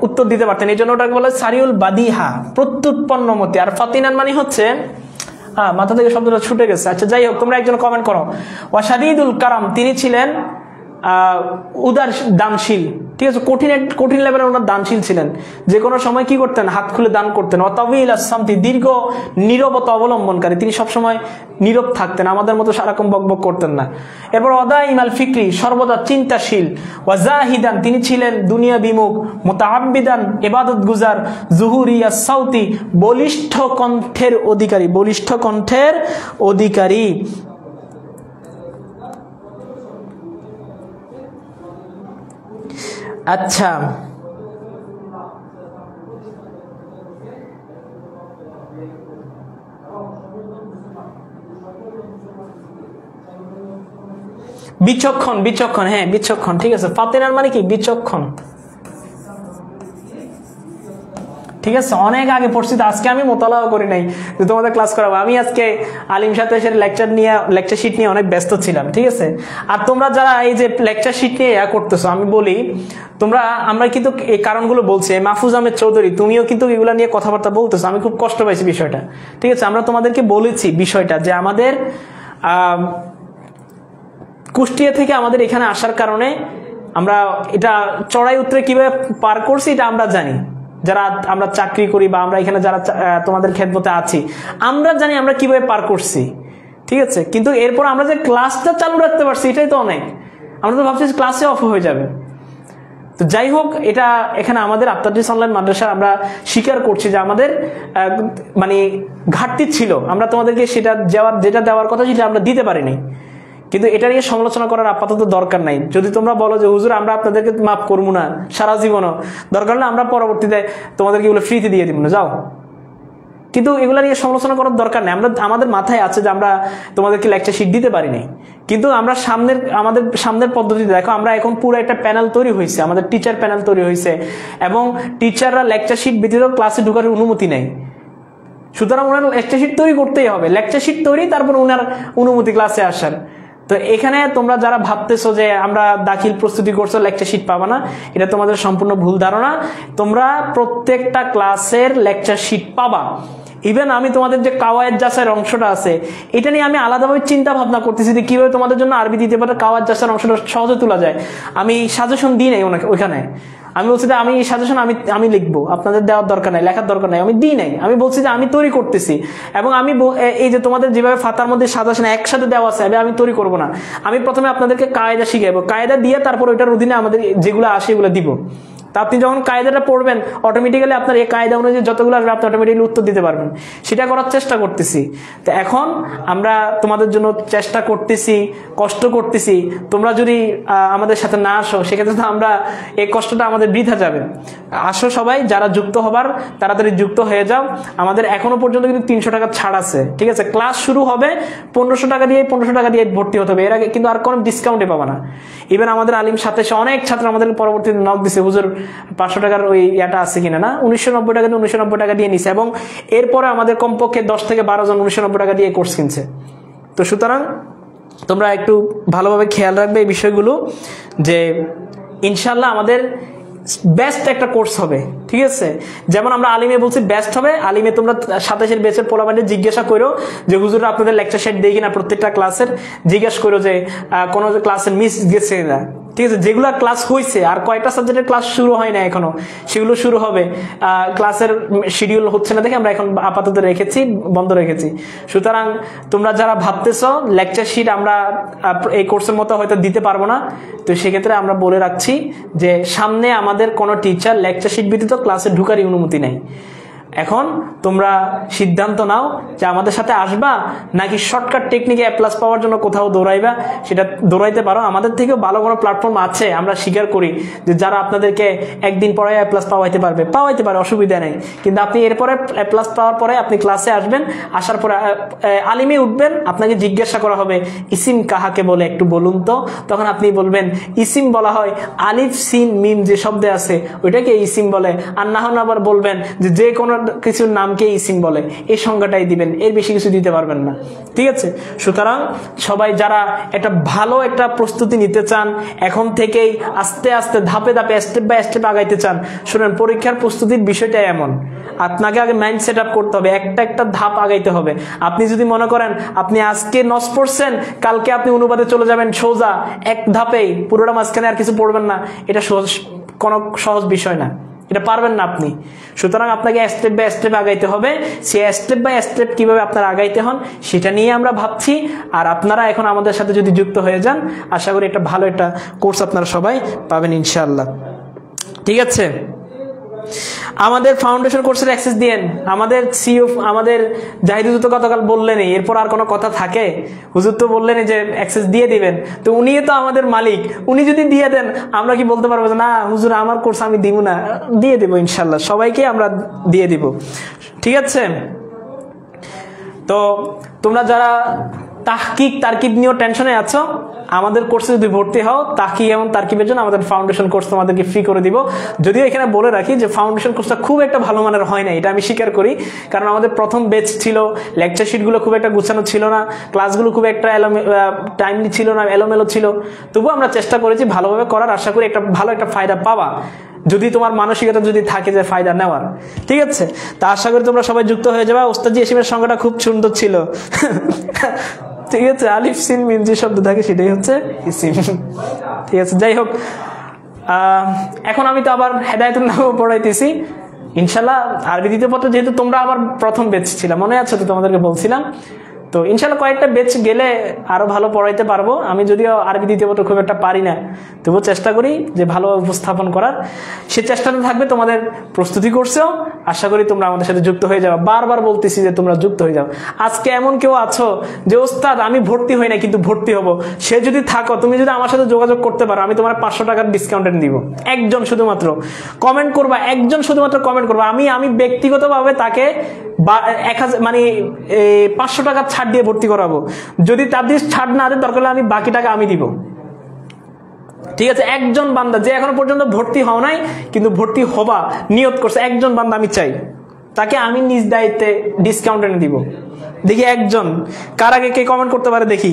উত্তর দিতে পারতেন, এই জন্য ওটাকে বলে সারিউল বাদিহা, প্রত্যুৎপন্নমতি। আর ফাতিনান মানে হচ্ছে, মাথা থেকে শব্দটা ছুটে গেছে। আচ্ছা যাই হোক, তোমরা একজন কমেন্ট করো। ওয়া শাদীদুল কারাম, তিনি ছিলেন উদার দানশীল। ঠিক আছে, কঠিন লেভেলের ওনার দানশীল ছিলেন, যে কোনো সময় কি করতেন? হাত খুলে দান করতেন। অতাবিল আসামতি, দীর্ঘ নীরবতা অবলম্বনকারী, তিনি সবসময় নীরব থাকতেন, আমাদের মতো সারাক্ষণ বকবক করতেন না। এরপর অদাইমাল ফিকরি, সর্বদা চিন্তাশীল। ওয়াজাহিদান, তিনি ছিলেন দুনিয়া বিমুখ। মুতাআব্বিদান, ইবাদত গুজার। জুহুরিয়া সাউতি, বলিষ্ঠ কণ্ঠের অধিকারী, বলিষ্ঠ কণ্ঠের অধিকারী। আচ্ছা, বিচক্ষণ, হ্যাঁ বিচক্ষণ, ঠিক আছে। ফাতিনার মানে কি? বিচক্ষণ। ঠিক আছে, অনেক আগে পড়ছি তো, আজকে আমি মোতালাও করি নাই যে তোমাদের ক্লাস করাবো। আমি আজকে আলিম সাথে লেকচার শিট নিয়ে অনেক ব্যস্ত ছিলাম। ঠিক আছে, আর তোমরা যারা এই যে লেকচার শিট নিয়ে করতেছো, আমি বলি আমরা কিন্তু এই কারণগুলো বলছি। মাহফুজ আহমেদ চৌধুরী, তুমিও কিন্তু এগুলা নিয়ে কথাবার্তা বলতেছো, আমি খুব কষ্ট পাইছি বিষয়টা। ঠিক আছে, আমরা তোমাদেরকে বলেছি বিষয়টা যে আমাদের কুষ্টিয়া থেকে আমাদের এখানে আসার কারণে আমরা এটা চড়াই উতরে কিভাবে পার করছি এটা আমরা জানি, যারা আমরা চাকরি করি বা আমরা এখানে যারা তোমাদের খেদমতে আছি, আমরা জানি আমরা কিভাবে পার করছি। ঠিক আছে, কিন্তু এরপর আমরা যে ক্লাসটা চালু রাখতে পারছি এটাই তো অনেক। আমরা তো ভাবছি ক্লাসে অফ হয়ে যাবে। তো যাই হোক, এটা এখানে আমাদের আফতারজিস অনলাইন মাদ্রাসা আমরা স্বীকার করছি যে আমাদের মানে ঘাটতি ছিল, আমরা তোমাদেরকে যেটা দেওয়ার কথা সেটা আমরা দিতে পারিনি, কিন্তু এটা নিয়ে সমালোচনা করার আপাতত দরকার নাই। যদি তোমরা বলো যে হুজুর আমরা আপনাদেরকে মাফ করবো না সারা জীবনও, দরকার হলে আমরা পরবর্তীতে তোমাদেরকে এগুলো ফ্রিতে দিয়ে দিব না, যাও, কিন্তু এগুলো নিয়ে সমালোচনা করার দরকার নেই। আমাদের মাথায় আছে যে আমরা তোমাদেরকে লেকচার শিট দিতে পারিনি, কিন্তু আমরা আমাদের সামনের পদ্ধতিতে দেখো, আমরা এখন পুরো একটা প্যানেল তৈরি হয়েছে, আমাদের টিচার প্যানেল তৈরি হয়েছে, এবং টিচাররা লেকচার শিট ব্যতীত ক্লাসে ঢোকার অনুমতি নেই। সুতরাং ওনার লেকচার শিট তৈরি করতেই হবে, লেকচার শিট তৈরি, তারপর ওনার অনুমতি ক্লাসে আসার। তো এখানে তোমরা যারা ভাবতেছো যে আমরা দাখিল প্রস্তুতি করছো লেকচার শিট পাবা না, এটা তোমাদের সম্পূর্ণ ভুল ধারণা। তোমরা প্রত্যেকটা ক্লাসের লেকচার শিট পাবা। ইভেন আমি তোমাদের যে কাওয়ায়েদ জাসার অংশটা আছে, এটা নিয়ে আমি আলাদাভাবে চিন্তা ভাবনা করতেছি যে কিভাবে তোমাদের জন্য আরবি দিতে পারে, কাওয়ায়েদ জাসার অংশটা সহজে তোলা যায়। আমি সাজেশন দিই নাই ওইখানে, আমি বলছি যে আমি সাজেশন আমি লিখবো, আপনাদের দেওয়ার দরকার নাই, লেখার দরকার নাই, আমি দিই নাই। আমি বলছি যে আমি তৈরি করতেছি, এবং আমি এই যে তোমাদের যেভাবে ফাতার মধ্যে সাজেশন একসাথে দেওয়া আছে, আমি তৈরি করবো না। আমি প্রথমে আপনাদেরকে কায়দা শিখাবো, কায়দা দিয়ে তারপর ওইটার অধীনে আমাদের যেগুলো আসে এগুলো দিব। তা আপনি যখন কায়দাটা পড়বেন, অটোমেটিক্যালি আপনার এই কায়দা অনুযায়ী যতগুলো আসবে আপনি অটোমেটিক্যালি উত্তর দিতে পারবেন। সেটা করার চেষ্টা করতেছি। তো এখন আমরা তোমাদের জন্য চেষ্টা করতেছি, কষ্ট করতেছি। তোমরা যদি আমাদের সাথে না আসো, সেক্ষেত্রে তো আমরা এই কষ্টটা আমাদের বৃথা যাবে। আসো সবাই, যারা যুক্ত হবার তাড়াতাড়ি যুক্ত হয়ে যাও। আমাদের এখনো পর্যন্ত কিন্তু 300 টাকা ছাড় আছে, ঠিক আছে? ক্লাস শুরু হবে 1500 টাকা দিয়ে ভর্তি হতে হবে, এর আগে কিন্তু আর কোনো ডিসকাউন্টে পাবা না। ইভেন আমাদের আলিম সাথে অনেক ছাত্র আমাদের পরবর্তীতে নক দিছে, হুজুর 500 টাকার ওই ইয়াটা আছে কিনা, না 1990 টাকা দিয়ে 1990 টাকা দিয়ে নিছে, এবং এরপরে আমাদের কমপক্ষে 10 থেকে 12 জন 1990 টাকা দিয়ে কোর্স কিনছে। তো সুতরাং তোমরা একটু ভালোভাবে খেয়াল রাখবে এই বিষয়গুলো, যে ইনশাল্লাহ আমাদের বেস্ট একটা কোর্স হবে, ঠিক আছে? যেমন আমরা আলিমে বলছি বেস্ট হবে, আলিমে তোমরা 27-এর ব্যাচের পোলাপাইনে জিজ্ঞাসা করো যে হুজুর আপনাদের লেকচার সেট দেই কিনা, প্রত্যেকটা ক্লাসের জিজ্ঞাসা করো যে কোনো ক্লাসের মিস গেছে না, ঠিক আছে? যেগুলো ক্লাস হয়েছে, আর কয়টা সাবজেক্টের ক্লাস শুরু হয় না এখনো, সেগুলো শুরু হবে। ক্লাসের শিডিউল হচ্ছে না দেখে আমরা এখন আপাতত বন্ধ রেখেছি। সুতরাং তোমরা যারা ভাবতেছ লেকচার শিট আমরা এই কোর্সের মতো হয়তো দিতে পারবো না, তো সেক্ষেত্রে আমরা বলে রাখছি যে সামনে আমাদের কোনো টিচার লেকচার শিট ব্যতীত ক্লাসে ঢুকারই অনুমতি নেই। এখন তোমরা সিদ্ধান্ত নাও যে আমাদের সাথে আসবা নাকি শর্টকাট টেকনিকে A+ পাওয়ার জন্য কোথাও দৌড়াইবা। সেটা দৌড়াইতে পারো, আমাদের থেকেও ভালো কোনো প্ল্যাটফর্ম আছে, আমরা স্বীকার করি যে যারা আপনাদেরকে একদিন পরে A+ পাওয়াইতে পারে, অসুবিধা নেই। কিন্তু আপনি এরপরে A+ পাওয়ার পরে আপনি ক্লাসে আসবেন, আসার পরে আলিমে উঠবেন, আপনাকে জিজ্ঞাসা করা হবে ইসিম কাহাকে বলে একটু বলুন তো। তখন আপনি বলবেন ইসিম বলা হয় আলিফ সিন মিম যে শব্দে আছে ওইটাকে ইসিম বলে। আর না হলে আবার বলবেন যে কোনো কিছুর নামকে ইসিম বলে, এই সংজ্ঞাটাই দিবেন, এর বেশি কিছু দিতে পারবেন না, ঠিক আছে? সুতরাং সবাই যারা একটা ভালো একটা প্রস্তুতি নিতে চান, এখন থেকেই আস্তে আস্তে ধাপে ধাপে স্টেপ বাই স্টেপ আগাইতে চান, শুনেন পরীক্ষার প্রস্তুতির বিষয়টা এমন, আপনাকে আগে মাইন্ড সেট আপ করতে হবে, একটা ধাপ আগাইতে হবে। আপনি যদি মনে করেন আপনি আজকে নস পড়ছেন, কালকে আপনি অনুবাদে চলে যাবেন সোজা এক ধাপেই, পুরোটা মাঝখানে আর কিছু পড়বেন না, এটা কোনো সহজ বিষয় না, এটা পারবেন না আপনি। সুতরাং আপনাকে স্টেপ বাই স্টেপ আগাইতে হবে। সেই স্টেপ বাই স্টেপ কিভাবে আপনারা আগাইতে হন সেটা নিয়ে আমরা ভাবছি। আর আপনারা এখন আমাদের সাথে যদি যুক্ত হয়ে যান, আশা করি একটা ভালো একটা কোর্স আপনারা সবাই পাবেন ইনশাআল্লাহ, ঠিক আছে? আমাদের ফাউন্ডেশন কোর্সের অ্যাক্সেস দিয়েন। আমাদের সিইও আমাদের জাহিদ হুজুর তো গতকাল বললেনই, এরপর আর কোনো কথা থাকে? হুজুর তো বললেনই যে অ্যাক্সেস দিয়ে দিবেন, তো উনি তো আমাদের মালিক, উনি যদি দিয়ে দেন আমরা কি বলতে পারবো যে না হুজুর আমার কোর্স আমি দিব না? দিয়ে দেবো ইনশাল্লাহ, সবাইকে আমরা দিয়ে দিব, ঠিক আছে? তো তোমরা যারা তাহকিক তারকিব নিয়েও টেনশনে আছো, আমাদের কোর্সে যদি ভর্তি হও, তাহকিক এবং তারকিবের জন্য আমাদের ফাউন্ডেশন কোর্স তোমাদেরকে ফ্রি করে দিব। যদিও এখানে বলে রাখি যে ফাউন্ডেশন কোর্সটা খুব একটা ভালো মানের হয় না, এটা আমি স্বীকার করি, কারণ আমাদের প্রথম ব্যাচ ছিল, লেকচার শিটগুলো খুব একটা গুছানো ছিল না, ক্লাসগুলো খুব একটা টাইমলি ছিল না, এলোমেলো ছিল। তবুও আমরা চেষ্টা করেছি ভালোভাবে করার, আশা করি একটা ভালো একটা ফায়দা পাবা, যদি তোমার মানসিকতা যদি থাকে যে ফায়দা নেওয়ার, ঠিক আছে? তা আশা করি তোমরা সবাই যুক্ত হয়ে যাবে। ওস্তাদজি এসিমের সংখ্যাটা খুব সুন্দর ছিল, ঠিক আছে? আলিফ সিন মিম যে শব্দ থাকে সেটাই হচ্ছে ইসিম, ঠিক আছে? যাই হোক, এখন আমি তো আবার হেদায়েতুন নাহু পড়াইতেছি ইনশাল্লাহ। আরবি দ্বিতীয় পত্র যেহেতু তোমরা আমার প্রথম ব্যাচ ছিল, মনে আছে তো তোমাদেরকে বলছিলাম, তো ইনশাল্লাহ কয়েকটা বেচ গেলে আরো ভালো পড়াইতে পারবো। আমি যদিও আরবি দ্বিতীয় পত্র খুব একটা পারি না, তবুও চেষ্টা করি যে ভালো উপস্থাপন করার। সে চেষ্টাটা থাকবে, তোমাদের প্রস্তুতি করছেও, আশা করি তোমরা আমাদের সাথে যুক্ত হয়ে যাবে। বারবার বলতেছি যে তোমরা যুক্ত হয়ে যাও। আজকে এমন কেউ আছো যে ওস্তাদ আমি ভর্তি হই না কিন্তু ভর্তি হব, সে যদি থাকো, তুমি যদি আমার সাথে যোগাযোগ করতে পারো, আমি তোমার 500 টাকার ডিসকাউন্ট দিব। একজন শুধুমাত্র কমেন্ট করবা, একজন শুধুমাত্র কমেন্ট করবা, আমি ব্যক্তিগতভাবে তাকে 1000 মানে 500 টাকা ছাড় দিয়ে ভর্তি করাবো। যদি তার দিয়ে ছাড় না দেয়, দরকার হলে আমি বাকি টাকা আমি দিব। ঠিক আছে? একজন বান্দা যে এখনো পর্যন্ত ভর্তি হও নাই কিন্তু ভর্তি হবা নিয়ত করছে, একজন বান্দা আমি চাই, তাকে আমি নিজ দায়িত্বে ডিসকাউন্ট এনে দিব। দেখি একজন কার আগে কে কমেন্ট করতে পারে দেখি।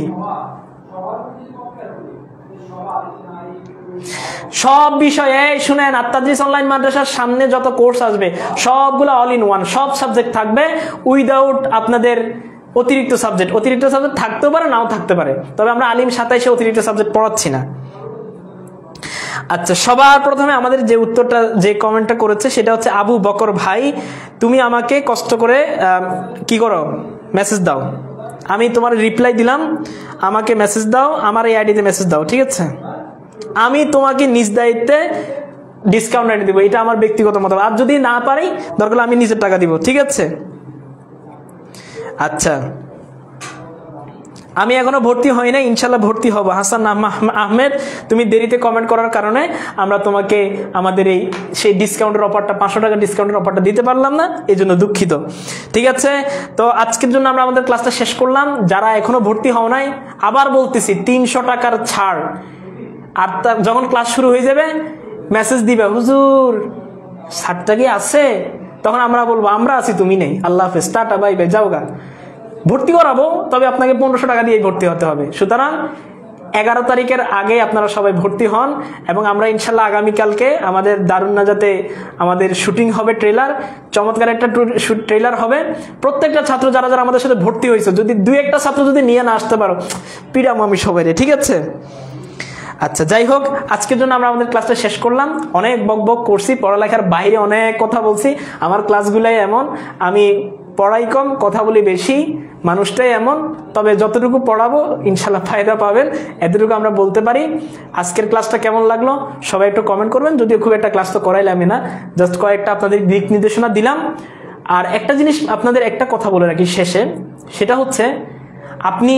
সব বিষয়ে শুনেন, আত্মাদ্রিস অনলাইন মাদ্রাসার সামনে যত কোর্স আসবে সবগুলো অল ইন ওয়ান, সব সাবজেক্ট থাকবে উইদাউট আপনাদের অতিরিক্ত সাবজেক্ট। অতিরিক্ত সাবজেক্ট থাকতেও পারে, নাও থাকতে পারে, তবে আমরা আলিম 27-এ অতিরিক্ত সাবজেক্ট পড়াচ্ছি না। আচ্ছা, সবার প্রথমে আমাদের যে উত্তরটা, যে কমেন্টটা করেছে সেটা হচ্ছে আবু বকর ভাই, তুমি আমাকে কষ্ট করে কি করো, মেসেজ দাও। আমি তোমার রিপ্লাই দিলাম, আমাকে মেসেজ দাও, আমার এই আইডিতে মেসেজ দাও, ঠিক আছে? আমি তোমাকে নিজ দায়িত্বে ডিসকাউন্ট এনে দিব, এটা আমার ব্যক্তিগত মতামত। আর যদি না পারি, দরকার আমি নিজের টাকা দিব, ঠিক আছে? আচ্ছা, আমি এখনো ভর্তি হই না, ইনশাল্লাহ ভর্তি হব। হাসান আহমেদ, তুমি দেরিতে কমেন্ট করার কারণে আমরা তোমাকে আমাদের এই সেই ডিসকাউন্টের অফারটা, 500 টাকা ডিসকাউন্টের অফারটা দিতে পারলাম না, এই জন্য দুঃখিত। ঠিক আছে, তো আজকের জন্য আমরা আমাদের ক্লাসটা শেষ করলাম। যারা এখনো ভর্তি হও নাই, আবার বলতেছি 300 টাকার ছাড়। আর যখন ক্লাস শুরু হয়ে যাবে মেসেজ দিবে, হুজুর ছাড়টা কি আছে? তখন আমরা বলবো আমরা আছি, তুমি নেই, আল্লাহ হাফেজ, টাটা, বাই বাই, যাও গা। ভর্তি করাবো, তবে আপনাকে 1500 টাকা দিয়ে ভর্তি হতে হবে। সুতরাং 11 তারিখের আগে আপনারা সবাই ভর্তি হন। এবং আমরা ইনশাল্লাহ আগামীকালকে আমাদের দারুন নাজাতে আমাদের শুটিং হবে, ট্রেলার, চমৎকার একটা ট্রেলার হবে। প্রত্যেকটা ছাত্র যারা যারা আমাদের সাথে ভর্তি হয়েছে, যদি 2-1টা ছাত্র যদি নিয়ে না আসতে পারো, পিড়াম আমি সবাই, ঠিক আছে? আচ্ছা, যাই হোক, আজকের জন্য আমরা আমাদের ক্লাসটা শেষ করলাম। অনেক বকবক করছি, পড়ালেখার বাইরে অনেক কথা বলছি। আমার ক্লাসগুলাই এমন, আমি পড়াই কম, কথা বলি বেশি, মানুষটাই এমন। তবে যতটুকু পড়াবো ইনশাল্লাহ ফায়দা পাবেন, এতটুকু আমরা বলতে পারি। আজকের ক্লাসটা কেমন লাগলো সবাই একটু কমেন্ট করবেন। যদিও খুব একটা ক্লাস তো করাইলামই না, জাস্ট কয়েকটা আপনাদের দিক নির্দেশনা দিলাম। আর একটা জিনিস আপনাদের একটা কথা বলে রাখি শেষে, সেটা হচ্ছে আপনি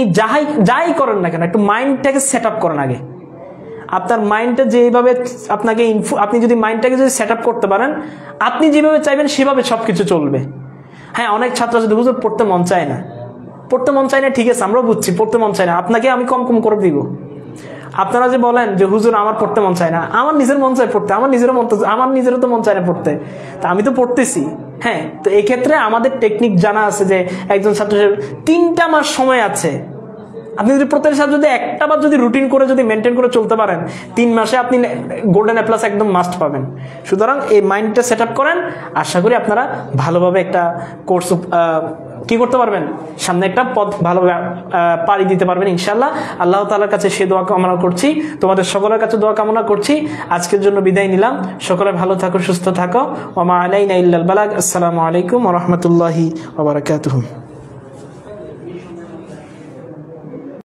যাই করেন না কেন, একটু মাইন্ডটাকে সেট আপ করেন আগে। আপনার মাইন্ডটা যেভাবে আপনাকে আপনি যদি মাইন্ডটাকে যদি সেট আপ করতে পারেন, আপনি যেভাবে চাইবেন সেভাবে সবকিছু চলবে। হ্যাঁ, অনেক ছাত্র যদি হুজুর পড়তে মন চায় না, ঠিক আছে, আমরাও বুঝছি পড়তে মন চায় না, আপনাকে আমি কম করে দিব। আপনারা যে বলেন যে হুজুর আমার পড়তে মন চায় না, আমার নিজের মন চায় পড়তে, আমার নিজেরও তো মন চায় না পড়তে, তা আমি তো পড়তেছি। হ্যাঁ, তো এই ক্ষেত্রে আমাদের টেকনিক জানা আছে যে একজন ছাত্রের 3টা মাস সময় আছে। আপনি যদি প্রত্যেকের সাথে যদি একটা বার যদি রুটিন করে যদি মেনটেন করে চলতে পারেন, 3 মাসে আপনি গোল্ডেন A+ একদম মাস্ট পাবেন। সুতরাং এই মাইন্ডটা সেট আপ করেন, আশা করি আপনারা ভালোভাবে একটা কোর্স কি করতে পারবেন, সামনে একটা পথ ভালোভাবে পাড়ি দিতে পারবেন ইনশাল্লাহ। আল্লাহ তাআলার কাছে সে দোয়া কামনা করছি, তোমাদের সকলের কাছে দোয়া কামনা করছি। আজকের জন্য বিদায় নিলাম, সকলে ভালো থাকো, সুস্থ থাকো। ওয়া মা আলাইনা ইল্লাল বালাগ। আসসালামু আলাইকুম ওয়া রাহমাতুল্লাহি ওয়া বারাকাতুহু।